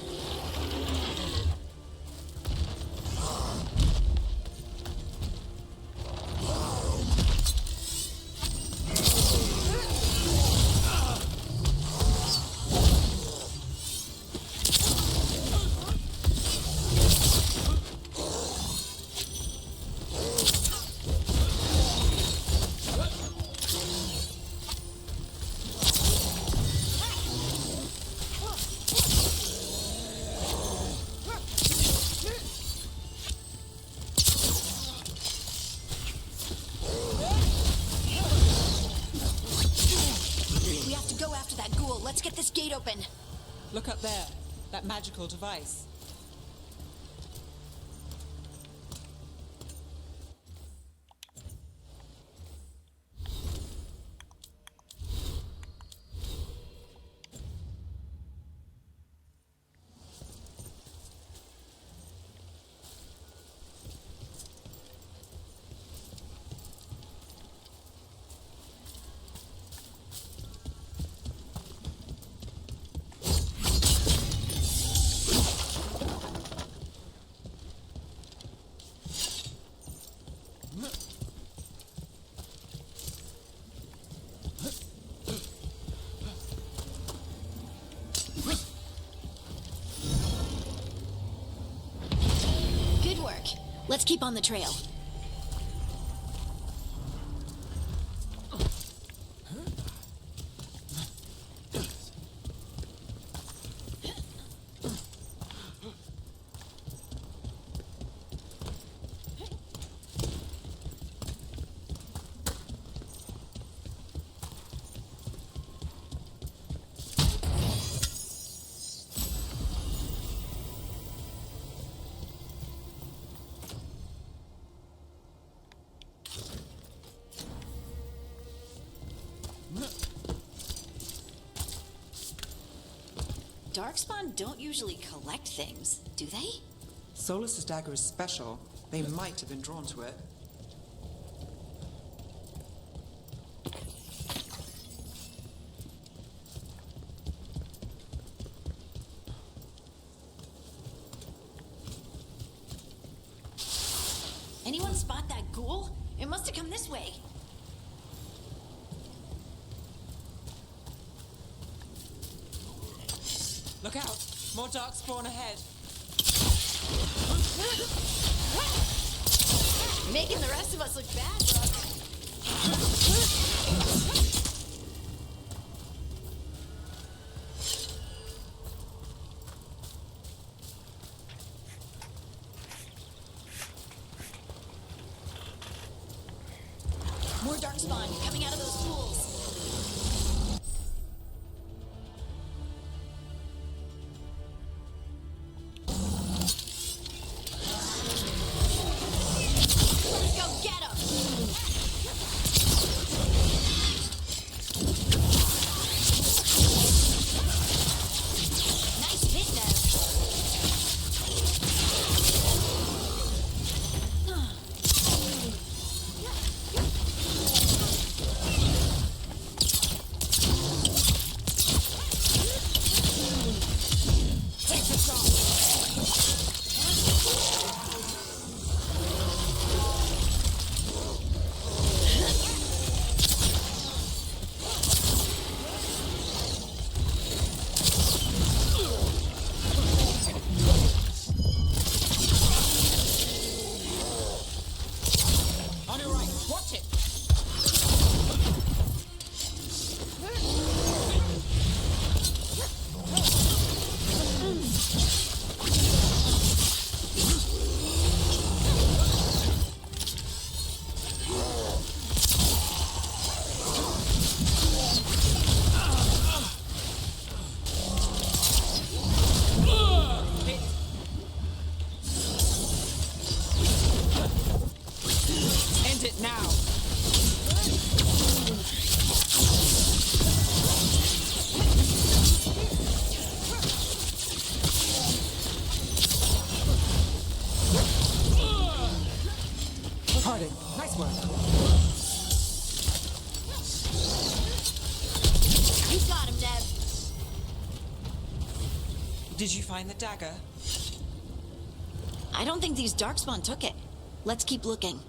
We have to go after that ghoul. Let's get this gate open. Look up there. That magical device. Good work. Let's keep on the trail. Darkspawn don't usually collect things, do they? Solus's dagger is special. They might have been drawn to it. Anyone spot that ghoul? It must have come this way. Look out! More darkspawn ahead. Making the rest of us look bad, More darkspawn coming out of those pools. Go get 'em! Nice hit, Take the shot! On your right, watch it! Hit. End it now! Harding, nice work. You got him, Nev. Did you find the dagger? I don't think these darkspawn took it. Let's keep looking.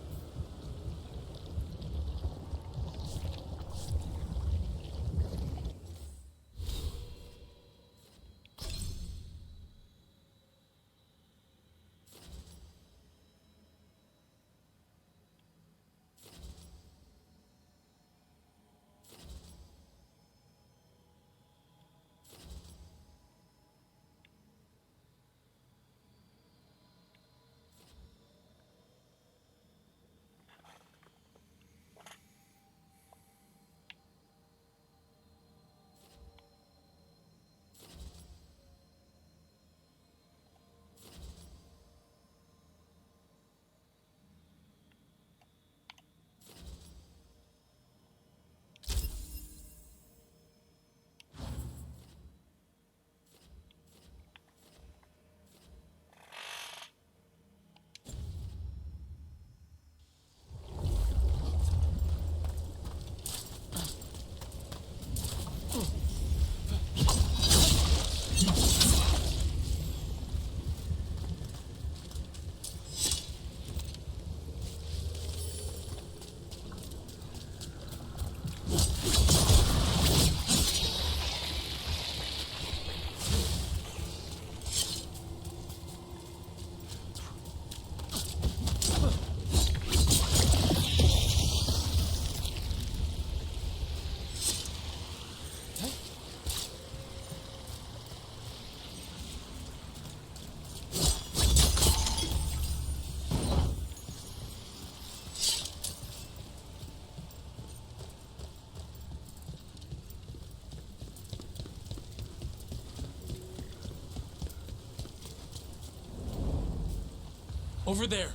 Over there,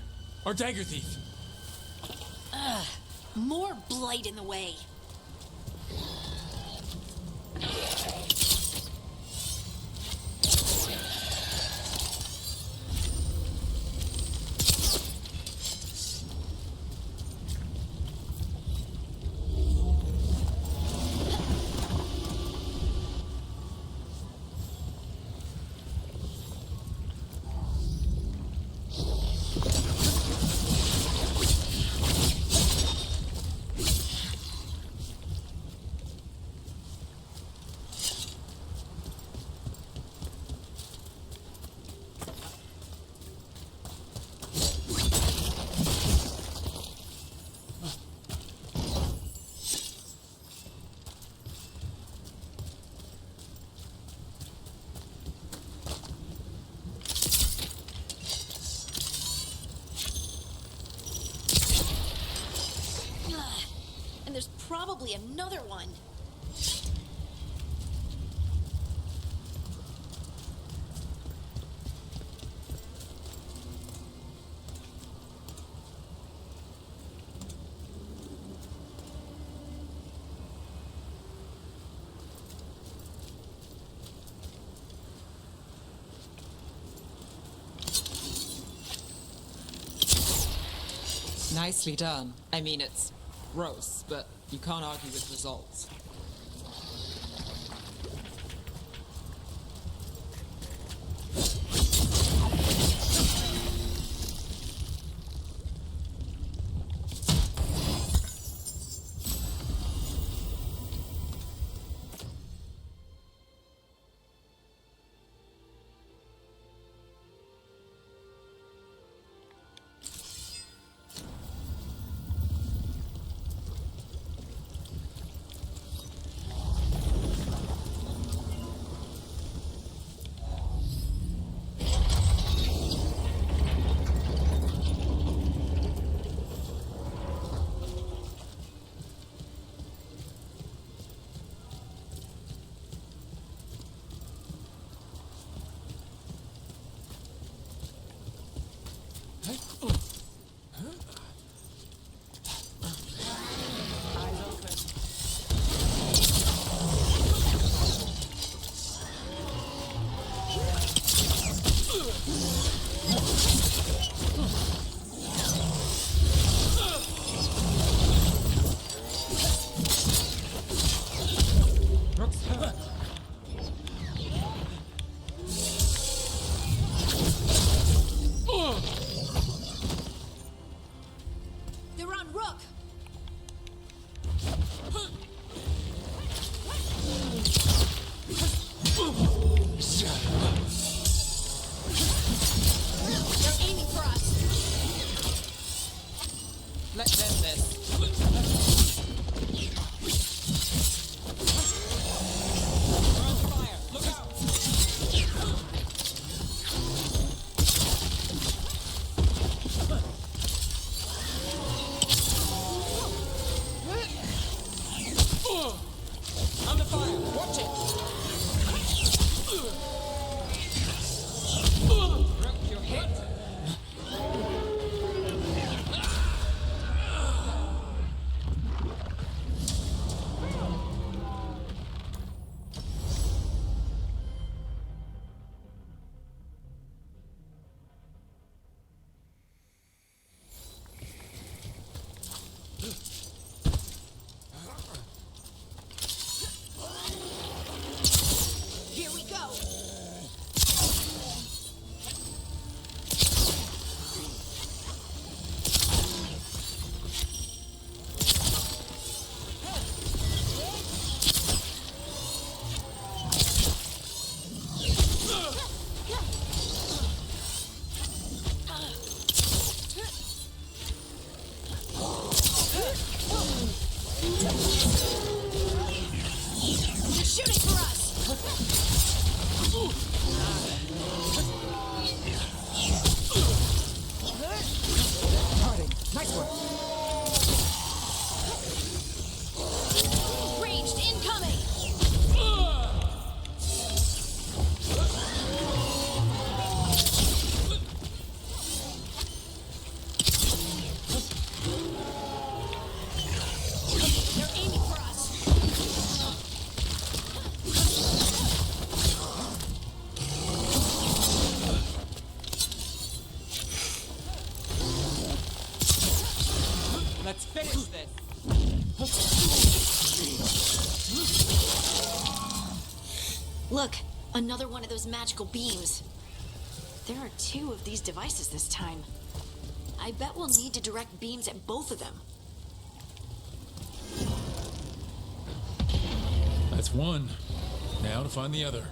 our dagger thief. More blight in the way. and there's probably another one. Nicely done. I mean, it's gross, but you can't argue with results. Let's finish this. Look, another one of those magical beams. There are 2 of these devices this time. I bet we'll need to direct beams at both of them. That's one. Now to find the other.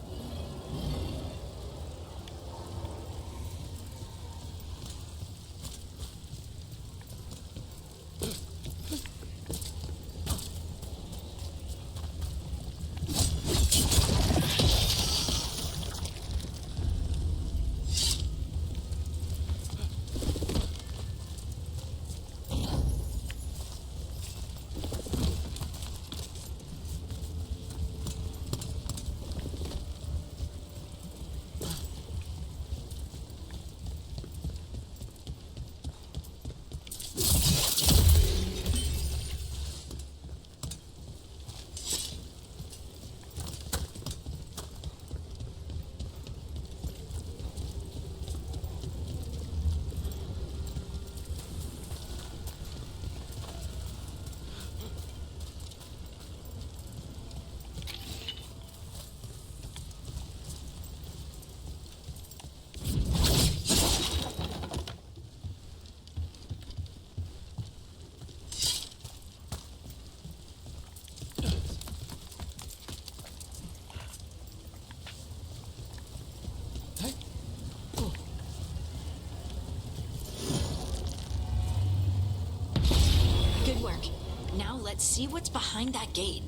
let's see what's behind that gate.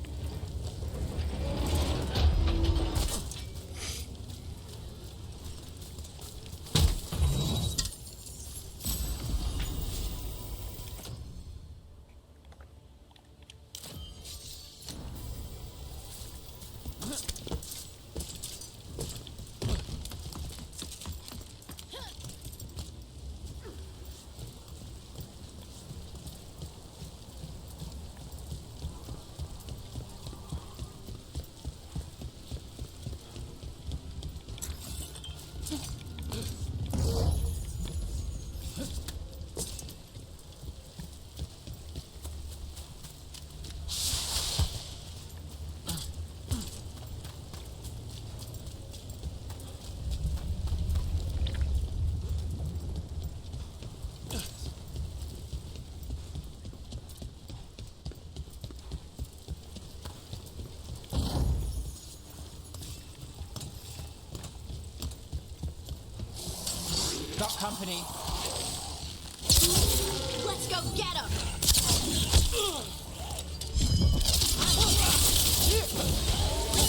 Got company. Let's go get him!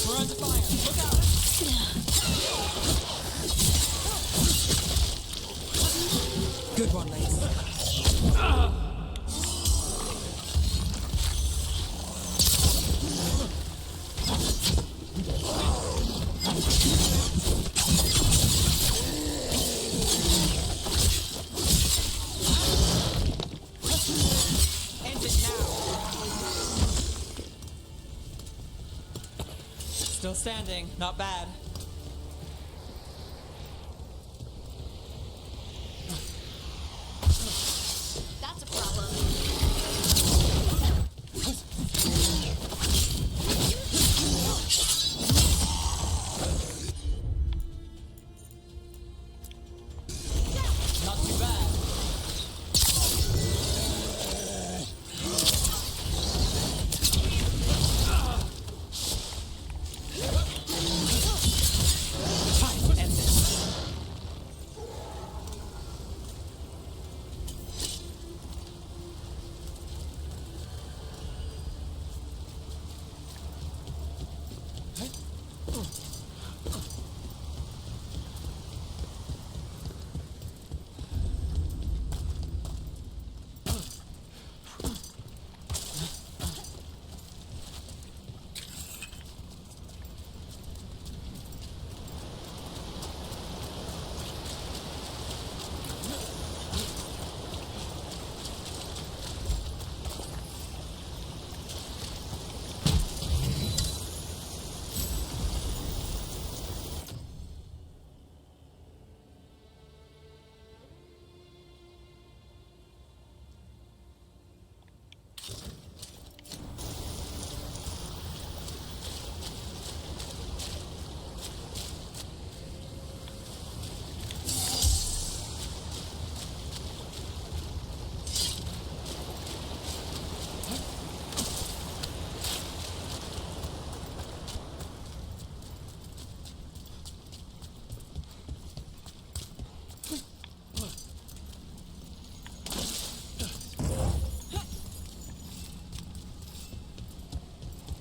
We're under fire. Look out! Good one, Lace. Still standing. Not bad. That's a problem. Not too bad.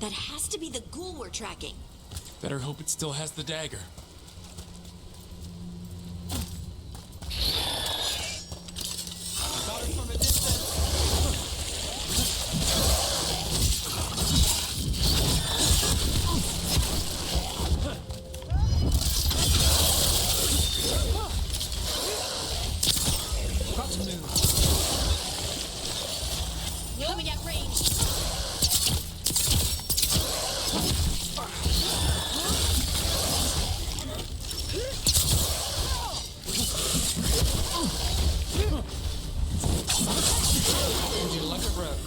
That has to be the ghoul we're tracking. Better hope it still has the dagger. Got it from a distance. Got to move. Coming at range. Like a rope.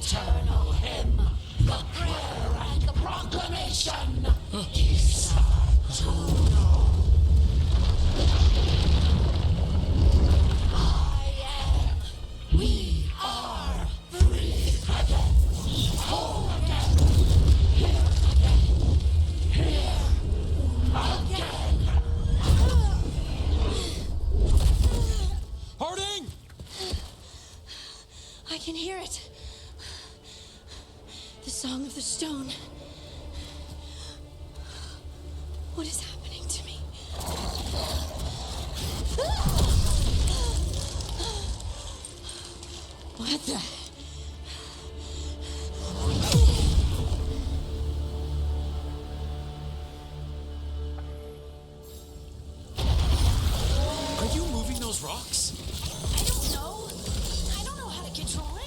eternal hymn, the prayer and the proclamation. He serves who know. I am. We are free again. Whole again. Here again. Here again. Harding! I can hear it. The Song of the Stone. What is happening to me? What the? Are you moving those rocks? I don't know. I don't know how to control it.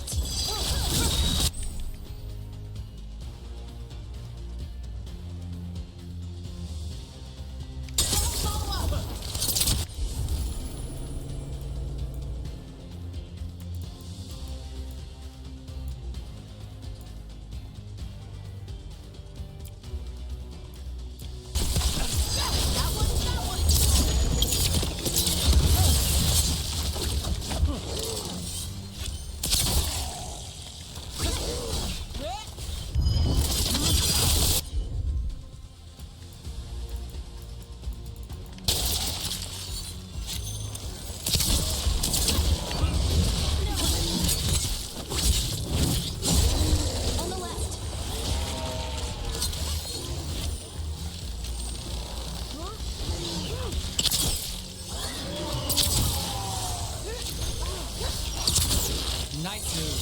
Nice move.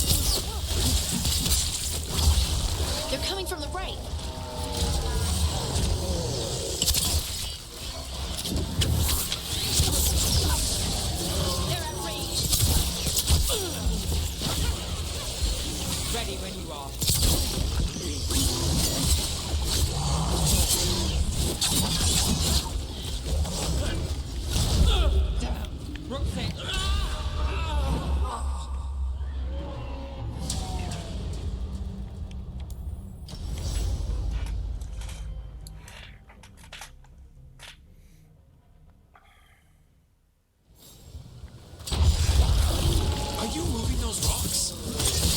They're coming from the right. They're at range. Ready when you are. Brooksy. Are you moving those rocks?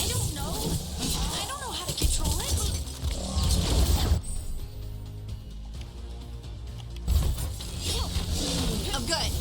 I don't know. I don't know how to control it. I'm good.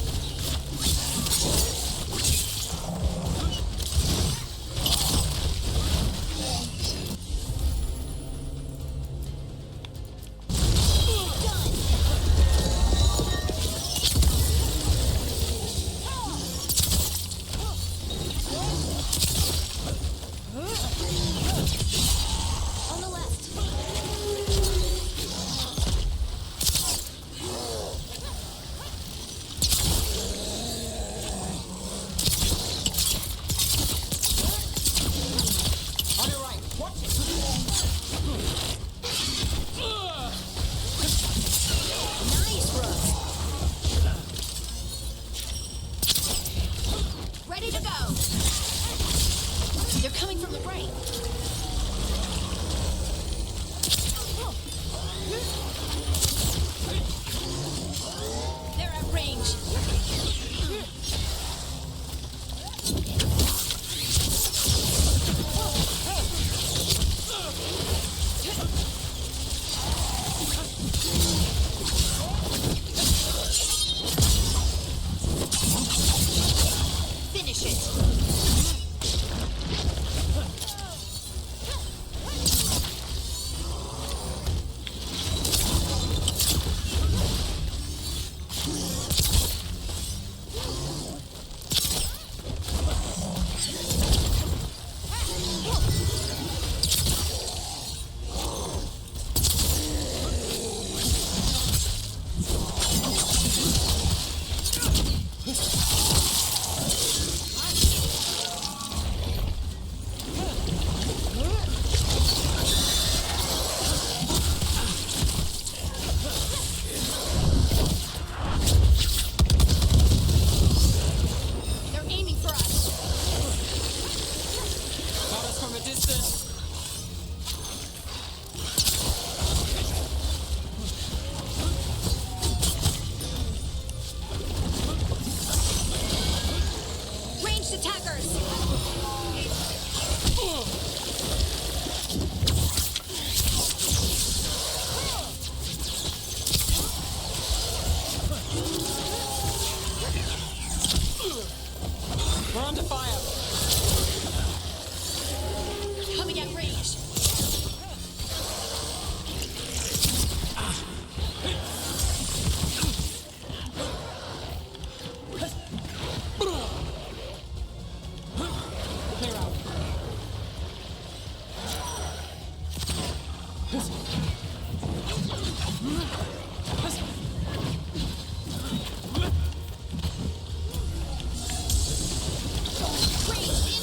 Raise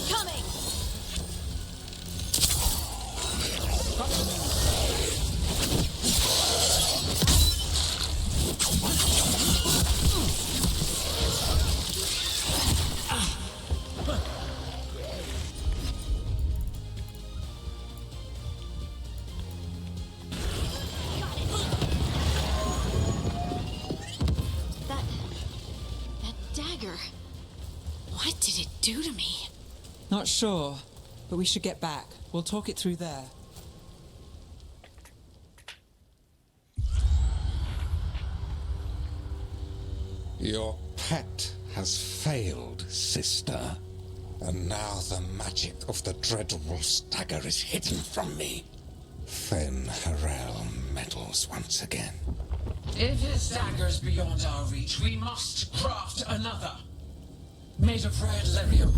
incoming! That dagger. What did it do to me? Not sure, but we should get back. We'll talk it through there. Your pet has failed, sister. And now the magic of the Dreadwolf's dagger is hidden from me. Fen Harel meddles once again. If his dagger's beyond our reach, we must craft another. Made of red lyrium.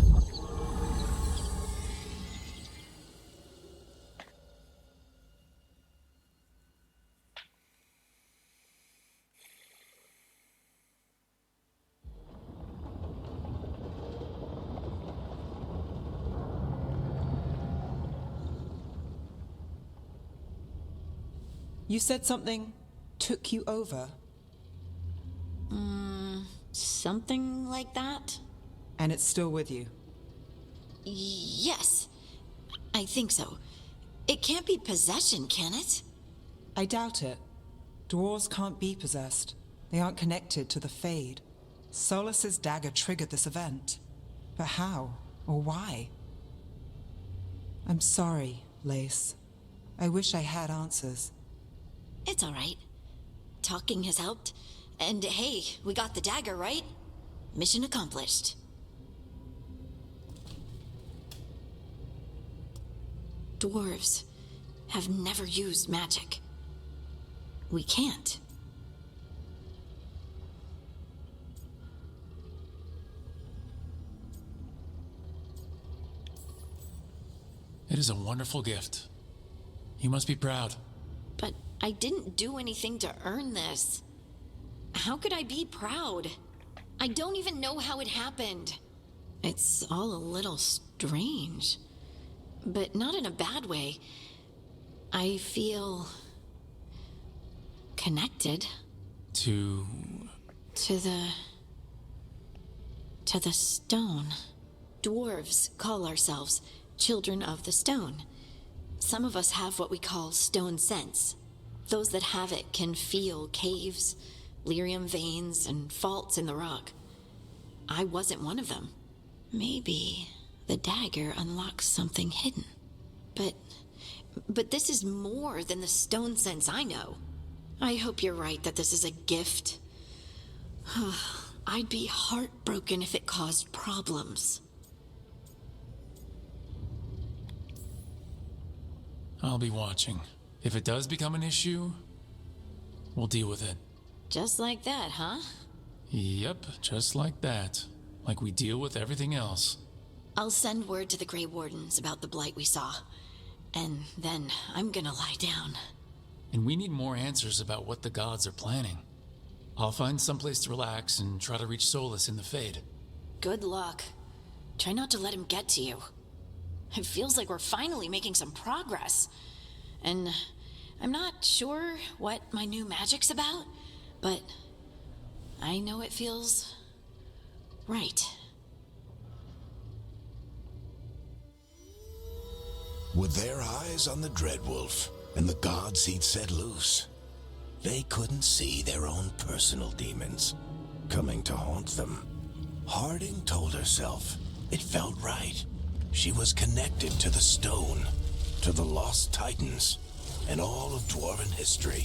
You said something took you over. Something like that? And it's still with you. Yes. I think so. It can't be possession, can it? I doubt it. Dwarves can't be possessed. They aren't connected to the Fade. Solus's dagger triggered this event. But how? Or why? I'm sorry, Lace. I wish I had answers. It's all right. Talking has helped. And hey, we got the dagger, right? Mission accomplished. Dwarves have never used magic. We can't. It is a wonderful gift. You must be proud. But I didn't do anything to earn this. How could I be proud? I don't even know how it happened. It's all a little strange. But not in a bad way. I feel connected. To the stone. Dwarves call ourselves children of the stone. Some of us have what we call stone sense. Those that have it can feel caves, lyrium veins, and faults in the rock. I wasn't one of them. Maybe the dagger unlocks something hidden. But this is more than the stone sense I know. I hope you're right that this is a gift. I'd be heartbroken if it caused problems. I'll be watching. If it does become an issue, we'll deal with it. Just like that, huh? Yep, just like that. Like we deal with everything else. I'll send word to the Grey Wardens about the blight we saw. And then I'm gonna lie down. And we need more answers about what the gods are planning. I'll find someplace to relax and try to reach Solus in the Fade. Good luck. Try not to let him get to you. It feels like we're finally making some progress. And I'm not sure what my new magic's about, but I know it feels right. With their eyes on the Dreadwolf and the gods he'd set loose, they couldn't see their own personal demons coming to haunt them. Harding told herself it felt right. She was connected to the stone, to the lost titans, and all of dwarven history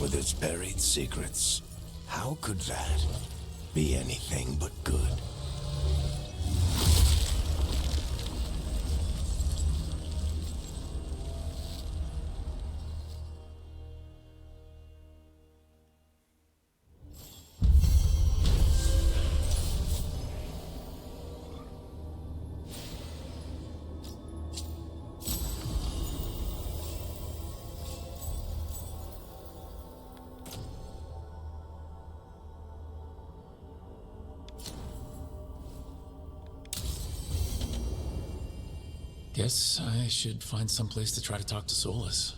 with its buried secrets. How could that be anything but good? Guess I should find some place to try to talk to Solus.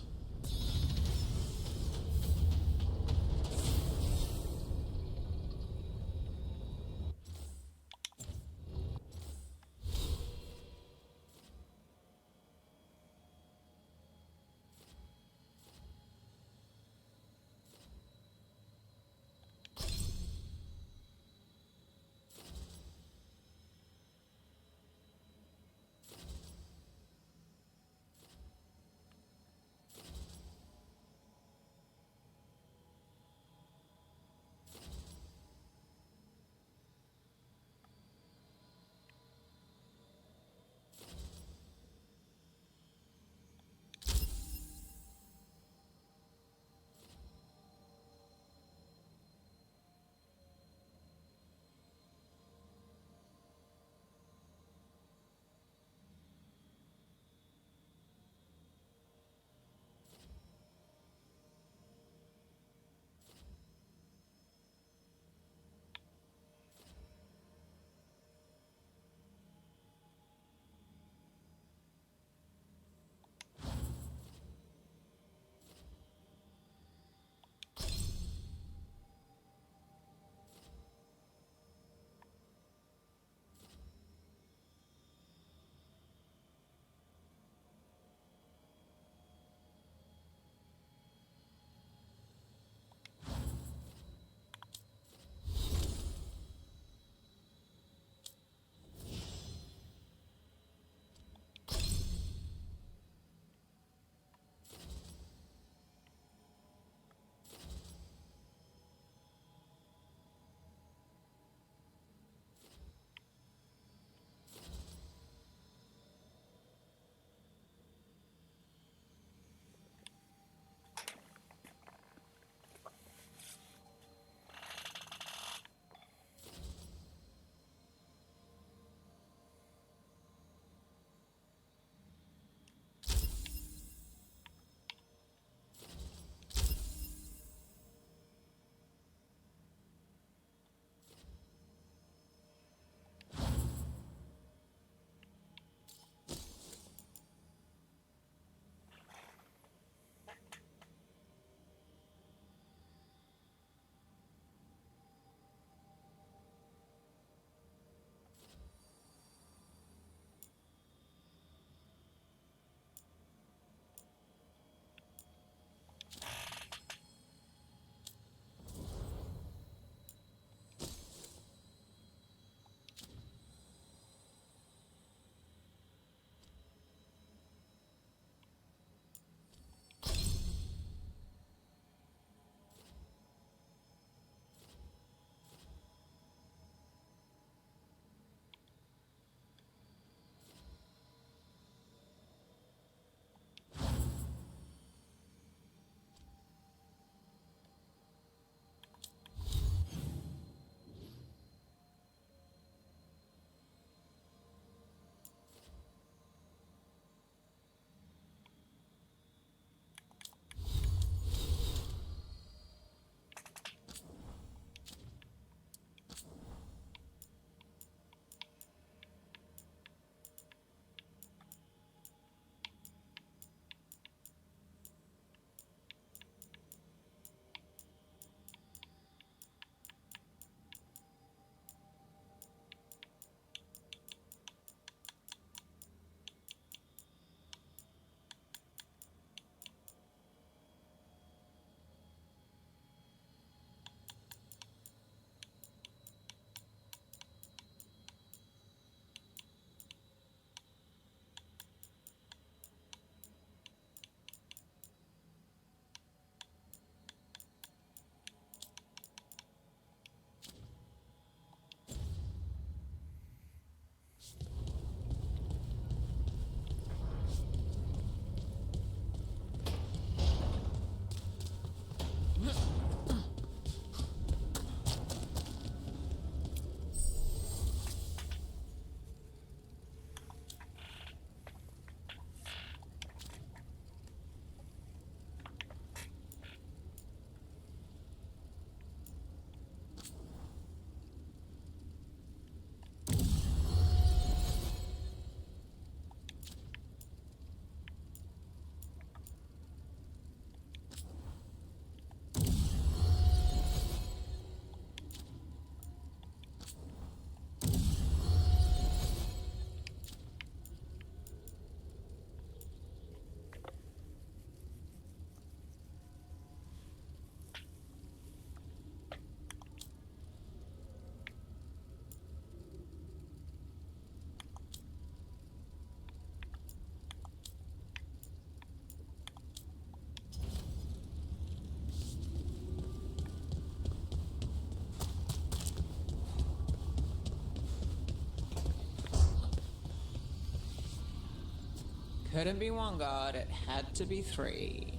couldn't be one god, it had to be three.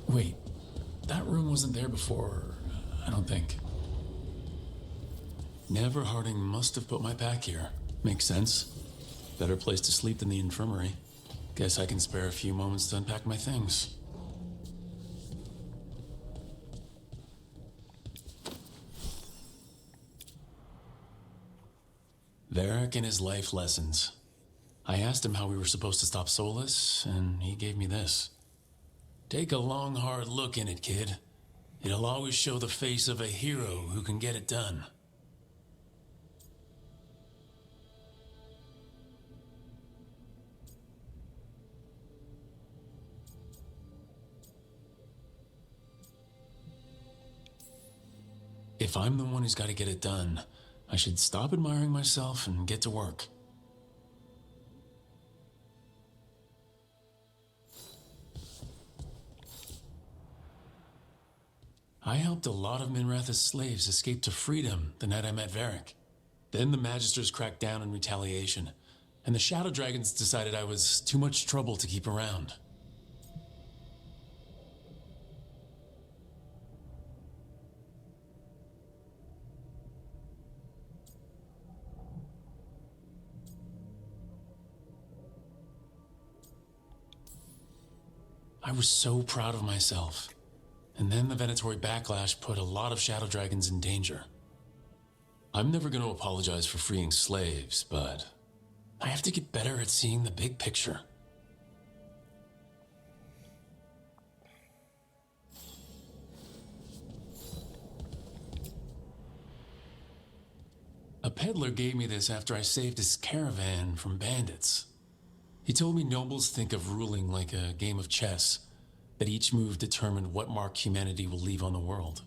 Wait, that room wasn't there before, I don't think. Never Harding must have put my pack here. Makes sense. Better place to sleep than the infirmary. Guess I can spare a few moments to unpack my things. Varric and his life lessons. I asked him how we were supposed to stop Solus, and he gave me this. Take a long, hard look in it, kid. It'll always show the face of a hero who can get it done. If I'm the one who's got to get it done, I should stop admiring myself and get to work. I helped a lot of Minrath's slaves escape to freedom the night I met Varric. Then the Magisters cracked down in retaliation, and the Shadow Dragons decided I was too much trouble to keep around. I was so proud of myself. And then the Venatori backlash put a lot of Shadow Dragons in danger. I'm never going to apologize for freeing slaves, but I have to get better at seeing the big picture. A peddler gave me this after I saved his caravan from bandits. He told me nobles think of ruling like a game of chess, that each move determined what mark humanity will leave on the world.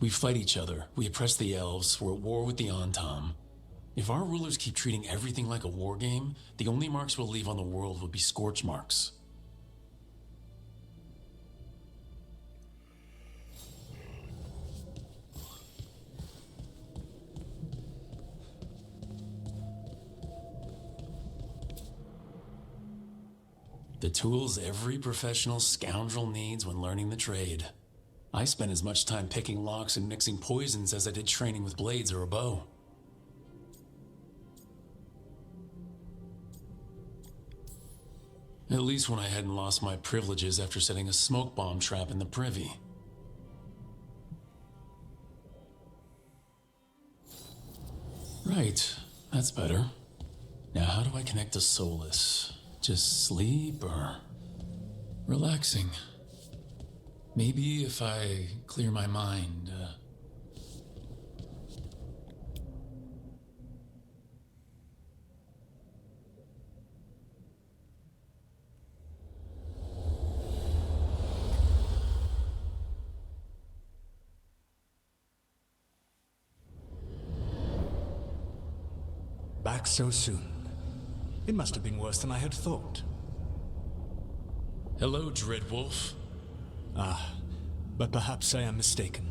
We fight each other, we oppress the elves, we're at war with the Antam. If our rulers keep treating everything like a war game, the only marks we'll leave on the world will be scorch marks. The tools every professional scoundrel needs when learning the trade. I spent as much time picking locks and mixing poisons as I did training with blades or a bow. At least when I hadn't lost my privileges after setting a smoke bomb trap in the privy. Right, that's better. Now how do I connect to Solus? Just sleep or relaxing? Maybe if I clear my mind. Back so soon. It must have been worse than I had thought. Hello, Dreadwolf. Ah, but perhaps I am mistaken.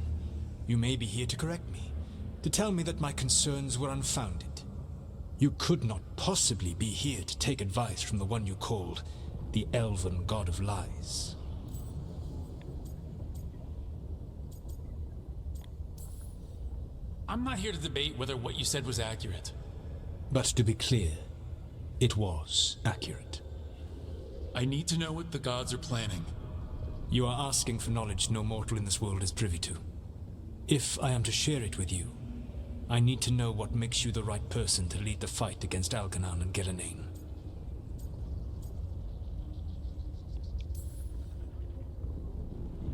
You may be here to correct me, to tell me that my concerns were unfounded. You could not possibly be here to take advice from the one you called the Elven God of Lies. I'm not here to debate whether what you said was accurate. But to be clear, it was accurate. I need to know what the gods are planning. You are asking for knowledge no mortal in this world is privy to. If I am to share it with you, I need to know what makes you the right person to lead the fight against Algernon and Gillenane.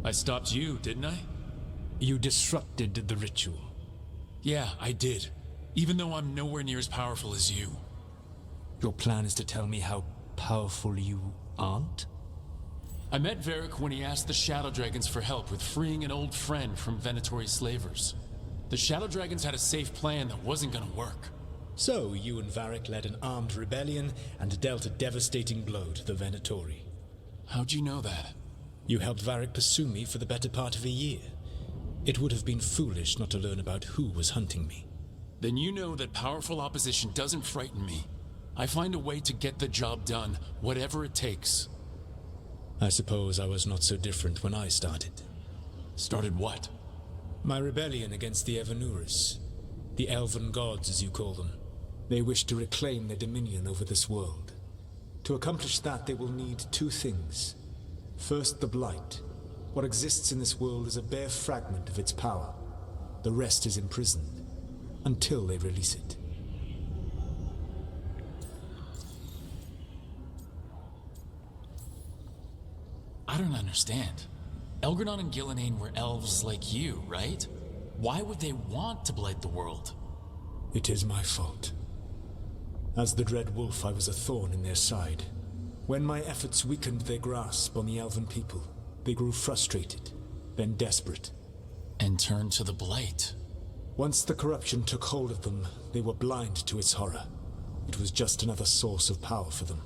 I stopped you, didn't I? You disrupted the ritual. Yeah, I did. Even though I'm nowhere near as powerful as you. Your plan is to tell me how powerful you aren't? I met Varric when he asked the Shadow Dragons for help with freeing an old friend from Venatori slavers. The Shadow Dragons had a safe plan that wasn't gonna work. So, you and Varric led an armed rebellion and dealt a devastating blow to the Venatori. How'd you know that? You helped Varric pursue me for the better part of a year. It would have been foolish not to learn about who was hunting me. Then you know that powerful opposition doesn't frighten me. I find a way to get the job done, whatever it takes. I suppose I was not so different when I started. Started what? My rebellion against the Evanuris. The elven gods, as you call them. They wish to reclaim their dominion over this world. To accomplish that, they will need two things. First, the Blight. What exists in this world is a bare fragment of its power. The rest is imprisoned, until they release it. I don't understand. Elgranon and Gillenane were elves like you, right? Why would they want to blight the world? It is my fault. As the Dread Wolf, I was a thorn in their side. When my efforts weakened their grasp on the elven people, they grew frustrated, then desperate. And turned to the Blight. Once the corruption took hold of them, they were blind to its horror. It was just another source of power for them.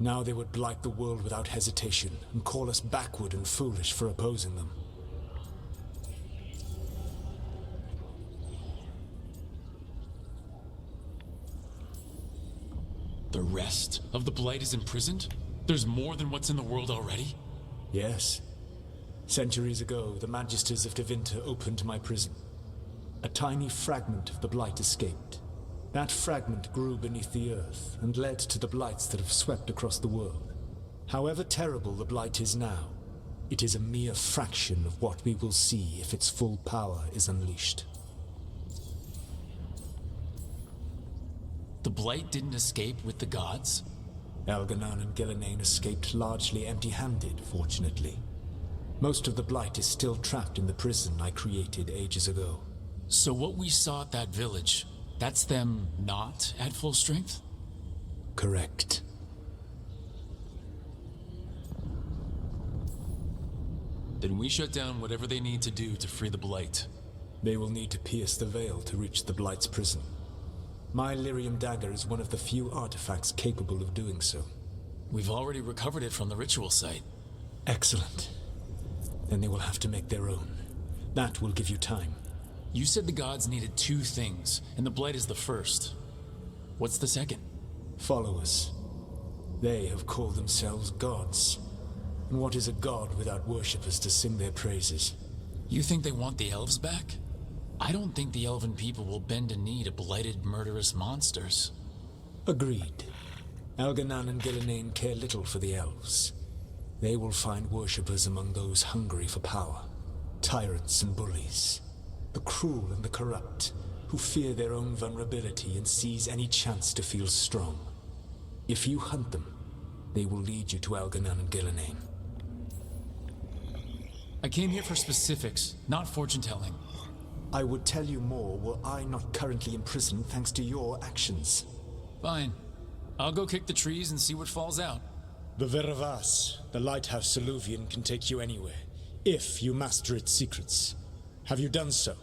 Now they would blight the world without hesitation and call us backward and foolish for opposing them. The rest of the Blight is imprisoned? There's more than what's in the world already? Yes. Centuries ago, the Magisters of Tevinter opened my prison. A tiny fragment of the Blight escaped. That fragment grew beneath the earth and led to the Blights that have swept across the world. However terrible the Blight is now, it is a mere fraction of what we will see if its full power is unleashed. The Blight didn't escape with the gods? Elgernon and Gillenane escaped largely empty-handed, fortunately. Most of the Blight is still trapped in the prison I created ages ago. So what we saw at that village, that's them not at full strength? Correct. Then we shut down whatever they need to do to free the Blight. They will need to pierce the veil to reach the Blight's prison. My Lyrium dagger is one of the few artifacts capable of doing so. We've already recovered it from the ritual site. Excellent. Then they will have to make their own. That will give you time. You said the gods needed two things, and the Blight is the first. What's the second? Followers. They have called themselves gods. And what is a god without worshippers to sing their praises? You think they want the elves back? I don't think the elven people will bend a knee to blighted, murderous monsters. Agreed. Elgernon and Gillenane care little for the elves. They will find worshippers among those hungry for power. Tyrants and bullies. The cruel and the corrupt, who fear their own vulnerability and seize any chance to feel strong. If you hunt them, they will lead you to Elgernon and Gillenane. I came here for specifics, not fortune-telling. I would tell you more were I not currently imprisoned thanks to your actions. Fine. I'll go kick the trees and see what falls out. The Veravas, the lighthouse Soluvian, can take you anywhere, if you master its secrets. Have you done so?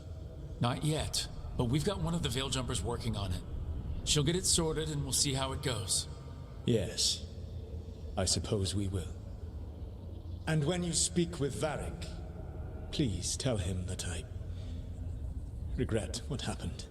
Not yet, but we've got one of the Veil Jumpers working on it. She'll get it sorted and we'll see how it goes. Yes. I suppose we will. And when you speak with Varric, please tell him that I regret what happened.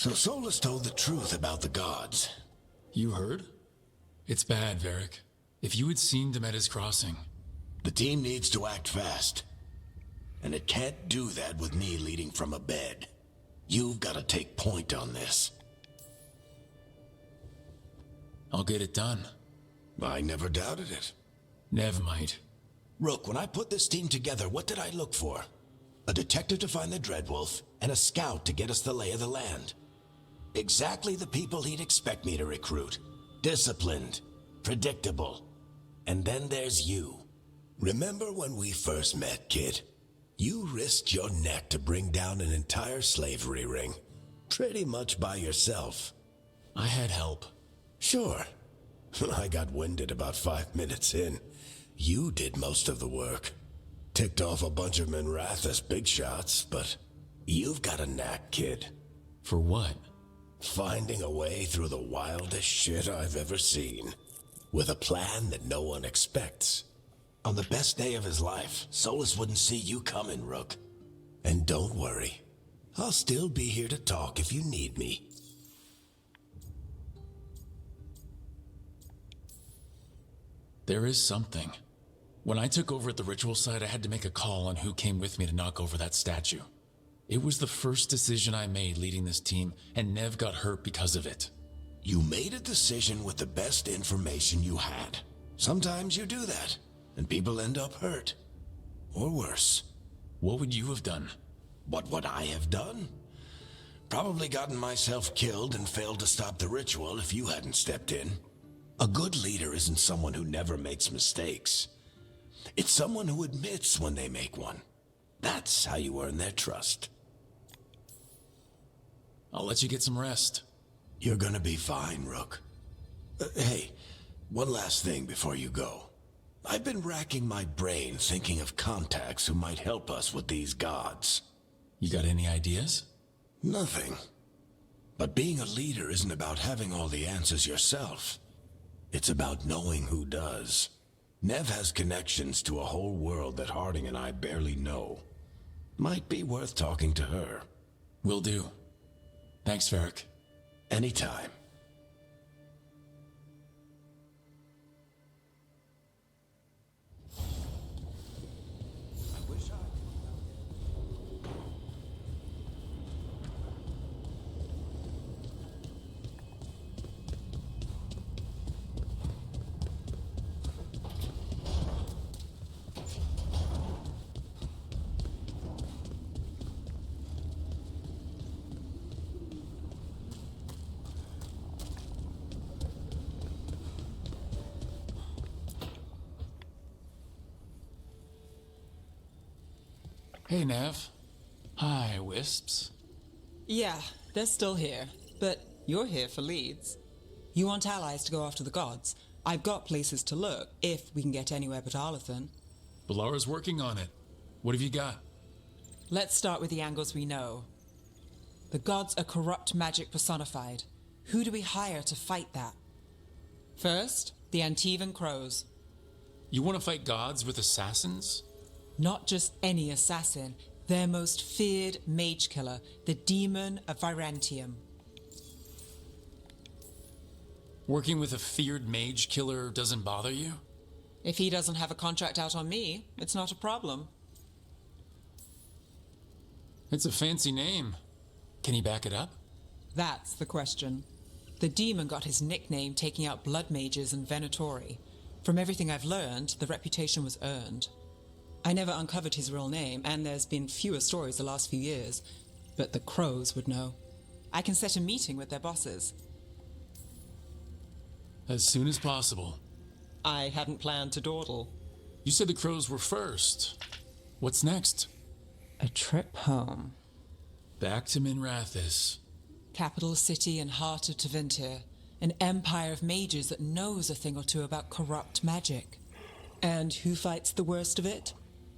So Solus told the truth about the gods. You heard? It's bad, Varric. If you had seen Demeda's crossing... The team needs to act fast. And it can't do that with me leading from a bed. You've got to take point on this. I'll get it done. I never doubted it. Nev might. Rook, when I put this team together, what did I look for? A detective to find the Dreadwolf, and a scout to get us the lay of the land. Exactly the people he'd expect me to recruit. Disciplined, predictable. And then there's you. Remember when we first met, kid? You risked your neck to bring down an entire slavery ring. Pretty much by yourself. I had help. Sure. I got winded about 5 minutes in. You did most of the work. Ticked off a bunch of Minrathous big shots, but you've got a knack, kid. For what? Finding a way through the wildest shit I've ever seen. With a plan that no one expects. On the best day of his life, Solus wouldn't see you coming, Rook. And don't worry. I'll still be here to talk if you need me. There is something. When I took over at the ritual site, I had to make a call on who came with me to knock over that statue. It was the first decision I made leading this team, and Nev got hurt because of it. You made a decision with the best information you had. Sometimes you do that, and people end up hurt. Or worse. What would you have done? What would I have done? Probably gotten myself killed and failed to stop the ritual if you hadn't stepped in. A good leader isn't someone who never makes mistakes. It's someone who admits when they make one. That's how you earn their trust. I'll let you get some rest. You're gonna be fine, Rook. Hey, one last thing before you go. I've been racking my brain thinking of contacts who might help us with these gods. You got any ideas? Nothing. But being a leader isn't about having all the answers yourself. It's about knowing who does. Nev has connections to a whole world that Harding and I barely know. Might be worth talking to her. Will do. Thanks, Varric. Anytime. Hey, Nev. Hi, Wisps. Yeah, they're still here, but you're here for leads. You want allies to go after the gods. I've got places to look, if we can get anywhere but Arlathan. Balara's working on it. What have you got? Let's start with the angles we know. The gods are corrupt magic personified. Who do we hire to fight that? First, the Antivan Crows. You want to fight gods with assassins? Not just any assassin, their most feared mage killer, the Demon of Virantium. Working with a feared mage killer doesn't bother you? If he doesn't have a contract out on me, it's not a problem. It's a fancy name. Can he back it up? That's the question. The demon got his nickname taking out blood mages and Venatori. From everything I've learned, the reputation was earned. I never uncovered his real name, and there's been fewer stories the last few years, but the Crows would know. I can set a meeting with their bosses. As soon as possible. I hadn't planned to dawdle. You said the Crows were first. What's next? A trip home. Back to Minrathous. Capital city and heart of Tevinter. An empire of mages that knows a thing or two about corrupt magic. And who fights the worst of it?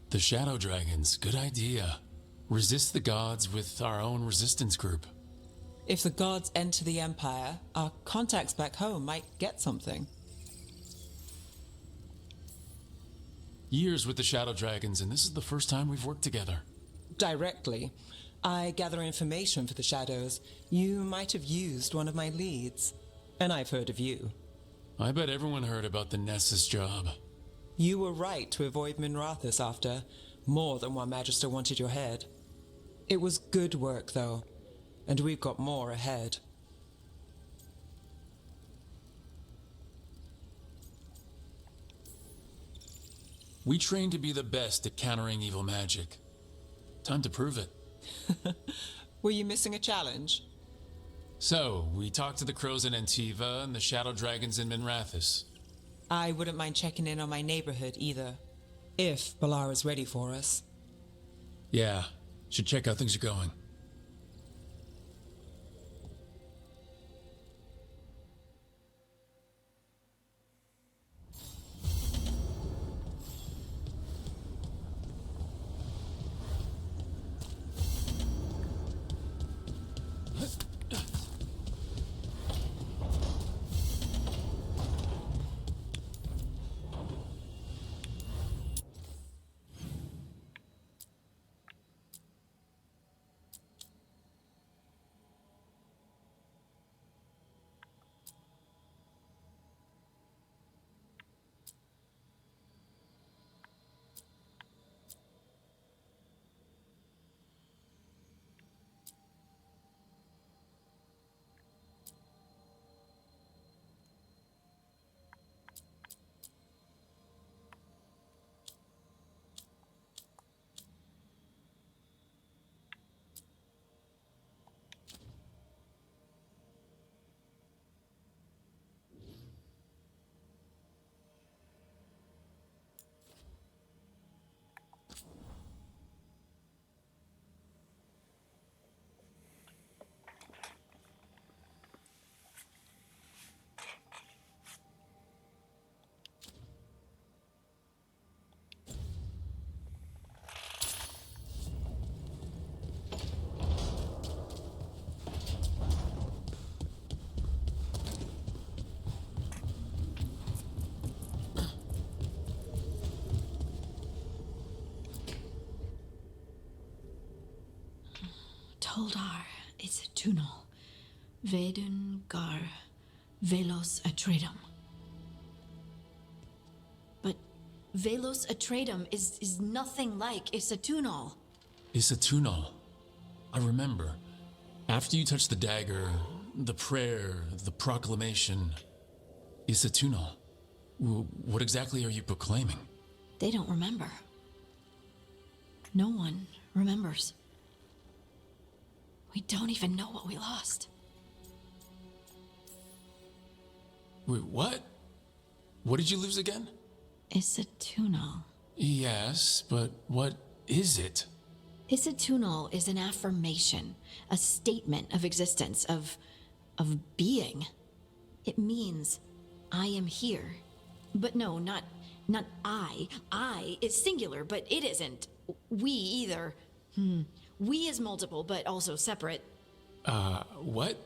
The Shadow Dragons. Good idea. Resist the gods with our own resistance group. If the gods enter the empire, our contacts back home might get something. Years with the Shadow Dragons, and this is the first time we've worked together. Directly. I gather information for the Shadows. You might have used one of my leads, and I've heard of you. I bet everyone heard about the Nessus job. You were right to avoid Minrathus after more than one Magister wanted your head. It was good work, though, and we've got more ahead. We train to be the best at countering evil magic. Time to prove it. Were you missing a challenge? So, we talked to the crows in Antiva and the shadow dragons in Minrathus. I wouldn't mind checking in on my neighborhood either, if Balara's ready for us. Yeah, should check how things are going. Toldar is a tunnel. Vedun gar velos atredum. But velos atredum is nothing like Isatunal. Isatunal. I remember. After you touched the dagger, the prayer, the proclamation. Isatunal. What exactly are you proclaiming? They don't remember. No one remembers. We don't even know what we lost. Wait, what? What did you lose again? Isatunal. Yes, but what is it? Isatunal is an affirmation, a statement of existence, of being. It means I am here. But no, not I. I is singular, but it isn't. We either. We is multiple, but also separate. What?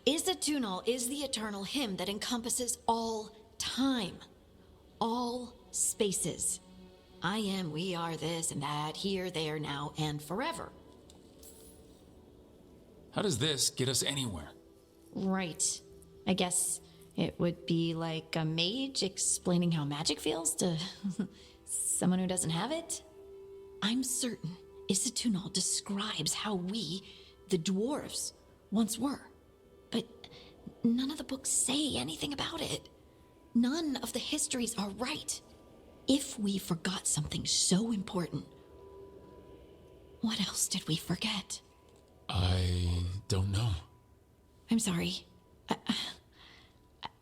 Isatunal is the eternal hymn that encompasses all time, all spaces. I am, we are, this and that, here, there, now, and forever. How does this get us anywhere? Right. I guess it would be like a mage explaining how magic feels to someone who doesn't have it. I'm certain Isatunal describes how we, the dwarves, once were. But none of the books say anything about it. None of the histories are right. If we forgot something so important, what else did we forget? I don't know. I'm sorry.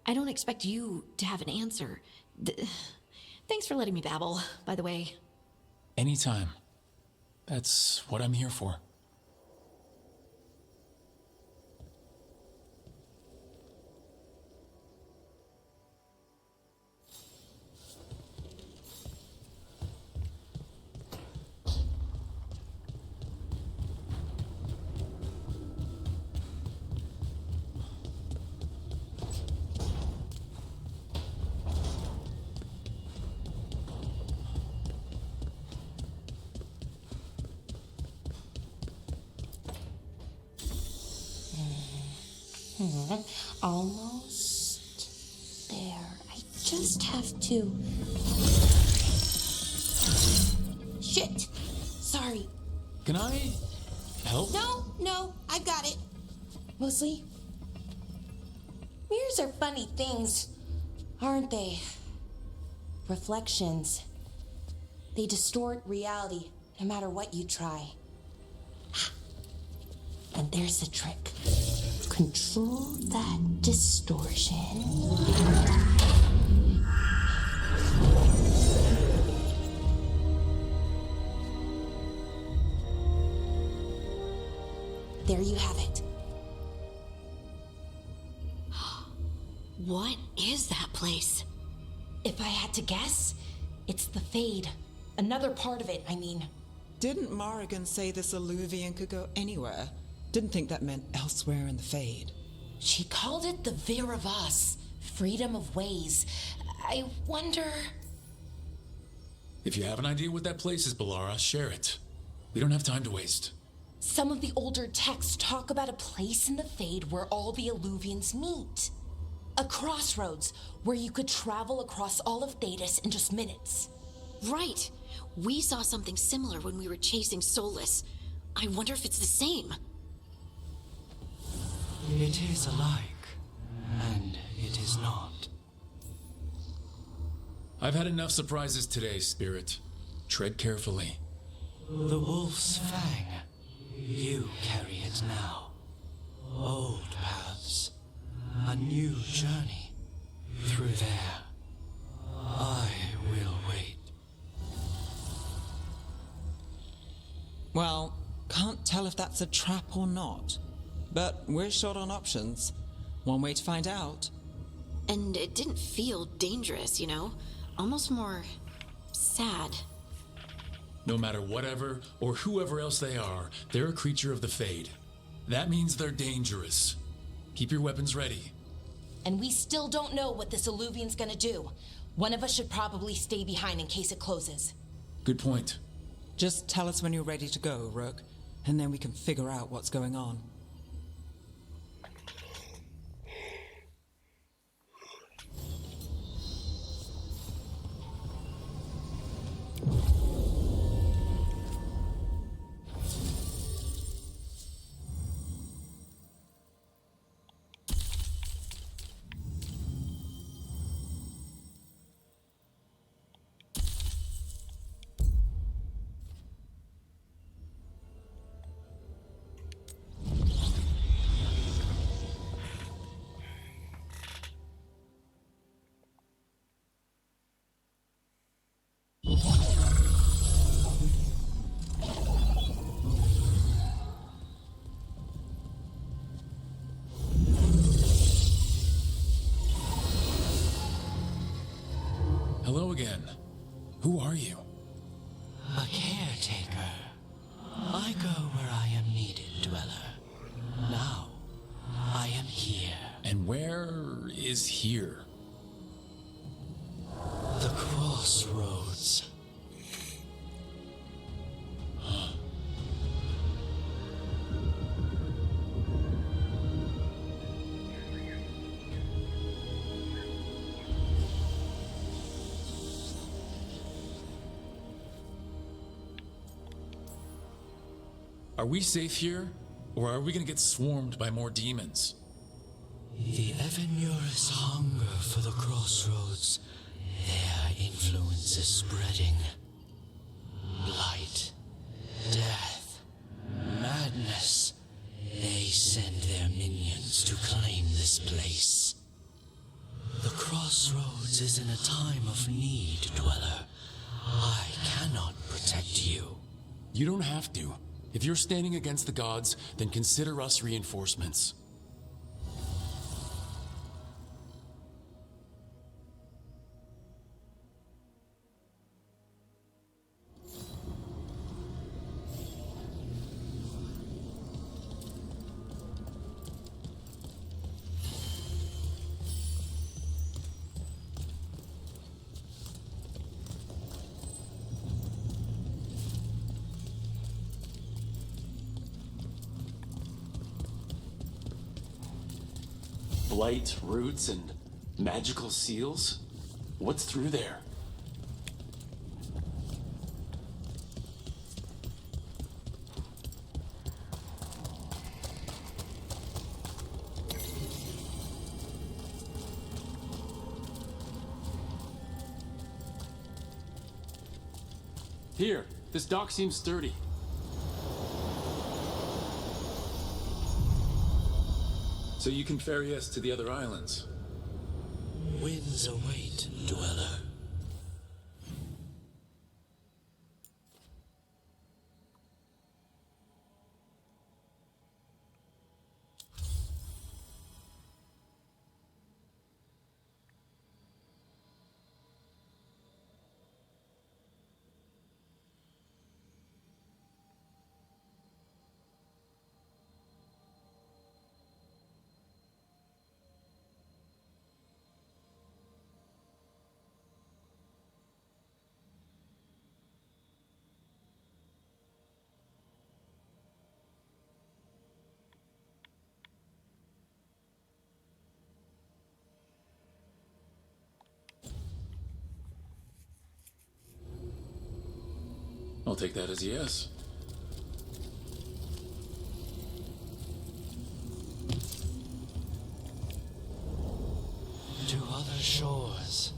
I don't expect you to have an answer. Thanks for letting me babble, by the way. Anytime. That's what I'm here for. Almost there. I just have to... Shit! Sorry. Can I help? No, I've got it. Mostly, mirrors are funny things, aren't they? Reflections. They distort reality no matter what you try. And there's the trick. Control that distortion. There you have it. What is that place? If I had to guess, it's the Fade. Another part of it, I mean. Didn't Morrigan say this Illuvian could go anywhere? Didn't think that meant elsewhere in the Fade. She called it the Vir of Us, freedom of ways. I wonder... If you have an idea what that place is, Balara, share it. We don't have time to waste. Some of the older texts talk about a place in the Fade where all the Illuvians meet. A crossroads where you could travel across all of Thedas in just minutes. Right. We saw something similar when we were chasing Solus. I wonder if it's the same. It is alike, and it is not. I've had enough surprises today, Spirit. Tread carefully. The wolf's fang. You carry it now. Old paths. A new journey. Through there. I will wait. Well, can't tell if that's a trap or not. But we're short on options. One way to find out. And it didn't feel dangerous, you know? Almost more sad. No matter whatever or whoever else they are, they're a creature of the Fade. That means they're dangerous. Keep your weapons ready. And we still don't know what this Illuvian's gonna do. One of us should probably stay behind in case it closes. Good point. Just tell us when you're ready to go, Rook, and then we can figure out what's going on. Hello again. Who are you? A caretaker. I go where I am needed, Dweller. Now, I am here. And where is here? The crossroads. Are we safe here? Or are we gonna get swarmed by more demons? The Evanurus hunger for the crossroads. Their influence is spreading. Blight, death, madness. They send their minions to claim this place. The crossroads is in a time of need, Dweller. I cannot protect you. You don't have to. If you're standing against the gods, then consider us reinforcements. Light, roots, and magical seals? What's through there? Here, this dock seems sturdy. So you can ferry us to the other islands? Winds await, dweller. I'll take that as a yes. To other shores.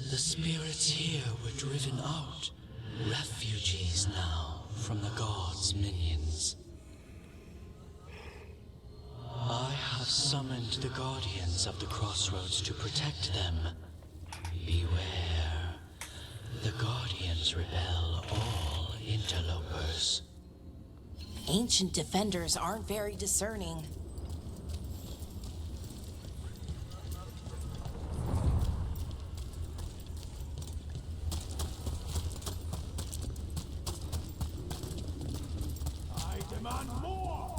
The spirits here were driven out, refugees now from the gods' minions. I have summoned the guardians of the crossroads to protect them. Beware. The guardians repel all interlopers. Ancient defenders aren't very discerning. I demand more!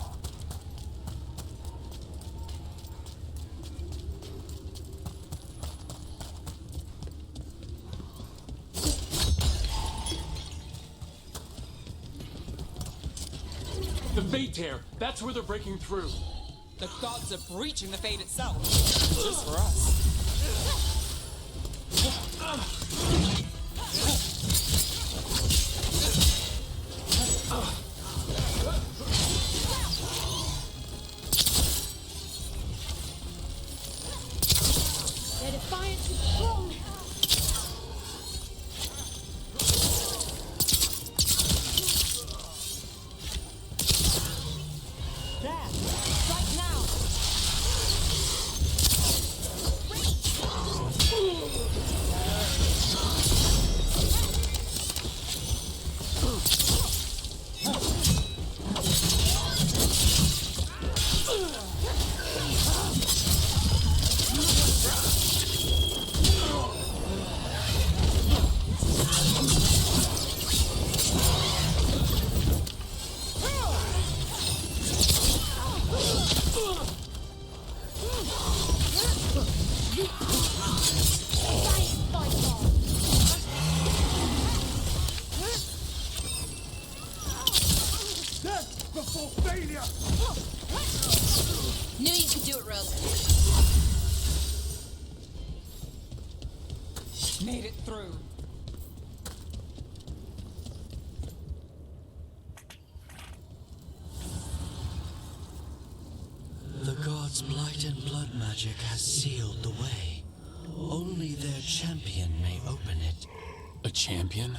The Fate Tear! That's where they're breaking through. The gods are breaching the fate itself. Just for us. Their defiance is strong. There, right now. Death before failure! Knew you could do it, Rogue. Made it through. The gods' blight and blood magic has sealed the way. Only their champion may open it. A champion?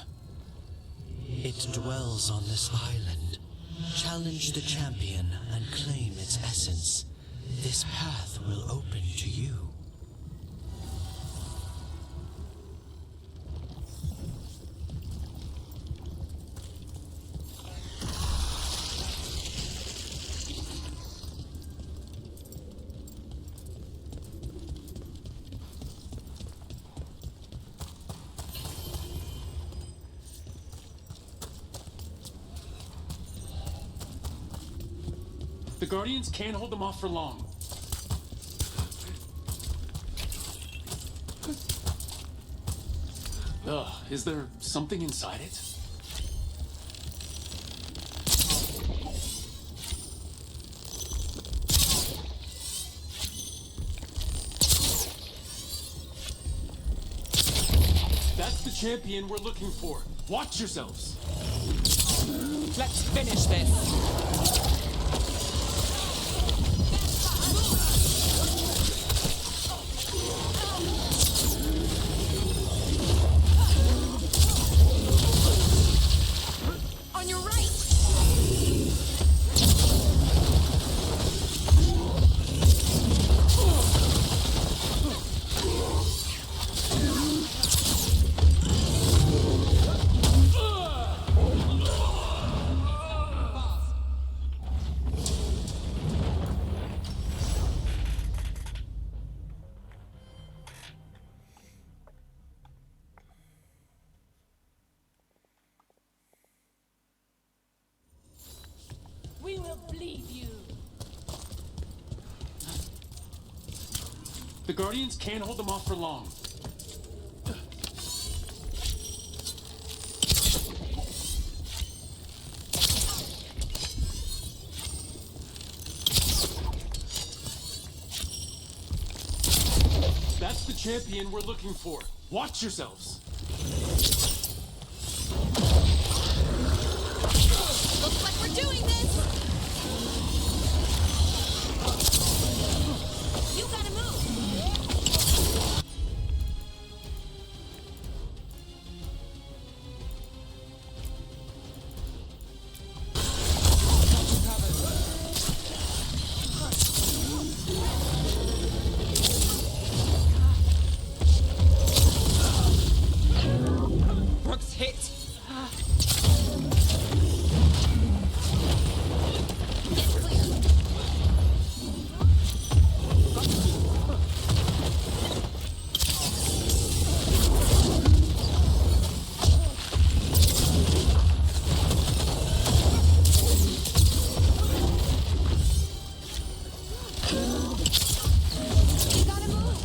It dwells on this island. Challenge the champion and claim its essence. This path will open to you. The Guardians can't hold them off for long. Ugh, is there something inside it? That's the champion we're looking for. Watch yourselves. Let's finish this. On your right! We will bleed you. The Guardians can't hold them off for long. That's the champion we're looking for. Watch yourselves. Looks like we're doing this! You gotta move! Brooks hit. Get clear. You gotta move.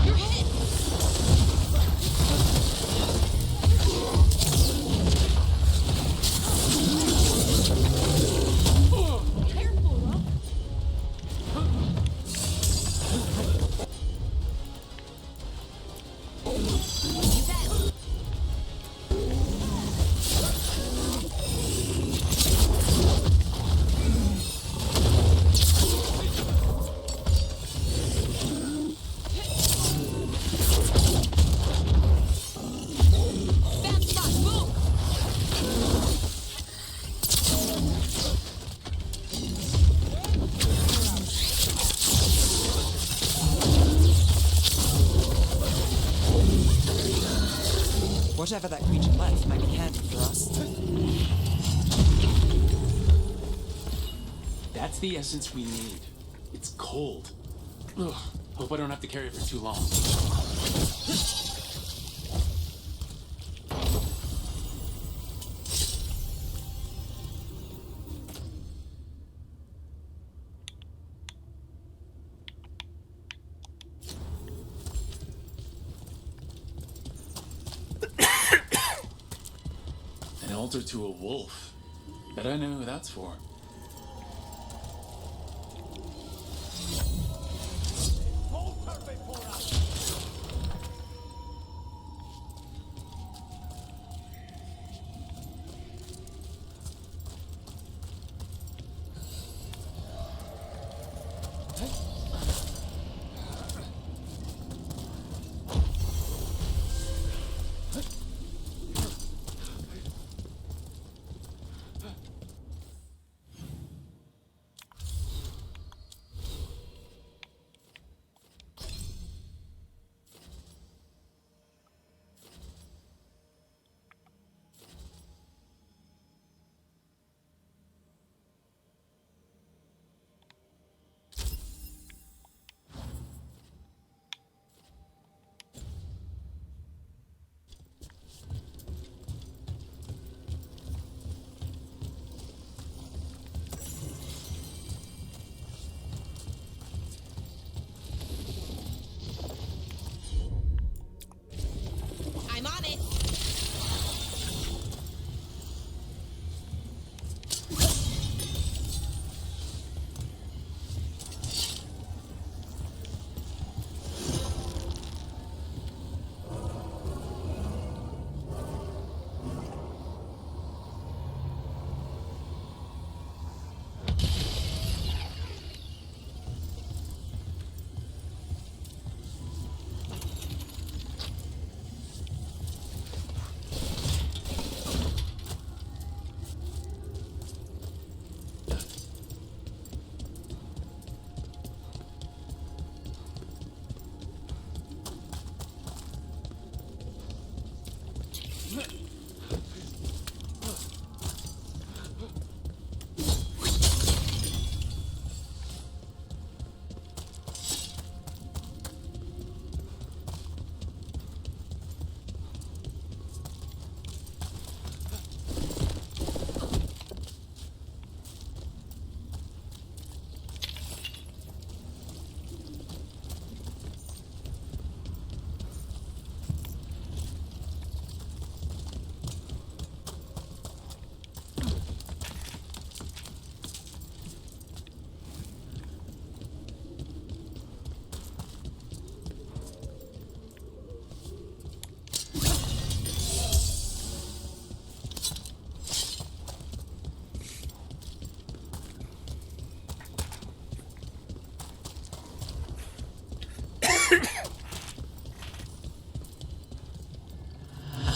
You're hit. Careful, Rock. You bet. Bad spot, move! Whatever that creature left might be handy for us. That's the essence we need. It's cold. Ugh, hope I don't have to carry it for too long. An altar to a wolf. Bet I know who that's for.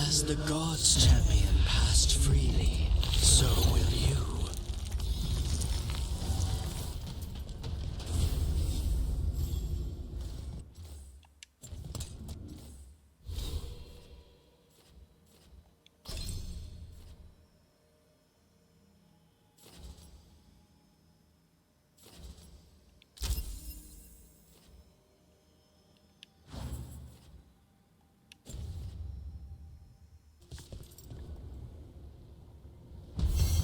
As the gods' champion passed freely, so will you.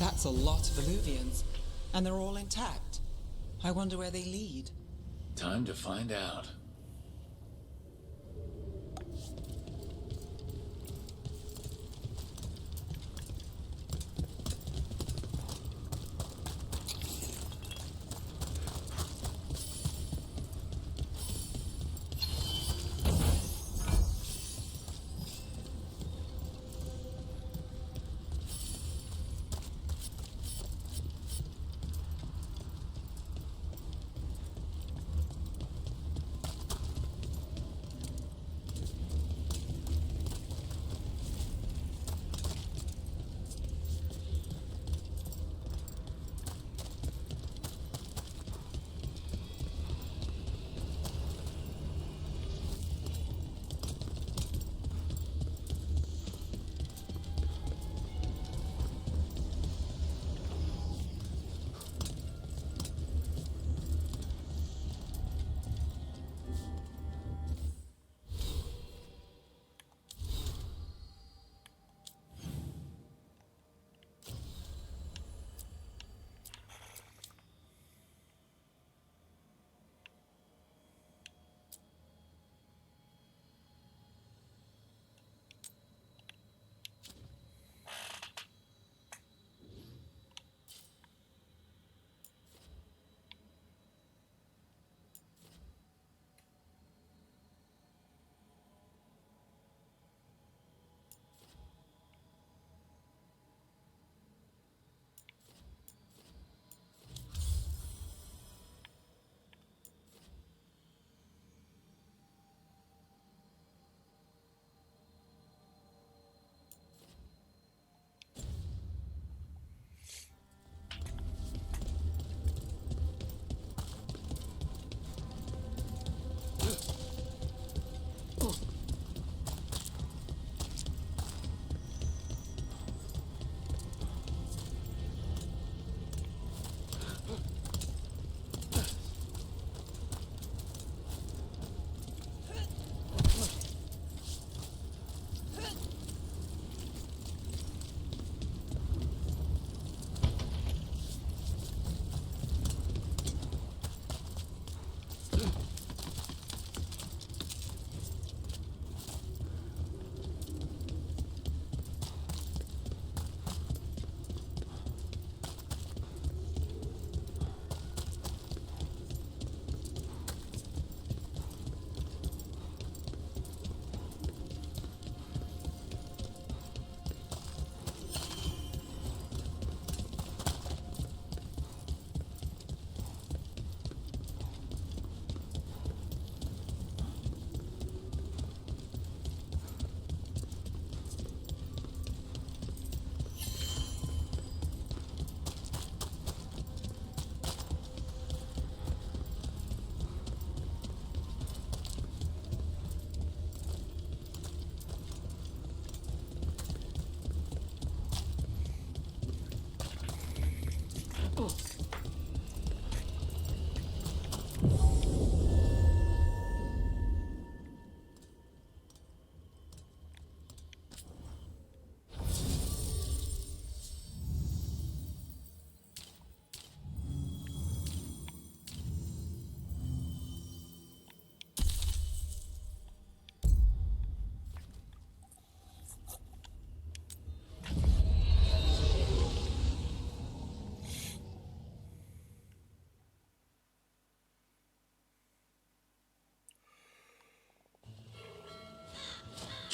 That's a lot of Illuvians, and they're all intact. I wonder where they lead. Time to find out.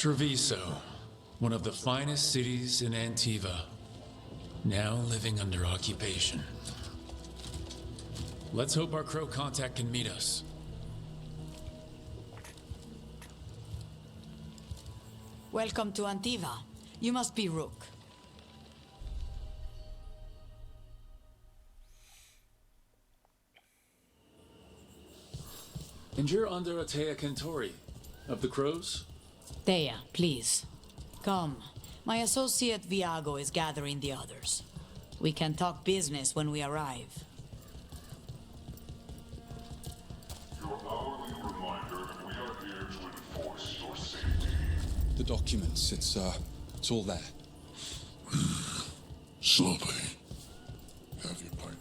Treviso, one of the finest cities in Antiva, now living under occupation. Let's hope our crow contact can meet us. Welcome to Antiva. You must be Rook. And you're under Atea Kentori, of the Crows? Thea, please. Come. My associate Viago is gathering the others. We can talk business when we arrive. Your hourly reminder that we are here to enforce your safety. The documents, it's all there. Sloppy. Have you pipe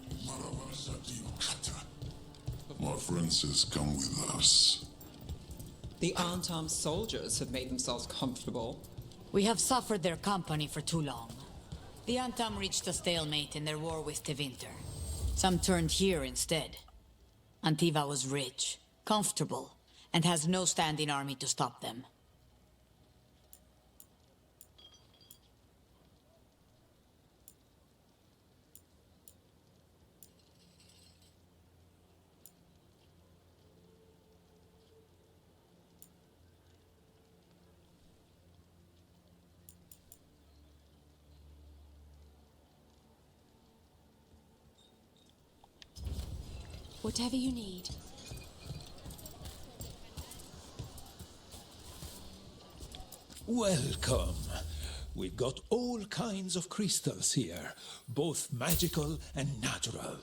My friend says come with us. The unarmed soldiers have made themselves comfortable. We have suffered their company for too long. The Antam reached a stalemate in their war with Tevinter. Some turned here instead. Antiva was rich, comfortable, and has no standing army to stop them. Whatever you need. Welcome. We've got all kinds of crystals here, both magical and natural.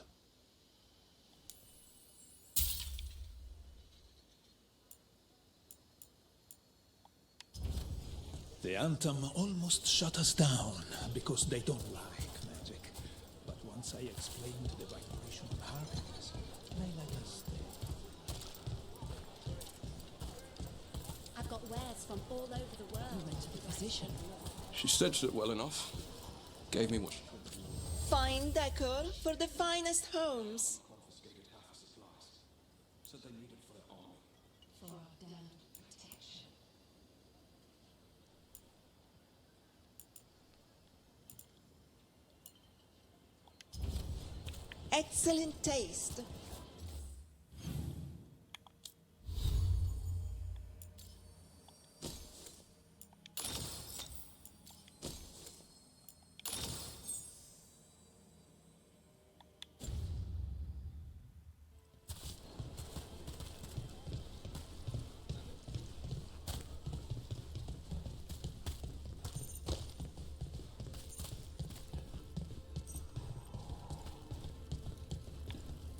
The Antam almost shut us down because they don't like magic. But once I explained the vibration of harmonies, they let us stay. I've got wares from all over the world. We went to the position. She stitched it well enough. Gave me what she... Fine decor for the finest homes. For our damned protection. Excellent taste.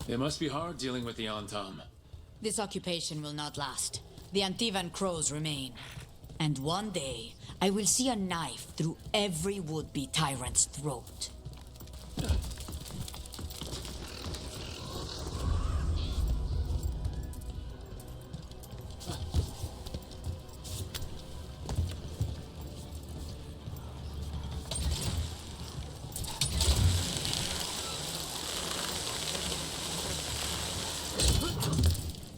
It must be hard dealing with the Antam. This occupation will not last. The Antivan crows remain. And one day, I will see a knife through every would-be tyrant's throat.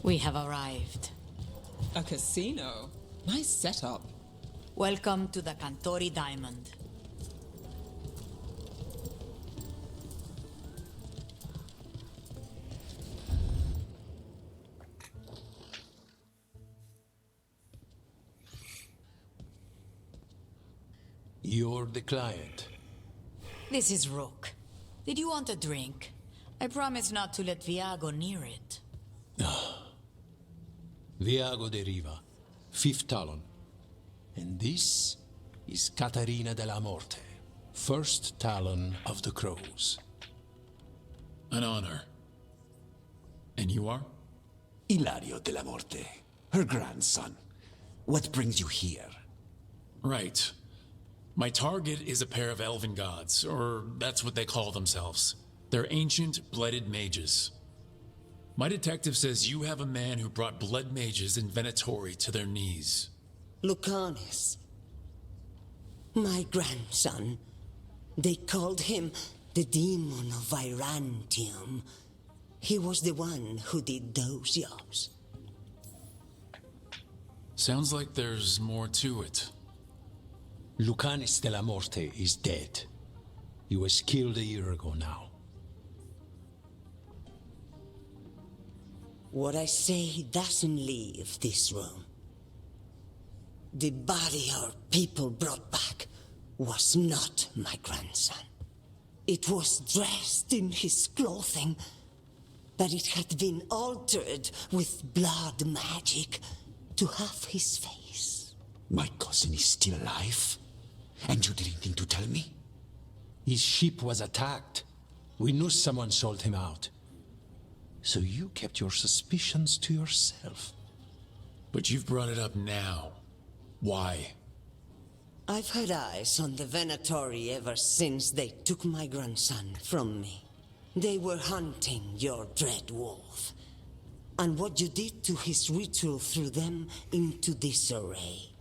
We have arrived. A casino? Nice setup. Welcome to the Cantori Diamond. You're the client. This is Rook. Did you want a drink? I promise not to let Viago near it. Viago de Riva, fifth talon. And this is Catarina della Morte, first talon of the Crows. An honor. And you are? Ilario della Morte, her grandson. What brings you here? Right. My target is a pair of elven gods, or that's what they call themselves. They're ancient, blooded mages. My detective says you have a man who brought blood mages in Venatori to their knees. Lucanis. My grandson. They called him the demon of Virantium. He was the one who did those jobs. Sounds like there's more to it. Lucanis de la Morte is dead. He was killed a year ago now. What I say doesn't leave this room. The body our people brought back was not my grandson. It was dressed in his clothing, but it had been altered with blood magic to have his face. My cousin is still alive? And you didn't think to tell me? His ship was attacked. We knew someone sold him out. So you kept your suspicions to yourself. But you've brought it up now. Why? I've had eyes on the Venatori ever since they took my grandson from me. They were hunting your dread wolf. And what you did to his ritual threw them into disarray.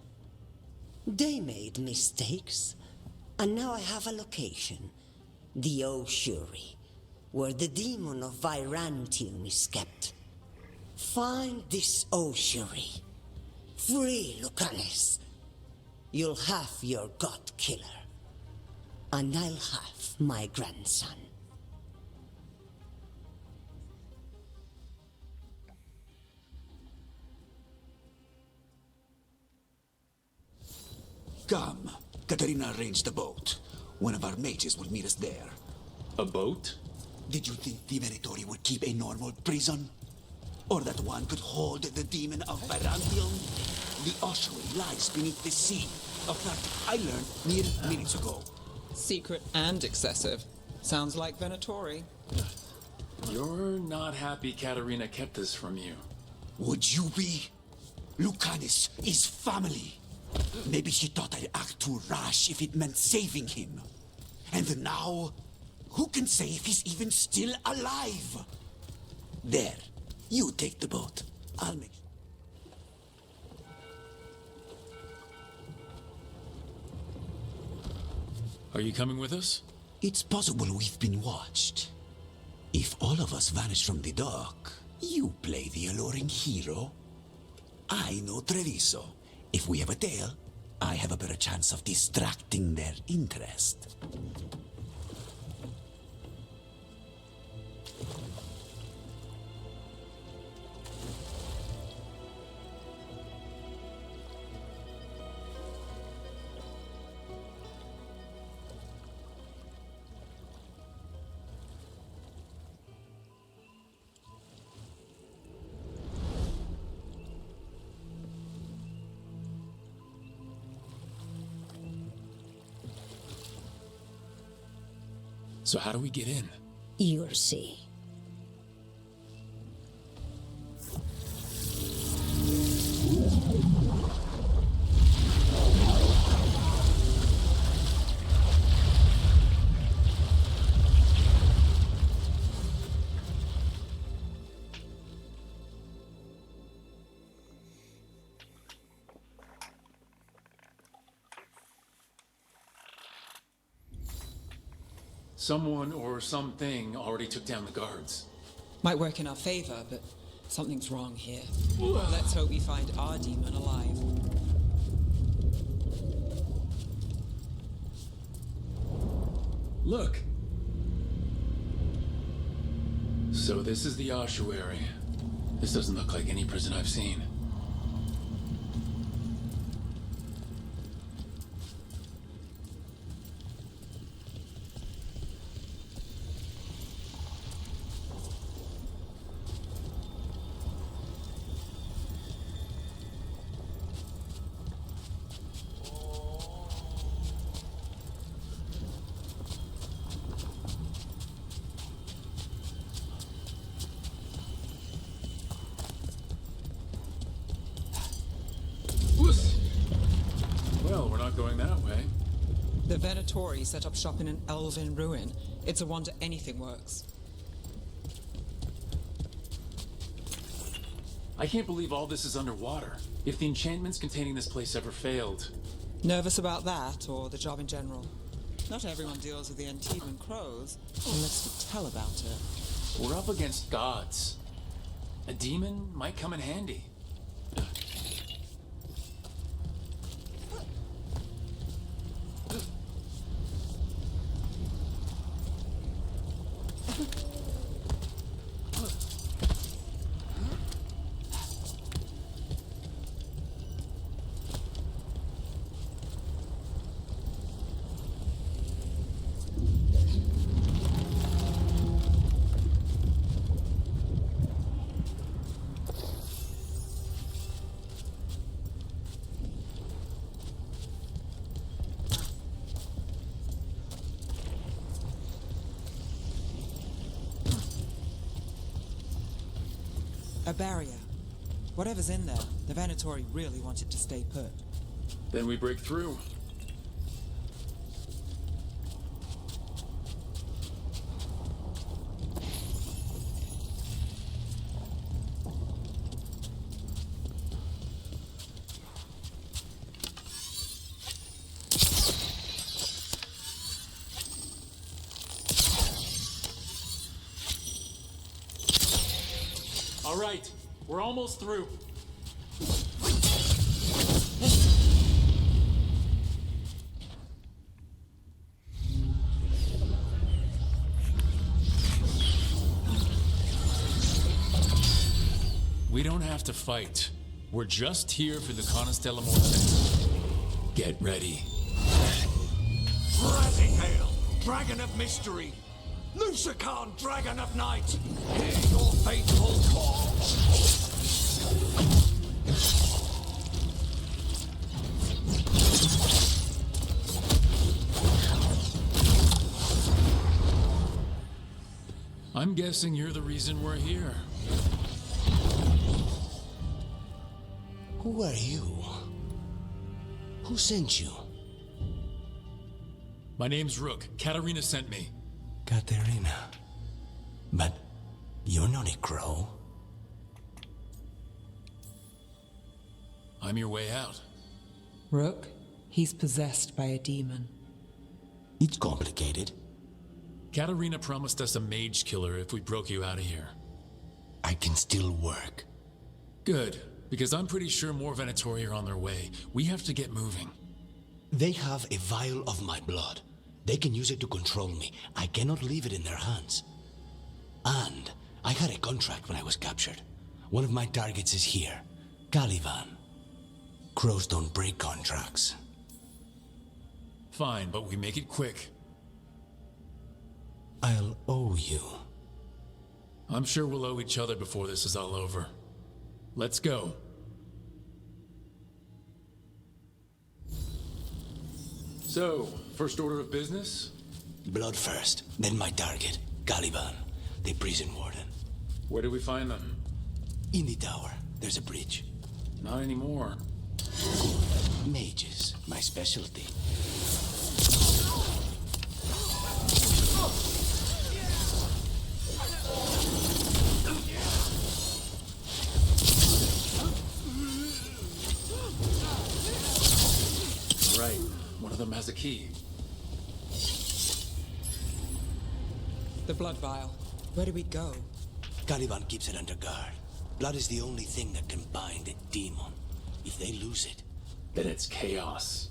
They made mistakes, and now I have a location. The Ossuary, where the demon of Virantium is kept. Find this Ossuary. Free Lucanis. You'll have your god killer. And I'll have my grandson. Come. Katerina arranged a boat. One of our mages will meet us there. A boat? Did you think the Venatori would keep a normal prison? Or that one could hold the demon of Virantium? The ossuary lies beneath the sea. A fact I learned mere minutes ago. Secret and excessive. Sounds like Venatori. You're not happy Katerina kept this from you. Would you be? Lucanis is family. Maybe she thought I'd act too rash if it meant saving him. And now, who can say if he's even still alive? There, you take the boat. I'll make... Are you coming with us? It's possible we've been watched. If all of us vanish from the dock, you play the alluring hero. I know Treviso. If we have a tail, I have a better chance of distracting their interest. So how do we get in? You'll see. Someone or something already took down the guards. Might work in our favor, but something's wrong here. Let's hope we find our demon alive. Look. So this is the ossuary. This doesn't look like any prison I've seen. Well, we're not going that way. The Venatori set up shop in an elven ruin. It's a wonder anything works. I can't believe all this is underwater. If the enchantments containing this place ever failed... Nervous about that, or the job in general? Not everyone deals with the Antiban crows, unless we tell about it. We're up against gods. A demon might come in handy. A barrier. Whatever's in there, the Venatori really want it to stay put. Then we break through. All right, we're almost through. We don't have to fight. We're just here for the Conestella Morte. Get ready. Rising Hail, Dragon of Mystery! Lucican, Dragon of Night! Hear your faithful calls! I'm guessing you're the reason we're here. Who are you? Who sent you? My name's Rook. Katarina sent me. Katerina. But you're not a crow. I'm your way out. Rook, he's possessed by a demon. It's complicated. Katarina promised us a mage killer if we broke you out of here. I can still work. Good, because I'm pretty sure more Venatori are on their way. We have to get moving. They have a vial of my blood. They can use it to control me. I cannot leave it in their hands. And I had a contract when I was captured. One of my targets is here, Caliban. Crows don't break contracts. Fine, but we make it quick. I'll owe you. I'm sure we'll owe each other before this is all over. Let's go. So, first order of business? Blood first, then my target, Caliban, the prison warden. Where do we find them? In the tower. There's a bridge. Not anymore. Mages, my specialty. Right. One of them has a key. The blood vial. Where do we go? Caliban keeps it under guard. Blood is the only thing that can bind a demon. If they lose it, then it's chaos.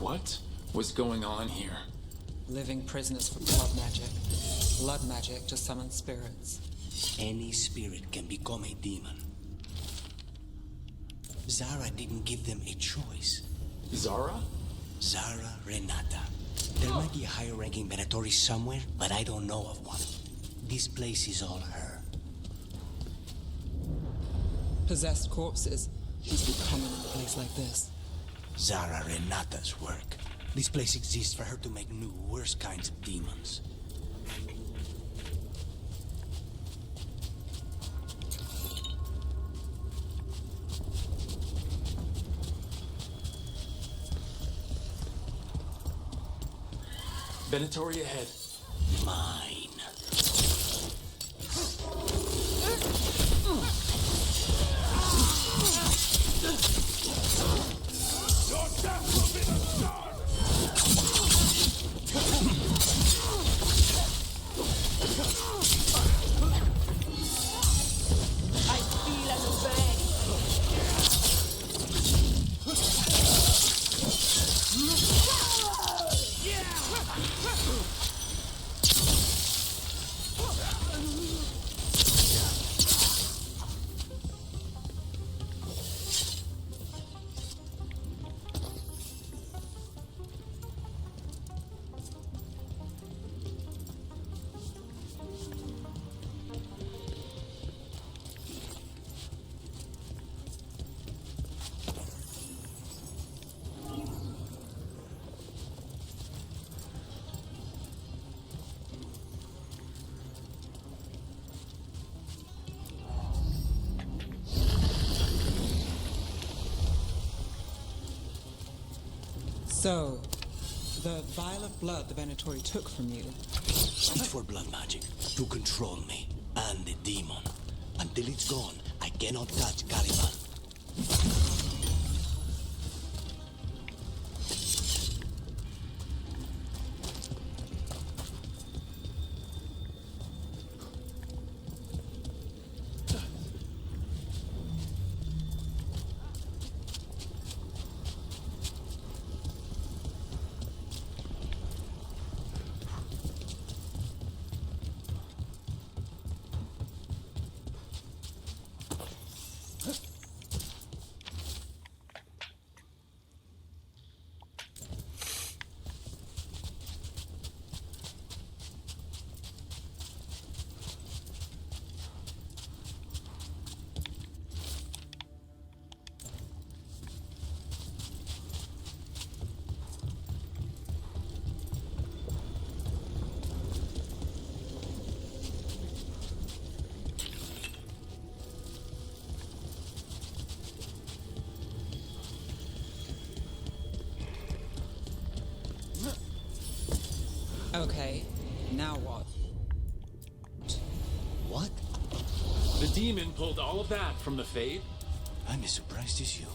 What was going on here? Living prisoners for blood magic. Blood magic to summon spirits. Any spirit can become a demon. Zara didn't give them a choice. Zara? Zara Renata. There might be a higher-ranking Venatori somewhere, but I don't know of one. This place is all her. Possessed corpses must be common in a place like this. Zara Renata's work. This place exists for her to make new, worse kinds of demons. Venatori ahead. Mine. Your death will be the start! I feel as a bag. So, the vial of blood the Venatori took from you. It's for blood magic, to control me, and the demon. Until it's gone, I cannot touch Caliban. Okay, now what? What? The demon pulled all of that from the Fade? I'm as surprised as you.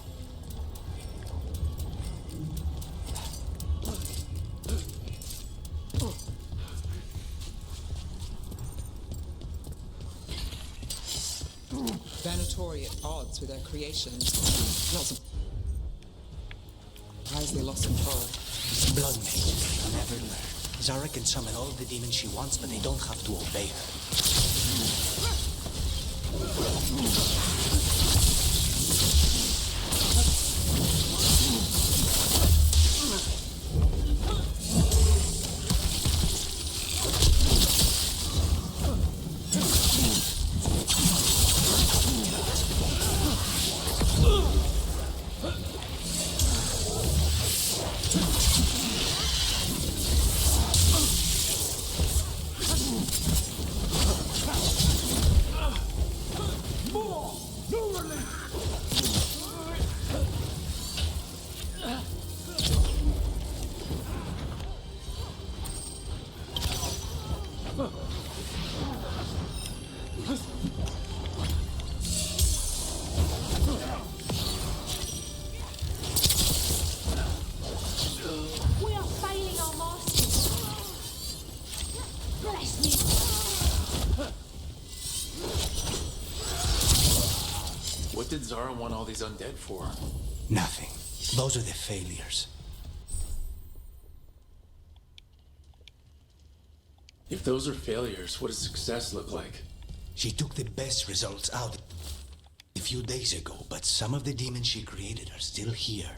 Venatori at odds with their creations. Not surprised they lost control. Blood mage, never learn. Zara can summon all the demons she wants, but they don't have to obey We are failing our masters. Bless me. What did Zara want all these undead for? Nothing. Those are the failures. If those are failures, what does success look like? She took the best results out a few days ago, but some of the demons she created are still here.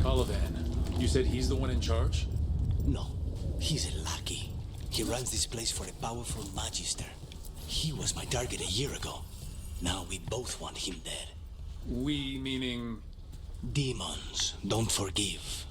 Caliban, you said he's the one in charge? No, he's a lackey. He runs this place for a powerful magister. He was my target a year ago. Now we both want him dead. We meaning... Demons don't forgive.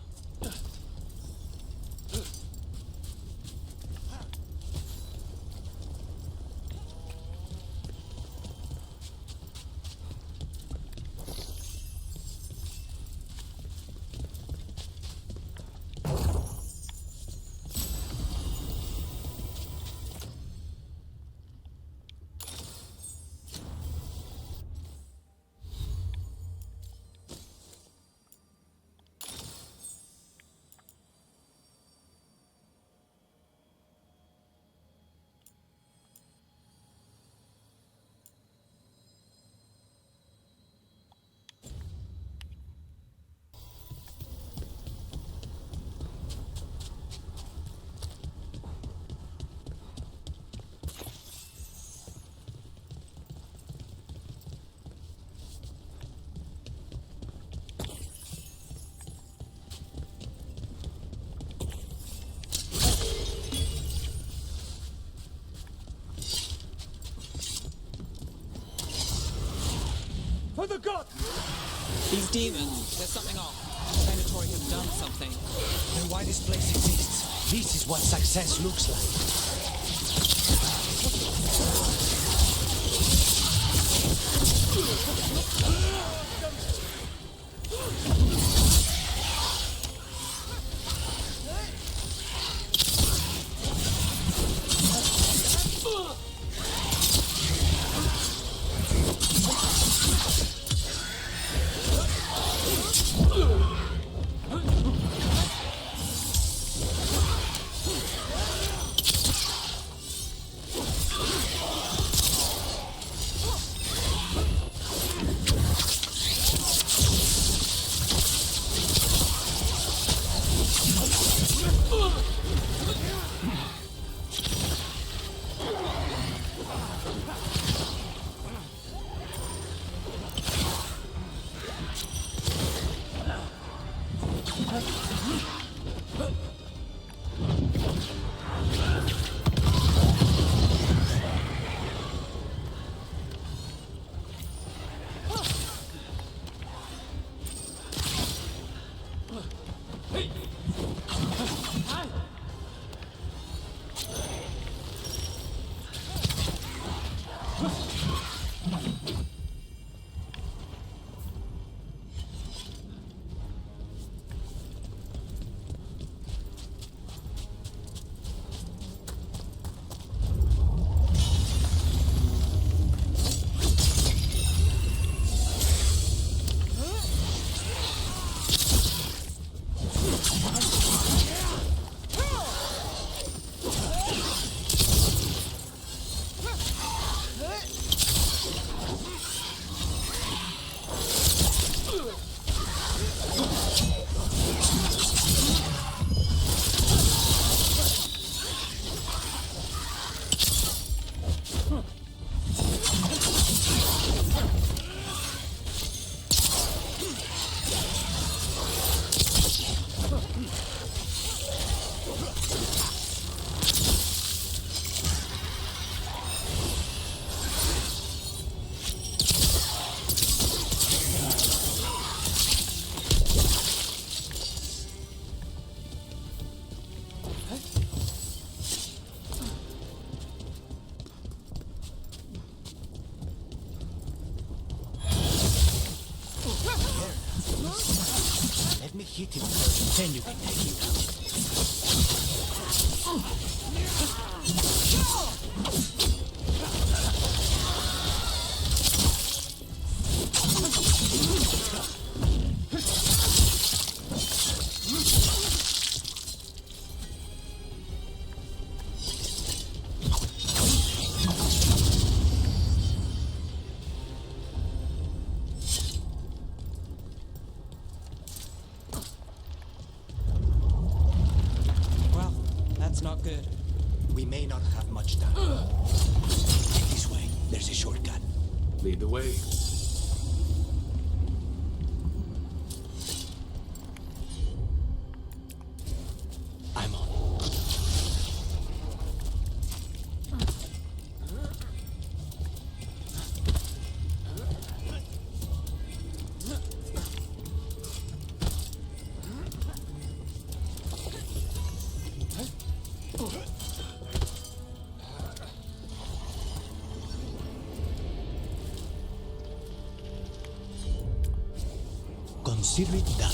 These demons, there's something off. Venatori has done something. Then why this place exists? This is what success looks like. Let me hit him first, then you can take him down. Well, that's not good. We may not have much time. Take this way. There's a shortcut. Lead the way. I'm on. Consider it done.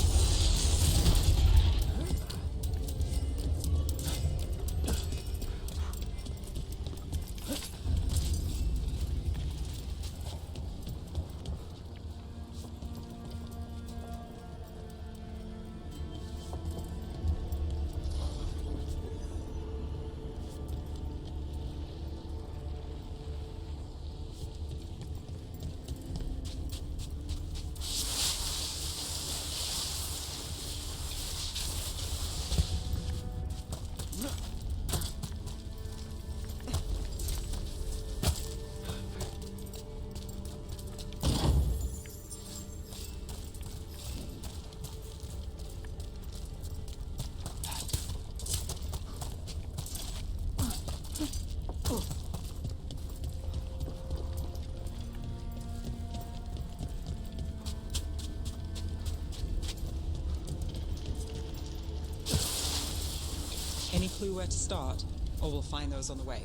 Any clue where to start? Or we'll find those on the way.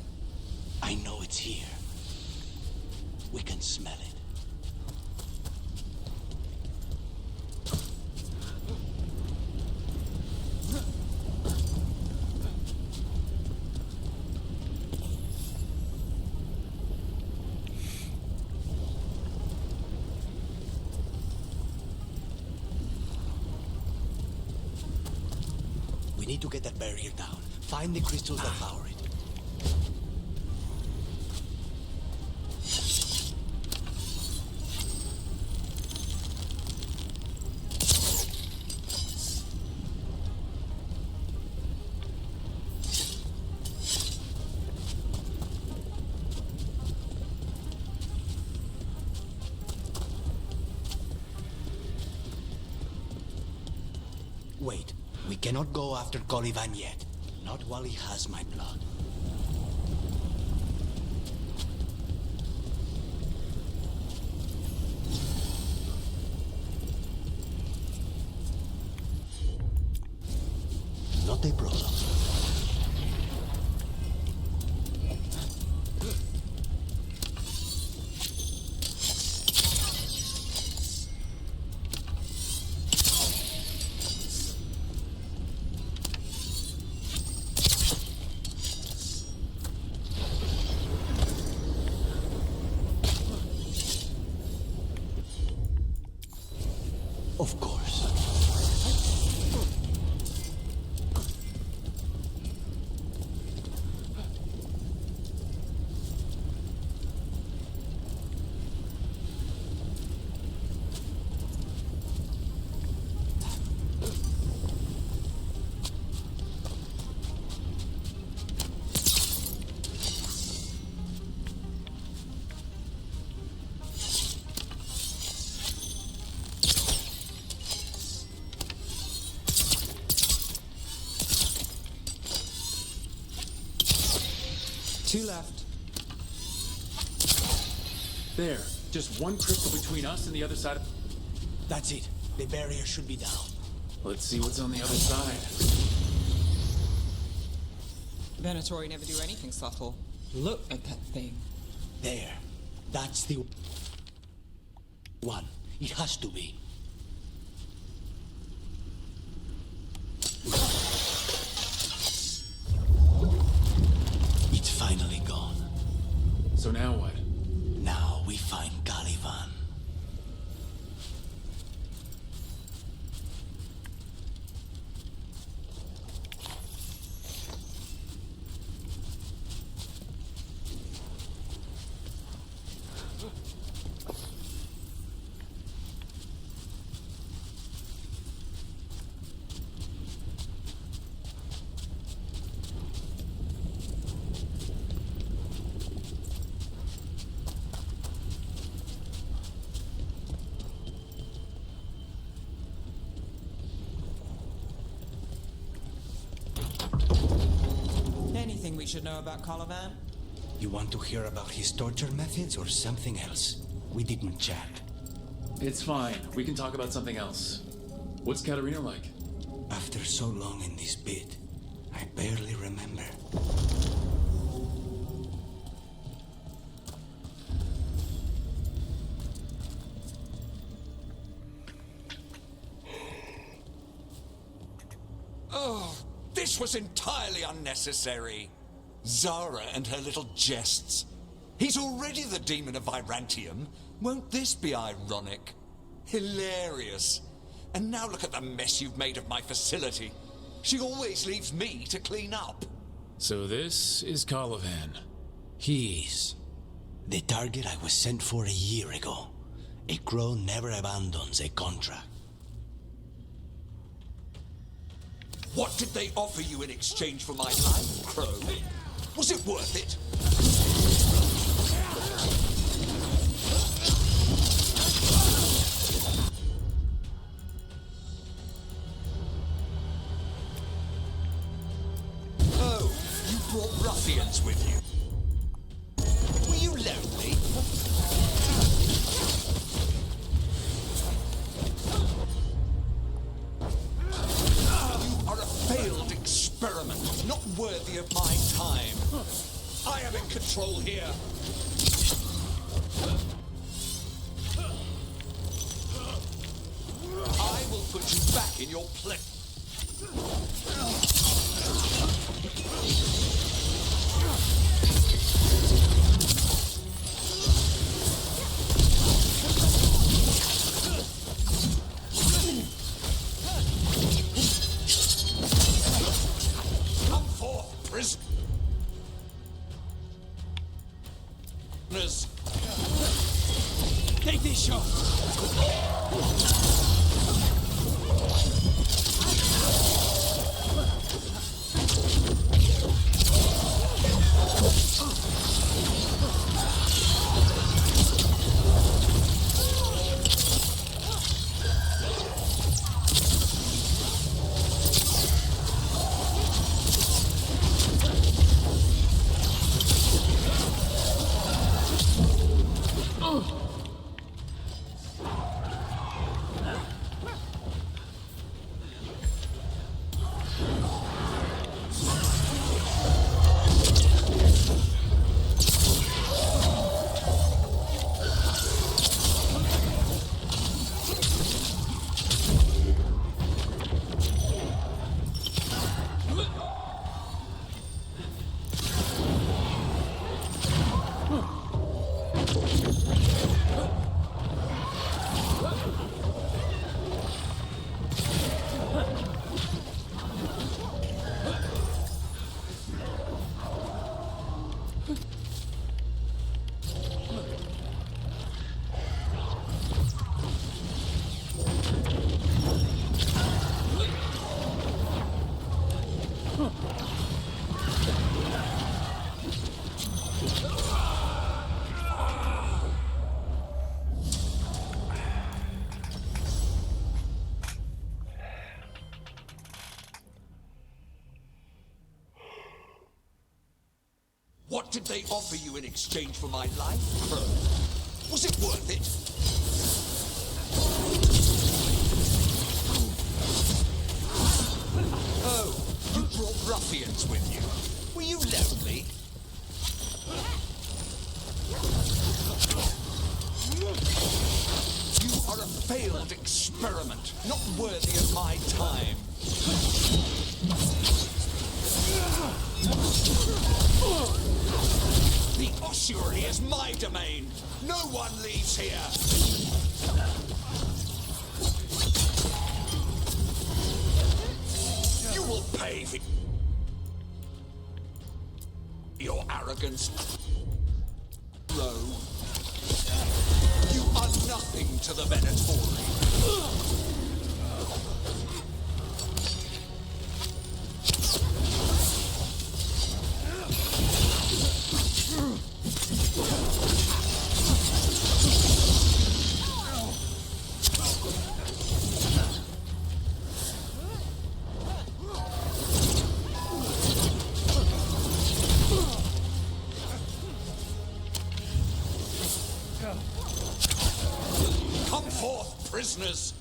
I know it's here. We can smell it. We need to get that barrier down. Find the crystals that power it. Wait, we cannot go after Colivan yet. Not while he has my blood. Not a problem. Of course. Two left. There. Just one crystal between us and the other side of... That's it. The barrier should be down. Let's see what's on the other side. Venatori never do anything subtle. Look at that thing. There. That's the one. It has to be. It's finally gone. So now what? Now we find Caliban. Anything we should know about Colivan? You want to hear about his torture methods or something else? We didn't chat. It's fine. We can talk about something else. What's Katerina like? After so long in this pit, I barely remember. Oh, this was entirely unnecessary. Zara and her little jests. He's already the demon of Virantium. Won't this be ironic? Hilarious. And now look at the mess you've made of my facility. She always leaves me to clean up. So this is Colivan. He is. The target I was sent for a year ago. A crow never abandons a contract. What did they offer you in exchange for my life, Crow? Was it worth it? Oh, you brought ruffians with you. Were you lonely? You are a failed experiment, not worthy of my time. I am in control here. I will put you back in your place. Come forth, prisoners. Take this shot. What did they offer you in exchange for my life, Crow? Was it worth it? Oh, you brought ruffians with you. Were you lonely? You are a failed experiment, not worthy of my time. The ossuary is my domain. No one leaves here. You will pay for your arrogance. Low. You are nothing to the Venatori. Come forth, prisoners!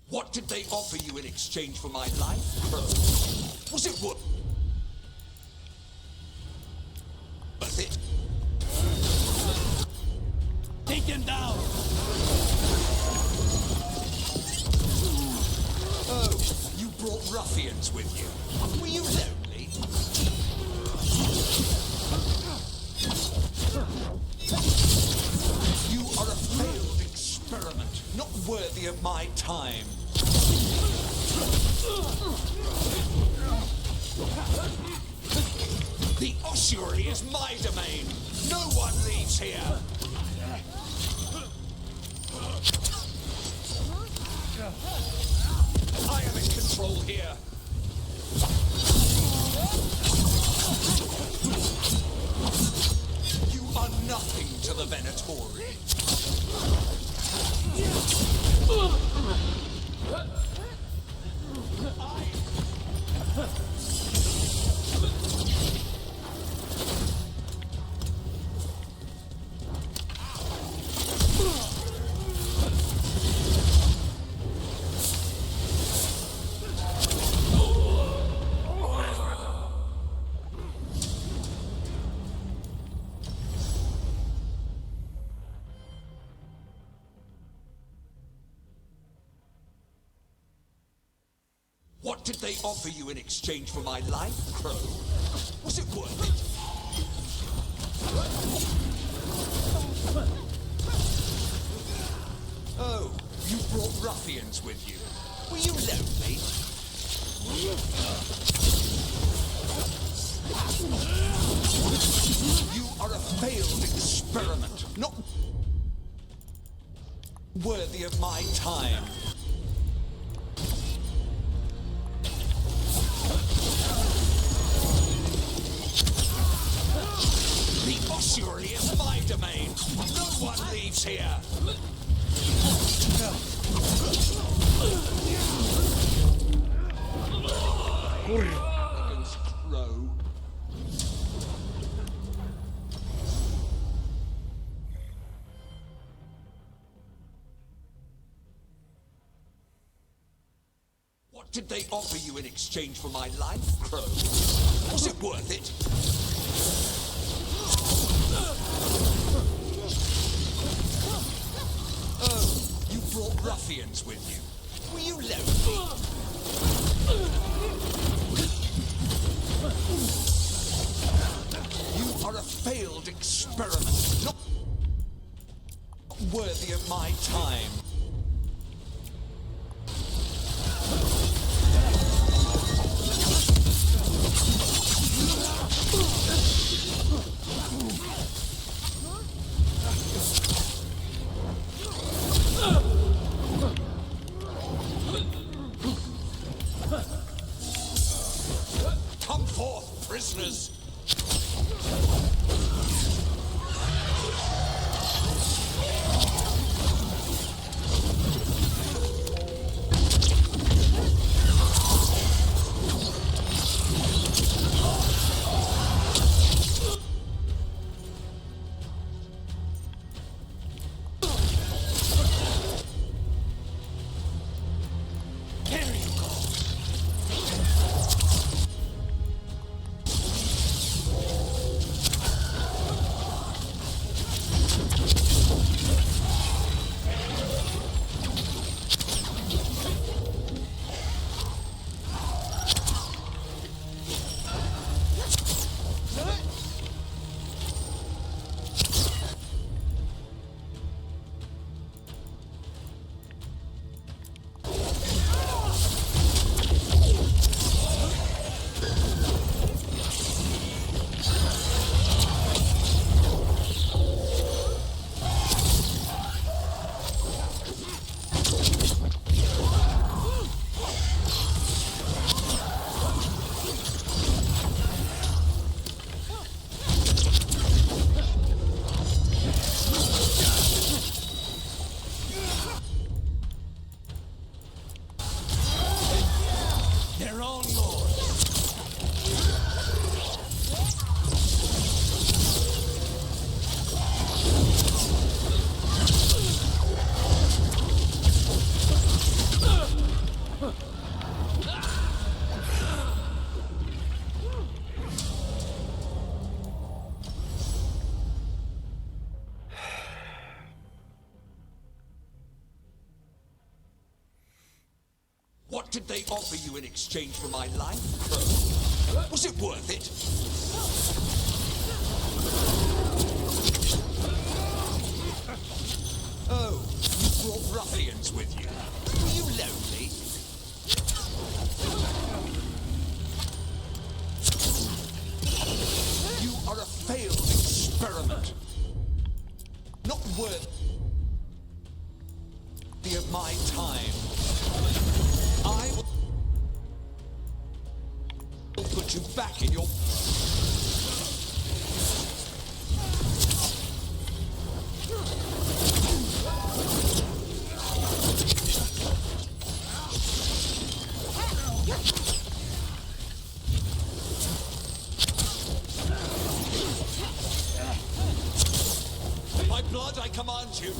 What did they offer you in exchange for my life, Crow? Was it worth it? Take them down! ruffians with you. Were you lonely? You are a failed experiment, not worthy of my time. The ossuary is my domain. No one leaves here. I am in control here. You are nothing to the Venatori. What did they offer you in exchange for my life, Crow? Was it worth it? Oh, you brought ruffians with you. Were you lonely? You are a failed experiment, not worthy of my time. The ossuary is my domain. No one leaves here. Against Crow. What did they offer you in exchange for my life, Crow? Was it worth it? Oh, you brought ruffians with you. Were you lonely? You are a failed experiment, not worthy of my time. Come forth, prisoners! What did they offer you in exchange for my life? Was it worth it? Oh, you brought ruffians with you. Were you lonely? You are a failed experiment. Not worthy of my time. I will put you back in your... By blood, I command you.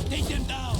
Take them down.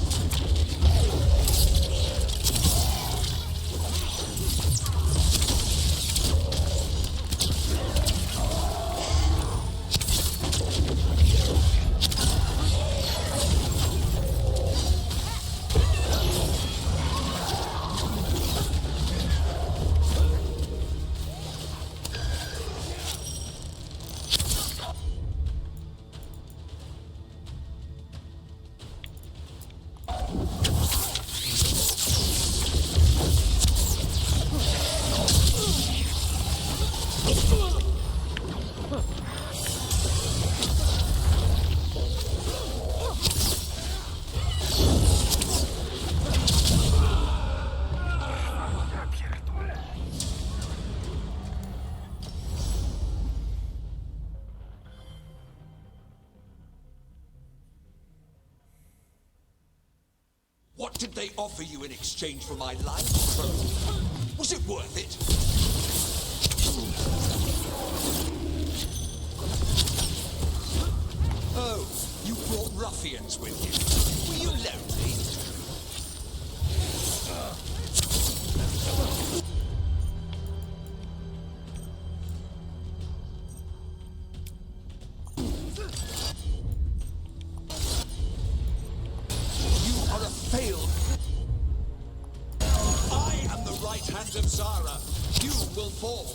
What did they offer you in exchange for my life? Was it worth it? Oh, you brought ruffians with you. Were you lonely? You are a failed... I am the right hand of Zara. You will fall.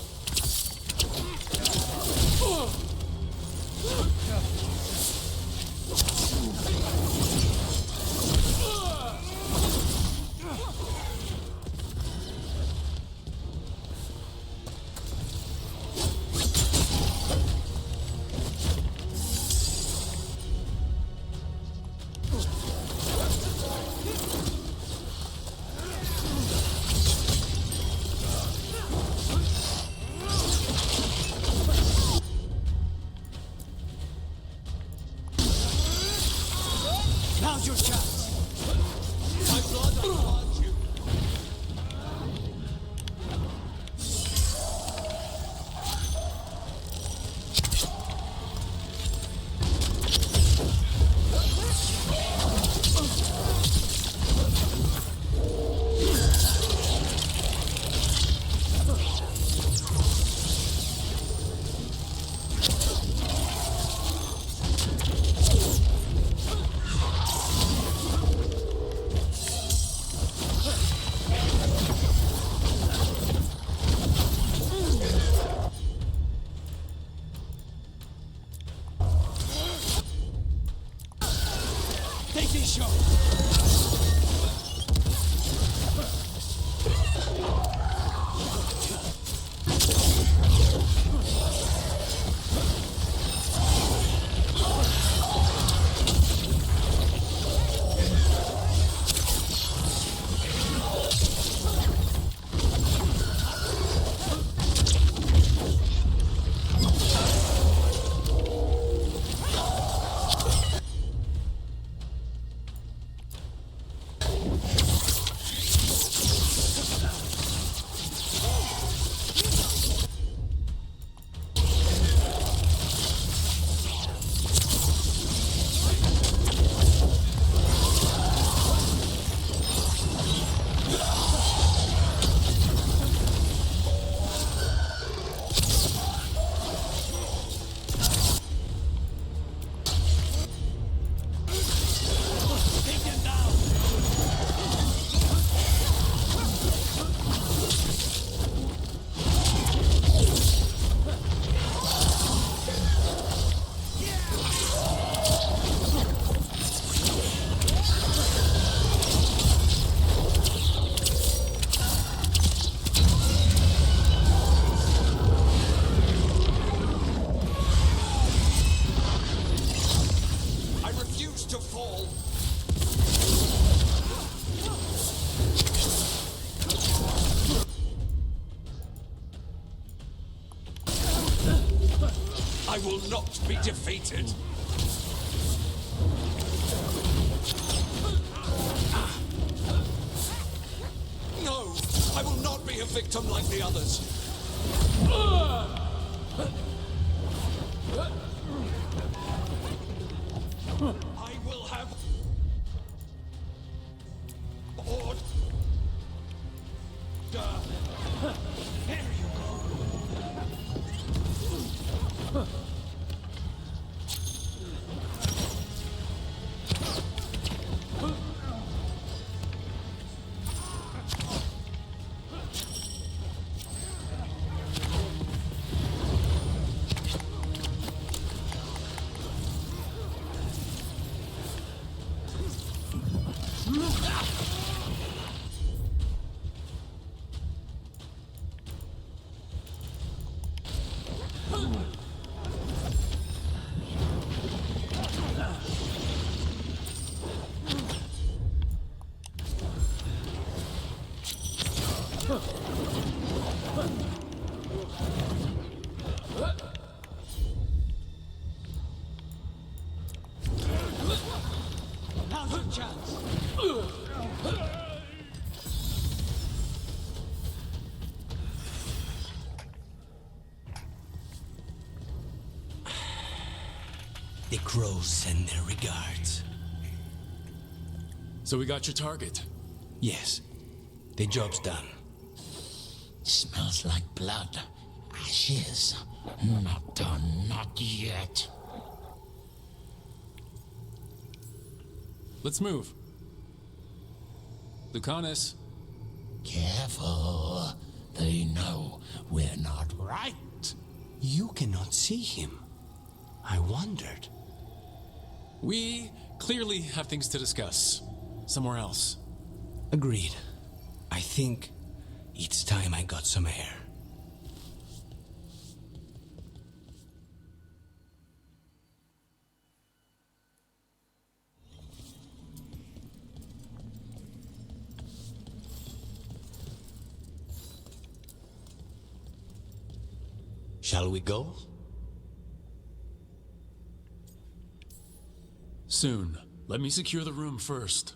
I will not be defeated. No, I will not be a victim like the others. I will have order. There you go. Now's your chance. The crows send their regards. So we got your target. Yes, the job's done. Smells like blood. Ashes. Not done, not yet. Let's move. Lucanus. Careful. They know we're not right. You cannot see him. I wondered. We clearly have things to discuss. Somewhere else. Agreed. I think it's time I got some air. Shall we go? Soon. Let me secure the room first.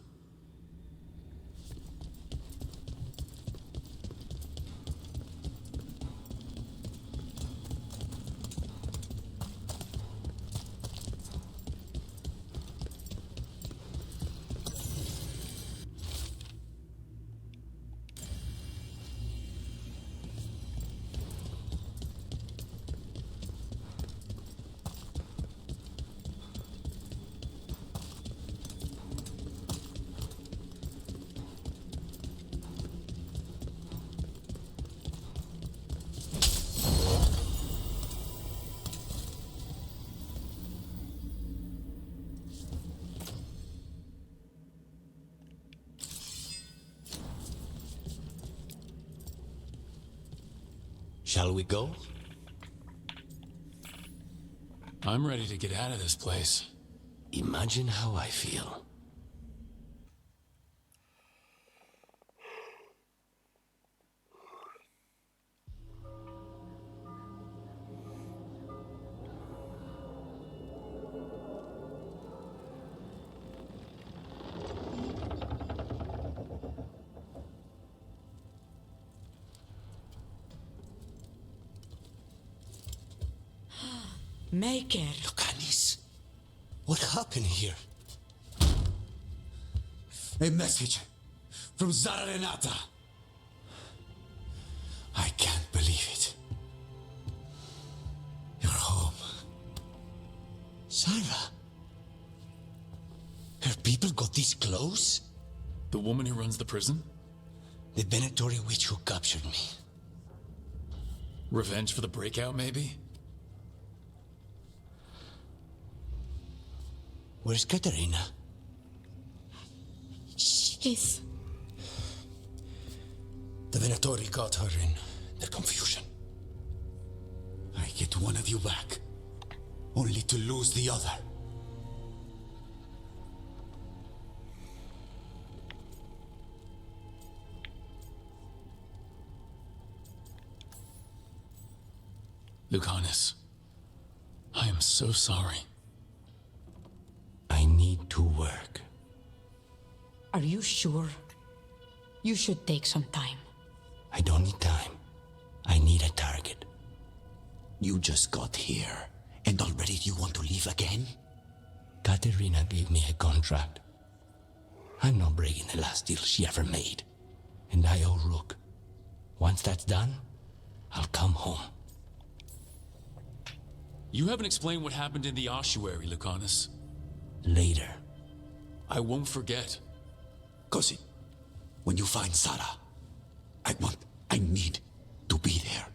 Shall we go? I'm ready to get out of this place. Imagine how I feel. Make it. Lucanis, what happened here? A message from Zara Renata. I can't believe it. You're home. Sarah? Her people got this close? The woman who runs the prison? The Venatori witch who captured me. Revenge for the breakout, maybe? Where's Katerina? She's... The Venatori got her in their confusion. I get one of you back, only to lose the other. Lucanus, I am so sorry. I need to work. Are you sure? You should take some time. I don't need time. I need a target. You just got here, and already you want to leave again? Katerina gave me a contract. I'm not breaking the last deal she ever made. And I owe Rook. Once that's done, I'll come home. You haven't explained what happened in the ossuary, Lucanus. Later. I won't forget. Cousin, when you find Sarah, I need to be there.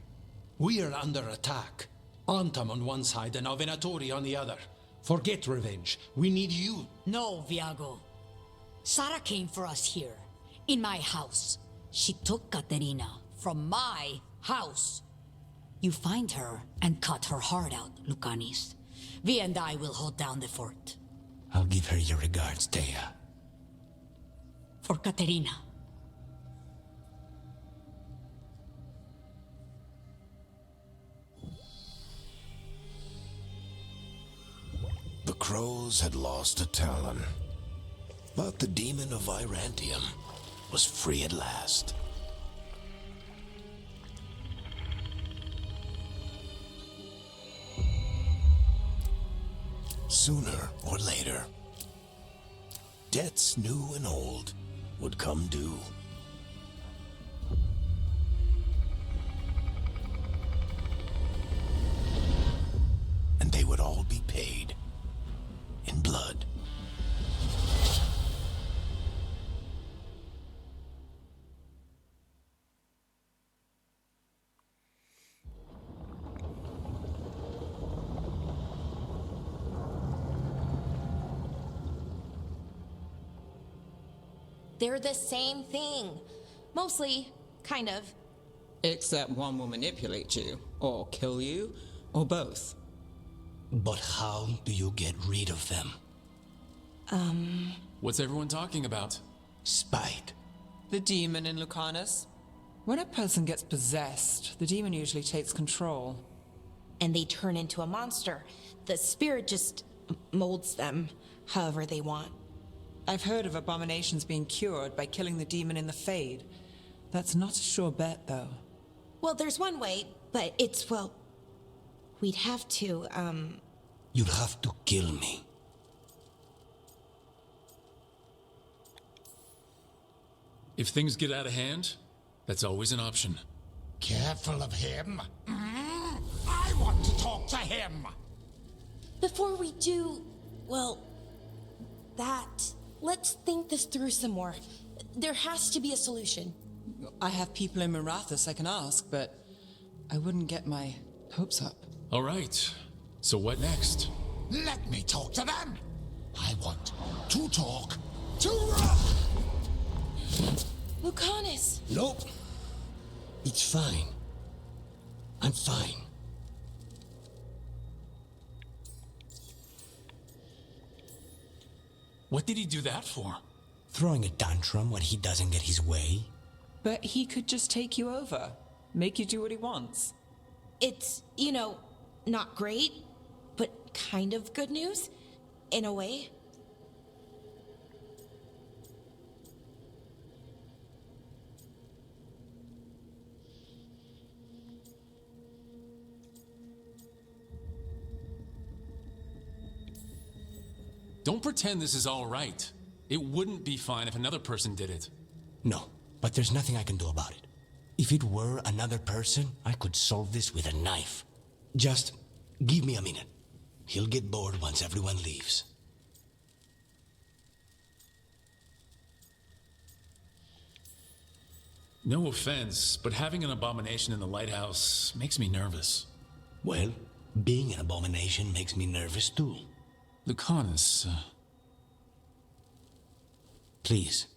We are under attack. Antam on one side and Avenatori on the other. Forget revenge. We need you. No, Viago. Sara came for us here, in my house. She took Katerina from my house. You find her and cut her heart out, Lucanis. Vi and I will hold down the fort. I'll give her your regards, Thea. For Katerina. The crows had lost a talon, but the demon of Irantium was free at last. Sooner or later, debts new and old would come due. And they would all be paid in blood. They're the same thing. Mostly, kind of. Except one will manipulate you, or kill you, or both. But how do you get rid of them? What's everyone talking about? Spite. The demon in Lucanus. When a person gets possessed, the demon usually takes control. And they turn into a monster. The spirit just molds them however they want. I've heard of abominations being cured by killing the demon in the Fade. That's not a sure bet, though. Well, there's one way, but it's, well, we'd have to, You'd have to kill me. If things get out of hand, that's always an option. Careful of him. I want to talk to him. Before we do, well, that, let's think this through some more. There has to be a solution. I have people in Marathas I can ask, but I wouldn't get my hopes up. All right. So what next? Let me talk to them. I want to talk to Lucanus! Nope. It's fine. I'm fine. What did he do that for? Throwing a tantrum when he doesn't get his way. But he could just take you over, make you do what he wants. It's, not great, but kind of good news, in a way. Don't pretend this is all right. It wouldn't be fine if another person did it. No, but there's nothing I can do about it. If it were another person, I could solve this with a knife. Just give me a minute. He'll get bored once everyone leaves. No offense, but having an abomination in the lighthouse makes me nervous. Well, being an abomination makes me nervous too. Lucanus, Please.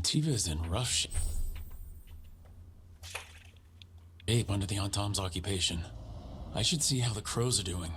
Antiva's in rough shape under the Antam's occupation. I should see how the crows are doing.